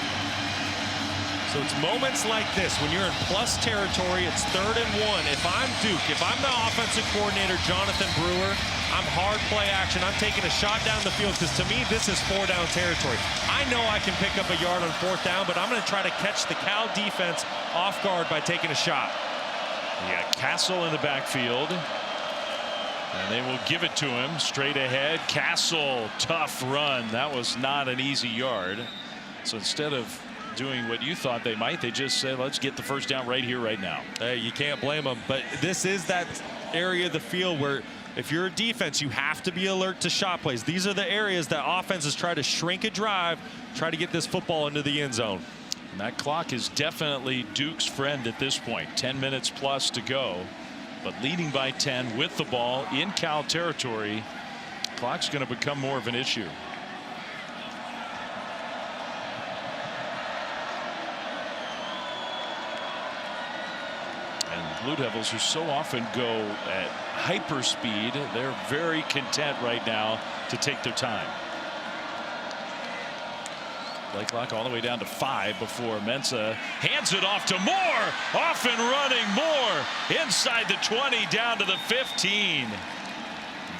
So it's moments like this when you're in plus territory. It's 3rd and 1. If I'm Duke, if I'm the offensive coordinator, Jonathan Brewer, I'm hard play action. I'm taking a shot down the field because to me this is 4-down territory. I know I can pick up a yard on 4th down, but I'm going to try to catch the Cal defense off guard by taking a shot. You got Castle in the backfield, and they will give it to him straight ahead. Castle, tough run. That was not an easy yard. So instead of doing what you thought they might, they just said, let's get the first down right here, right now. Hey, you can't blame them, but this is that area of the field where if you're a defense, you have to be alert to shot plays. These are the areas that offenses try to shrink a drive, try to get this football into the end zone. And that clock is definitely Duke's friend at this point. 10 minutes plus to go, but leading by 10 with the ball in Cal territory. Clock's going to become more of an issue. Blue Devils, who so often go at hyper speed, they're very content right now to take their time. Play clock all the way down to 5 before Mensah hands it off to Moore. Off and running Moore inside the 20 down to the 15.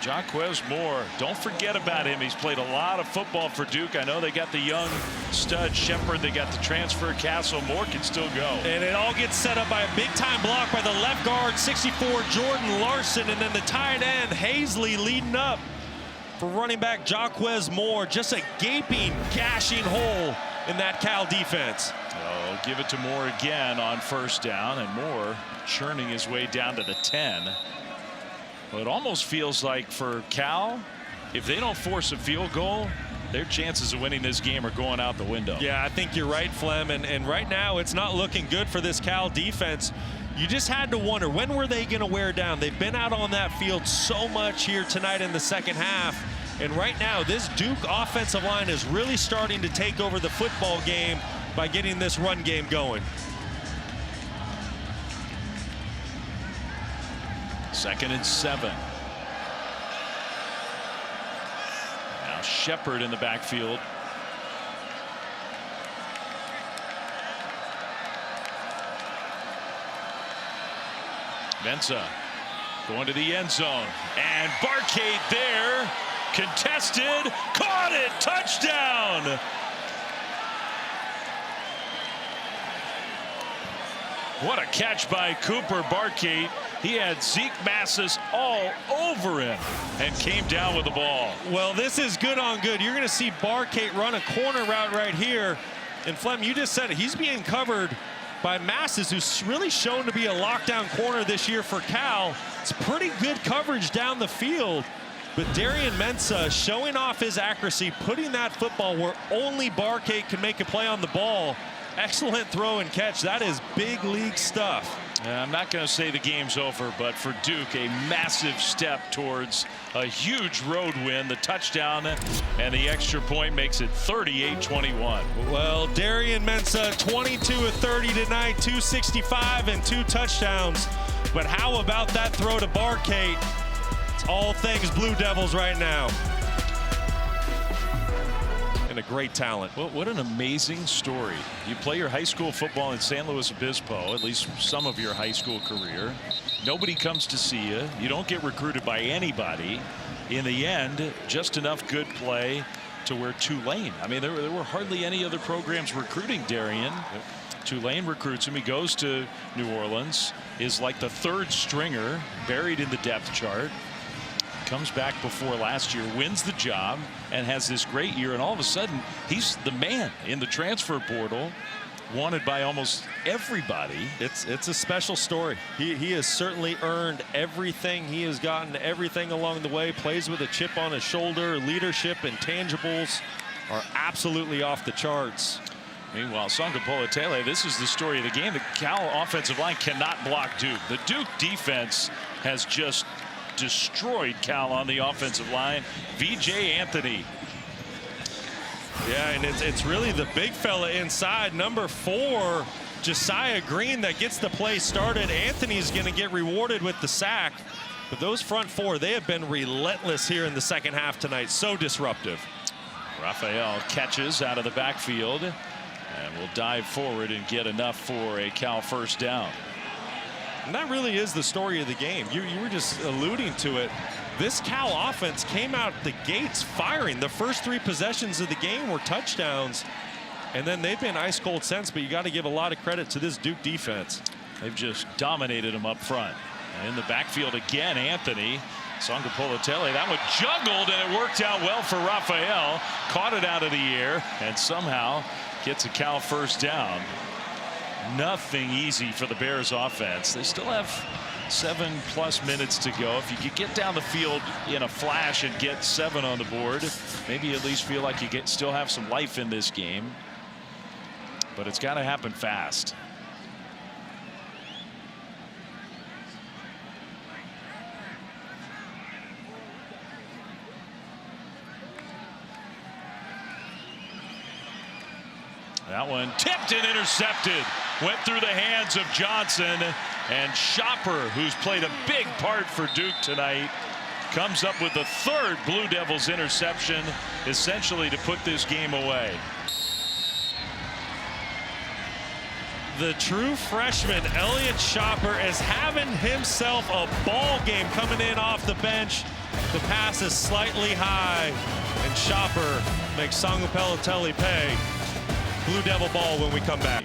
Jaron-Keawe Moore, don't forget about him. He's played a lot of football for Duke. I know they got the young stud Sheppard. They got the transfer Castle. Moore can still go. And it all gets set up by a big-time block by the left guard, 64, Jordan Larson. And then the tight end, Hazley, leading up for running back Jaron-Keawe Moore. Just a gaping, gashing hole in that Cal defense. Oh, give it to Moore again on 1st down. And Moore churning his way down to the 10. Well, it almost feels like for Cal, if they don't force a field goal, their chances of winning this game are going out the window. Yeah, I think you're right, Flem. And right now, it's not looking good for this Cal defense. You just had to wonder, when were they going to wear down? They've been out on that field so much here tonight in the 2nd half. And right now, this Duke offensive line is really starting to take over the football game by getting this run game going. 2nd and 7. Now Sheppard in the backfield. Mensah going to the end zone, and Barcade there, contested, caught it, touchdown. What a catch by Cooper Barcade. He had Zeke Massis all over him and came down with the ball. Well, this is good on good. You're going to see Barcade run a corner route right here. And Flem, you just said it. He's being covered by Massis, who's really shown to be a lockdown corner this year for Cal. It's pretty good coverage down the field. But Darian Mensah showing off his accuracy, putting that football where only Barcade can make a play on the ball. Excellent throw and catch. That is big league stuff. I'm not going to say the game's over, but for Duke, a massive step towards a huge road win. The touchdown and the extra point makes it 38-21. Well, Darian Mensah, 22 of 30 tonight, 265 and 2 touchdowns. But how about that throw to Barkate? It's all things Blue Devils right now. And a great talent. Well, what an amazing story. You play your high school football in San Luis Obispo, at least some of your high school career. Nobody comes to see you. You don't get recruited by anybody. In the end, just enough good play to where Tulane. I mean, there were hardly any other programs recruiting Darian. Tulane recruits him. He goes to New Orleans, is like the 3rd stringer, buried in the depth chart. Comes back before last year, wins the job, and has this great year. And all of a sudden, he's the man in the transfer portal, wanted by almost everybody. It's a special story. He has certainly earned everything. He has gotten everything along the way. Plays with a chip on his shoulder. Leadership and tangibles are absolutely off the charts. Meanwhile, Sagapolutele, this is the story of the game. The Cal offensive line cannot block Duke. The Duke defense has just destroyed Cal on the offensive line. VJ Anthony. Yeah, and it's really the big fella inside, number 4, Josiah Green, that gets the play started. Anthony's going to get rewarded with the sack. But those front 4, they have been relentless here in the second half tonight. So disruptive. Raphael catches out of the backfield and will dive forward and get enough for a Cal first down. And that really is the story of the game. You were just alluding to it. This Cal offense came out the gates firing. The first 3 possessions of the game were touchdowns. And then they've been ice cold since, but you got to give a lot of credit to this Duke defense. They've just dominated them up front. And in the backfield again, Anthony. Sagapolutele, that one juggled, and it worked out well for Raphael. Caught it out of the air and somehow gets a Cal first down. Nothing easy for the Bears offense. They still have 7+ minutes to go. If you could get down the field in a flash and get 7 on the board, maybe you at least feel like you still have some life in this game. But it's got to happen fast. That one tipped and intercepted. Went through the hands of Johnson, and Shopper, who's played a big part for Duke tonight, comes up with the 3rd Blue Devils interception, essentially to put this game away. The true freshman, Elliott Shopper, is having himself a ball game coming in off the bench. The pass is slightly high, and Shopper makes Sagapolutele pay. Blue Devil ball when we come back.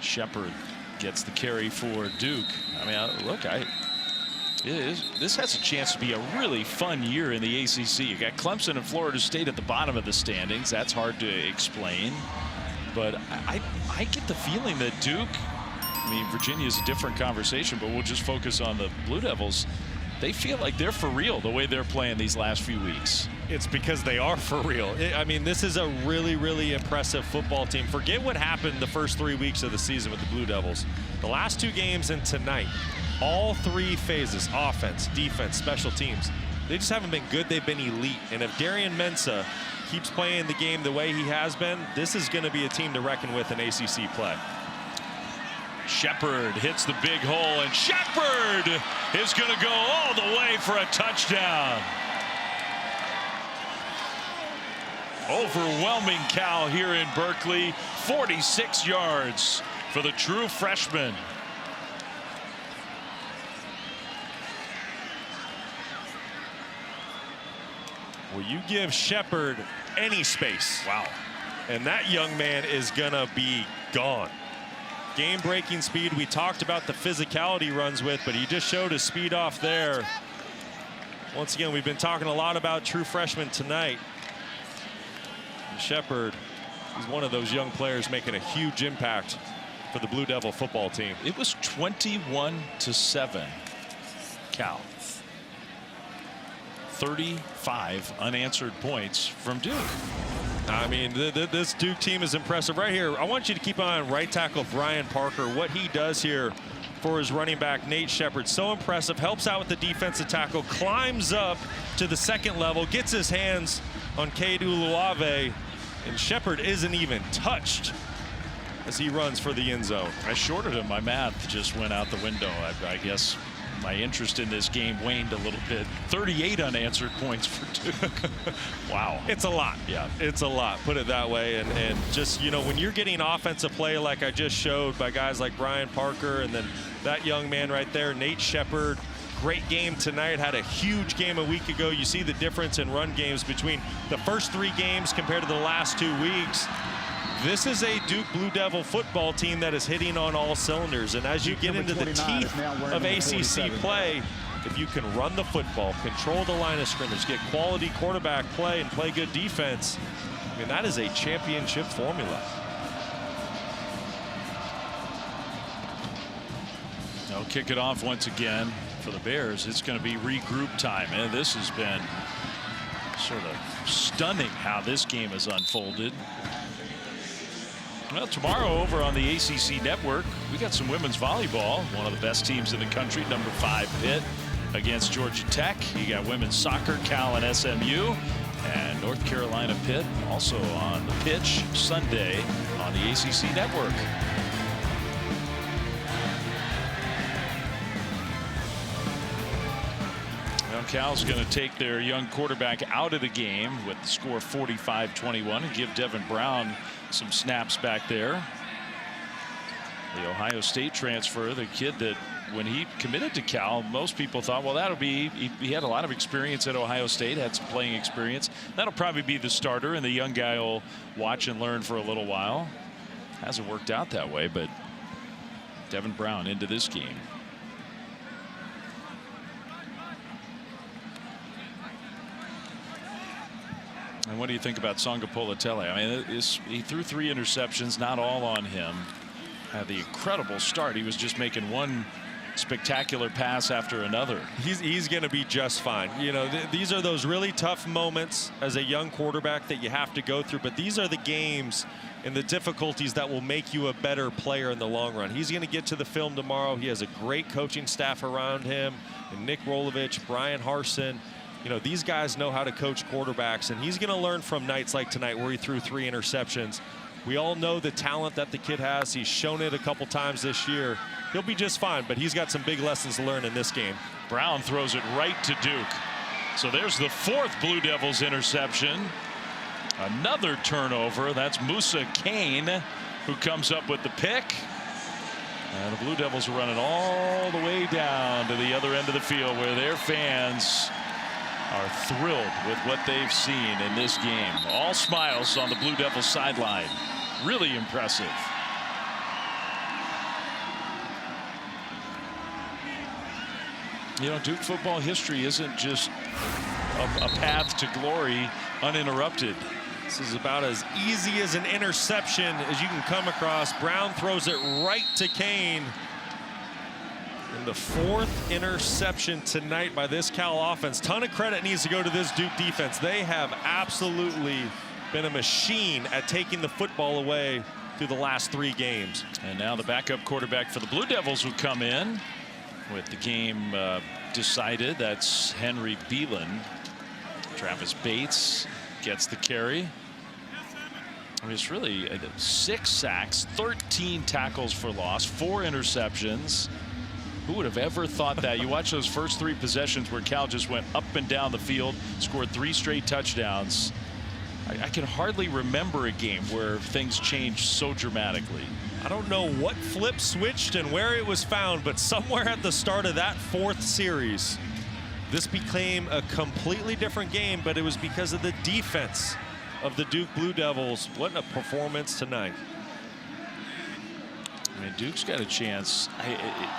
Sheppard gets the carry for Duke. I mean, look, this has a chance to be a really fun year in the ACC. You got Clemson and Florida State at the bottom of the standings. That's hard to explain. But I get the feeling that Duke, I mean, Virginia is a different conversation, but we'll just focus on the Blue Devils. They feel like they're for real the way they're playing these last few weeks. It's because they are for real. I mean, this is a really, really impressive football team. Forget what happened the first 3 weeks of the season with the Blue Devils. The last 2 games and tonight, all 3 phases, offense, defense, special teams, they just haven't been good. They've been elite. And if Darian Mensah keeps playing the game the way he has been, this is going to be a team to reckon with in ACC play. Sheppard hits the big hole, and Sheppard is going to go all the way for a touchdown. Overwhelming Cal here in Berkeley. 46 yards for the true freshman. Well, you give Sheppard any space. Wow. And that young man is going to be gone. Game-breaking speed. We talked about the physicality runs with, but he just showed his speed off there. Once again, we've been talking a lot about true freshmen tonight. And Sheppard, he's one of those young players making a huge impact for the Blue Devil football team. It was 21-7 Cal. 35 unanswered points from Duke. I mean, this Duke team is impressive. Right here, I want you to keep an eye on right tackle Brian Parker, what he does here for his running back, Nate Sheppard. So impressive, helps out with the defensive tackle, climbs up to the second level, gets his hands on Keawe Sagapolutele, and Sheppard isn't even touched as he runs for the end zone. I shorted him. My math just went out the window. I guess my interest in this game waned a little bit. 38 unanswered points for Duke. Wow. It's a lot. Yeah. It's a lot, put it that way. And just, you know, when you're getting offensive play like I just showed by guys like Brian Parker and then that young man right there, Nate Sheppard, great game tonight, had a huge game a week ago. You see the difference in run games between the first 3 games compared to the last 2 weeks. This is a Duke Blue Devil football team that is hitting on all cylinders. And as you get into the teeth of ACC play, if you can run the football, control the line of scrimmage, get quality quarterback play, and play good defense, I mean, that is a championship formula. They'll kick it off once again for the Bears. It's going to be regroup time. And this has been sort of stunning how this game has unfolded. Well, tomorrow over on the ACC network, we got some women's volleyball. One of the best teams in the country, number 5 Pitt against Georgia Tech. You got women's soccer, Cal and SMU, and North Carolina Pitt also on the pitch Sunday on the ACC network. Well, Cal's going to take their young quarterback out of the game with the score 45-21 and give Devin Brown some snaps back there. The Ohio State transfer, the kid that when he committed to Cal, most people thought, well, that'll be, he had a lot of experience at Ohio State, had some playing experience. That'll probably be the starter, and the young guy will watch and learn for a little while. Hasn't worked out that way, but Devin Brown into this game. And what do you think about Sagapolutele? I mean, he threw 3 interceptions, not all on him. Had the incredible start. He was just making one spectacular pass after another. He's going to be just fine. You know, these are those really tough moments as a young quarterback that you have to go through. But these are the games and the difficulties that will make you a better player in the long run. He's going to get to the film tomorrow. He has a great coaching staff around him. And Nick Rolovich, Brian Harsin. You know, these guys know how to coach quarterbacks, and he's going to learn from nights like tonight where he threw 3 interceptions. We all know the talent that the kid has. He's shown it a couple times this year. He'll be just fine, but he's got some big lessons to learn in this game. Brown throws it right to Duke. So there's the 4th Blue Devils interception. Another turnover. That's Musa Kane who comes up with the pick. And the Blue Devils are running all the way down to the other end of the field where their fans are thrilled with what they've seen in this game. All smiles on the Blue Devils sideline. Really impressive. You know, Duke football history isn't just a path to glory uninterrupted. This is about as easy as an interception as you can come across. Brown throws it right to Kane. And the 4th interception tonight by this Cal offense. Ton of credit needs to go to this Duke defense. They have absolutely been a machine at taking the football away through the last 3 games. And now the backup quarterback for the Blue Devils will come in with the game decided. That's Henry Beelan. Travis Bates gets the carry. I mean, it's really 6 sacks, 13 tackles for loss, 4 interceptions. Who would have ever thought that? You watch those first 3 possessions where Cal just went up and down the field, scored 3 straight touchdowns. I can hardly remember a game where things changed so dramatically. I don't know what flip switched and where it was found, but somewhere at the start of that 4th series, this became a completely different game, but it was because of the defense of the Duke Blue Devils. What a performance tonight. I mean, Duke's got a chance.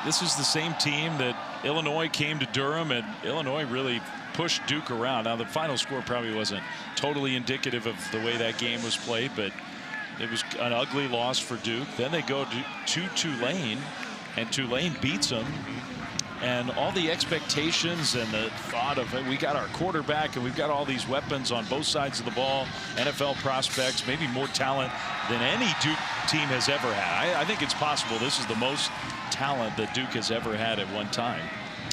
This is the same team that Illinois came to Durham, and Illinois really pushed Duke around. Now, the final score probably wasn't totally indicative of the way that game was played, but it was an ugly loss for Duke. Then they go to Tulane, and Tulane beats them. And all the expectations and the thought of, hey, we got our quarterback and we've got all these weapons on both sides of the ball, NFL prospects, maybe more talent than any Duke team has ever had. I think it's possible this is the most talent that Duke has ever had at one time.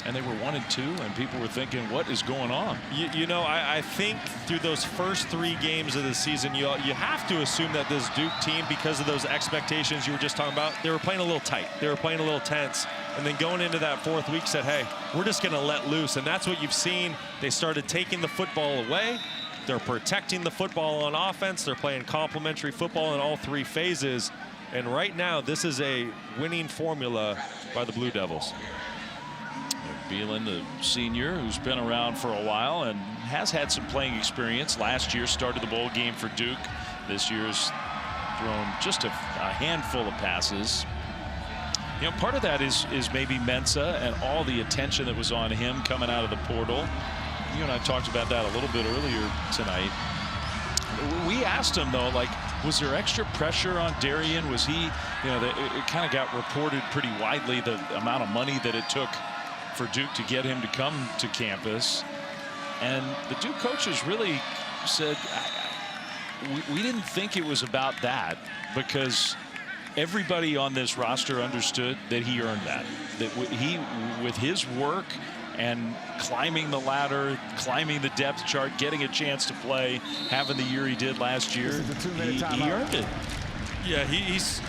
And they were 1-2, and people were thinking, what is going on? You know, I think through those first 3 games of the season, you have to assume that this Duke team, because of those expectations you were just talking about, they were playing a little tight. They were playing a little tense. And then going into that 4th week said, hey, we're just going to let loose. And that's what you've seen. They started taking the football away. They're protecting the football on offense. They're playing complementary football in all 3 phases. And right now, this is a winning formula by the Blue Devils. Beelan, the senior, who's been around for a while and has had some playing experience. Last year started the bowl game for Duke. This year's thrown just a handful of passes. You know, part of that is maybe Mensah and all the attention that was on him coming out of the portal. You and I talked about that a little bit earlier tonight. We asked him, though, like, was there extra pressure on Darian? Was he, you know, it kind of got reported pretty widely, the amount of money that it took for Duke to get him to come to campus. And the Duke coaches really said, we didn't think it was about that, because everybody on this roster understood that he earned that. That he, with his work and climbing the ladder, climbing the depth chart, getting a chance to play, having the year he did last year, he earned it. Yeah, he's...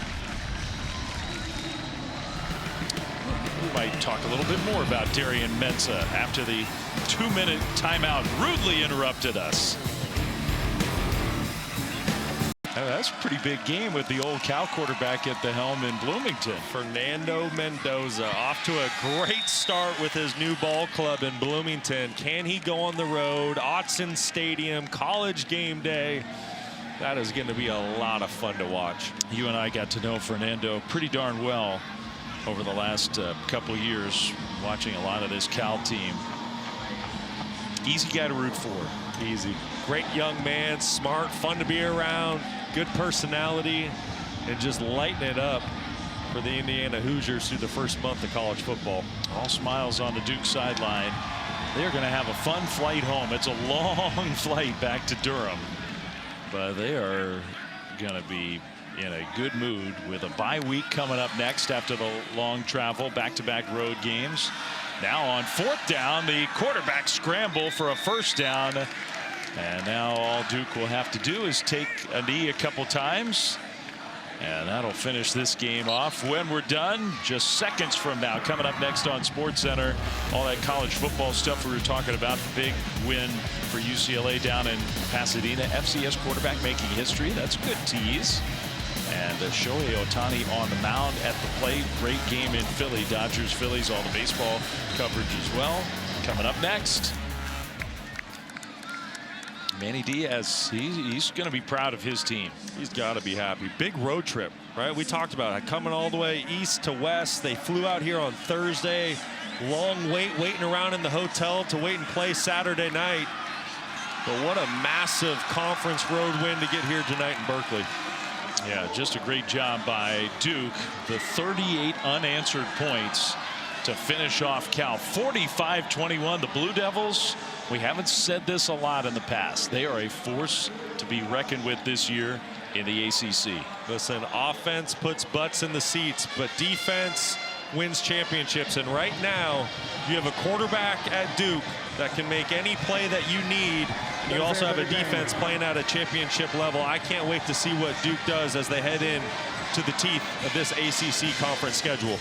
We might talk a little bit more about Darian Mensah after the 2-minute timeout rudely interrupted us. That's a pretty big game with the old Cal quarterback at the helm in Bloomington. Fernando Mendoza off to a great start with his new ball club in Bloomington. Can he go on the road? Autzen Stadium, college game day. That is going to be a lot of fun to watch. You and I got to know Fernando pretty darn well over the last couple of years, watching a lot of this Cal team. Easy guy to root for. Easy. Great young man, smart, fun to be around, good personality, and just lighting it up for the Indiana Hoosiers through the first month of college football. All smiles on the Duke sideline. They're going to have a fun flight home. It's a long flight back to Durham, but they are going to be in a good mood with a bye week coming up next after the long travel, back-to-back road games. Now on 4th down, the quarterback scramble for a 1st down. And now all Duke will have to do is take a knee a couple times. And that'll finish this game off when we're done. Just seconds from now. Coming up next on SportsCenter, all that college football stuff we were talking about. The big win for UCLA down in Pasadena. FCS quarterback making history. That's a good tease. And Shohei Ohtani on the mound at the plate. Great game in Philly. Dodgers, Phillies, all the baseball coverage as well. Coming up next, Manny Diaz, he's going to be proud of his team. He's got to be happy. Big road trip, right? We talked about it. Coming all the way east to west. They flew out here on Thursday. Long waiting around in the hotel to wait and play Saturday night. But what a massive conference road win to get here tonight in Berkeley. Yeah, just a great job by Duke. The 38 unanswered points to finish off Cal. 45-21. The Blue Devils, we haven't said this a lot in the past. They are a force to be reckoned with this year in the ACC. Listen, offense puts butts in the seats, but defense wins championships. And right now, you have a quarterback at Duke that can make any play that you need. And you also have a defense playing at a championship level. I can't wait to see what Duke does as they head in to the teeth of this ACC conference schedule.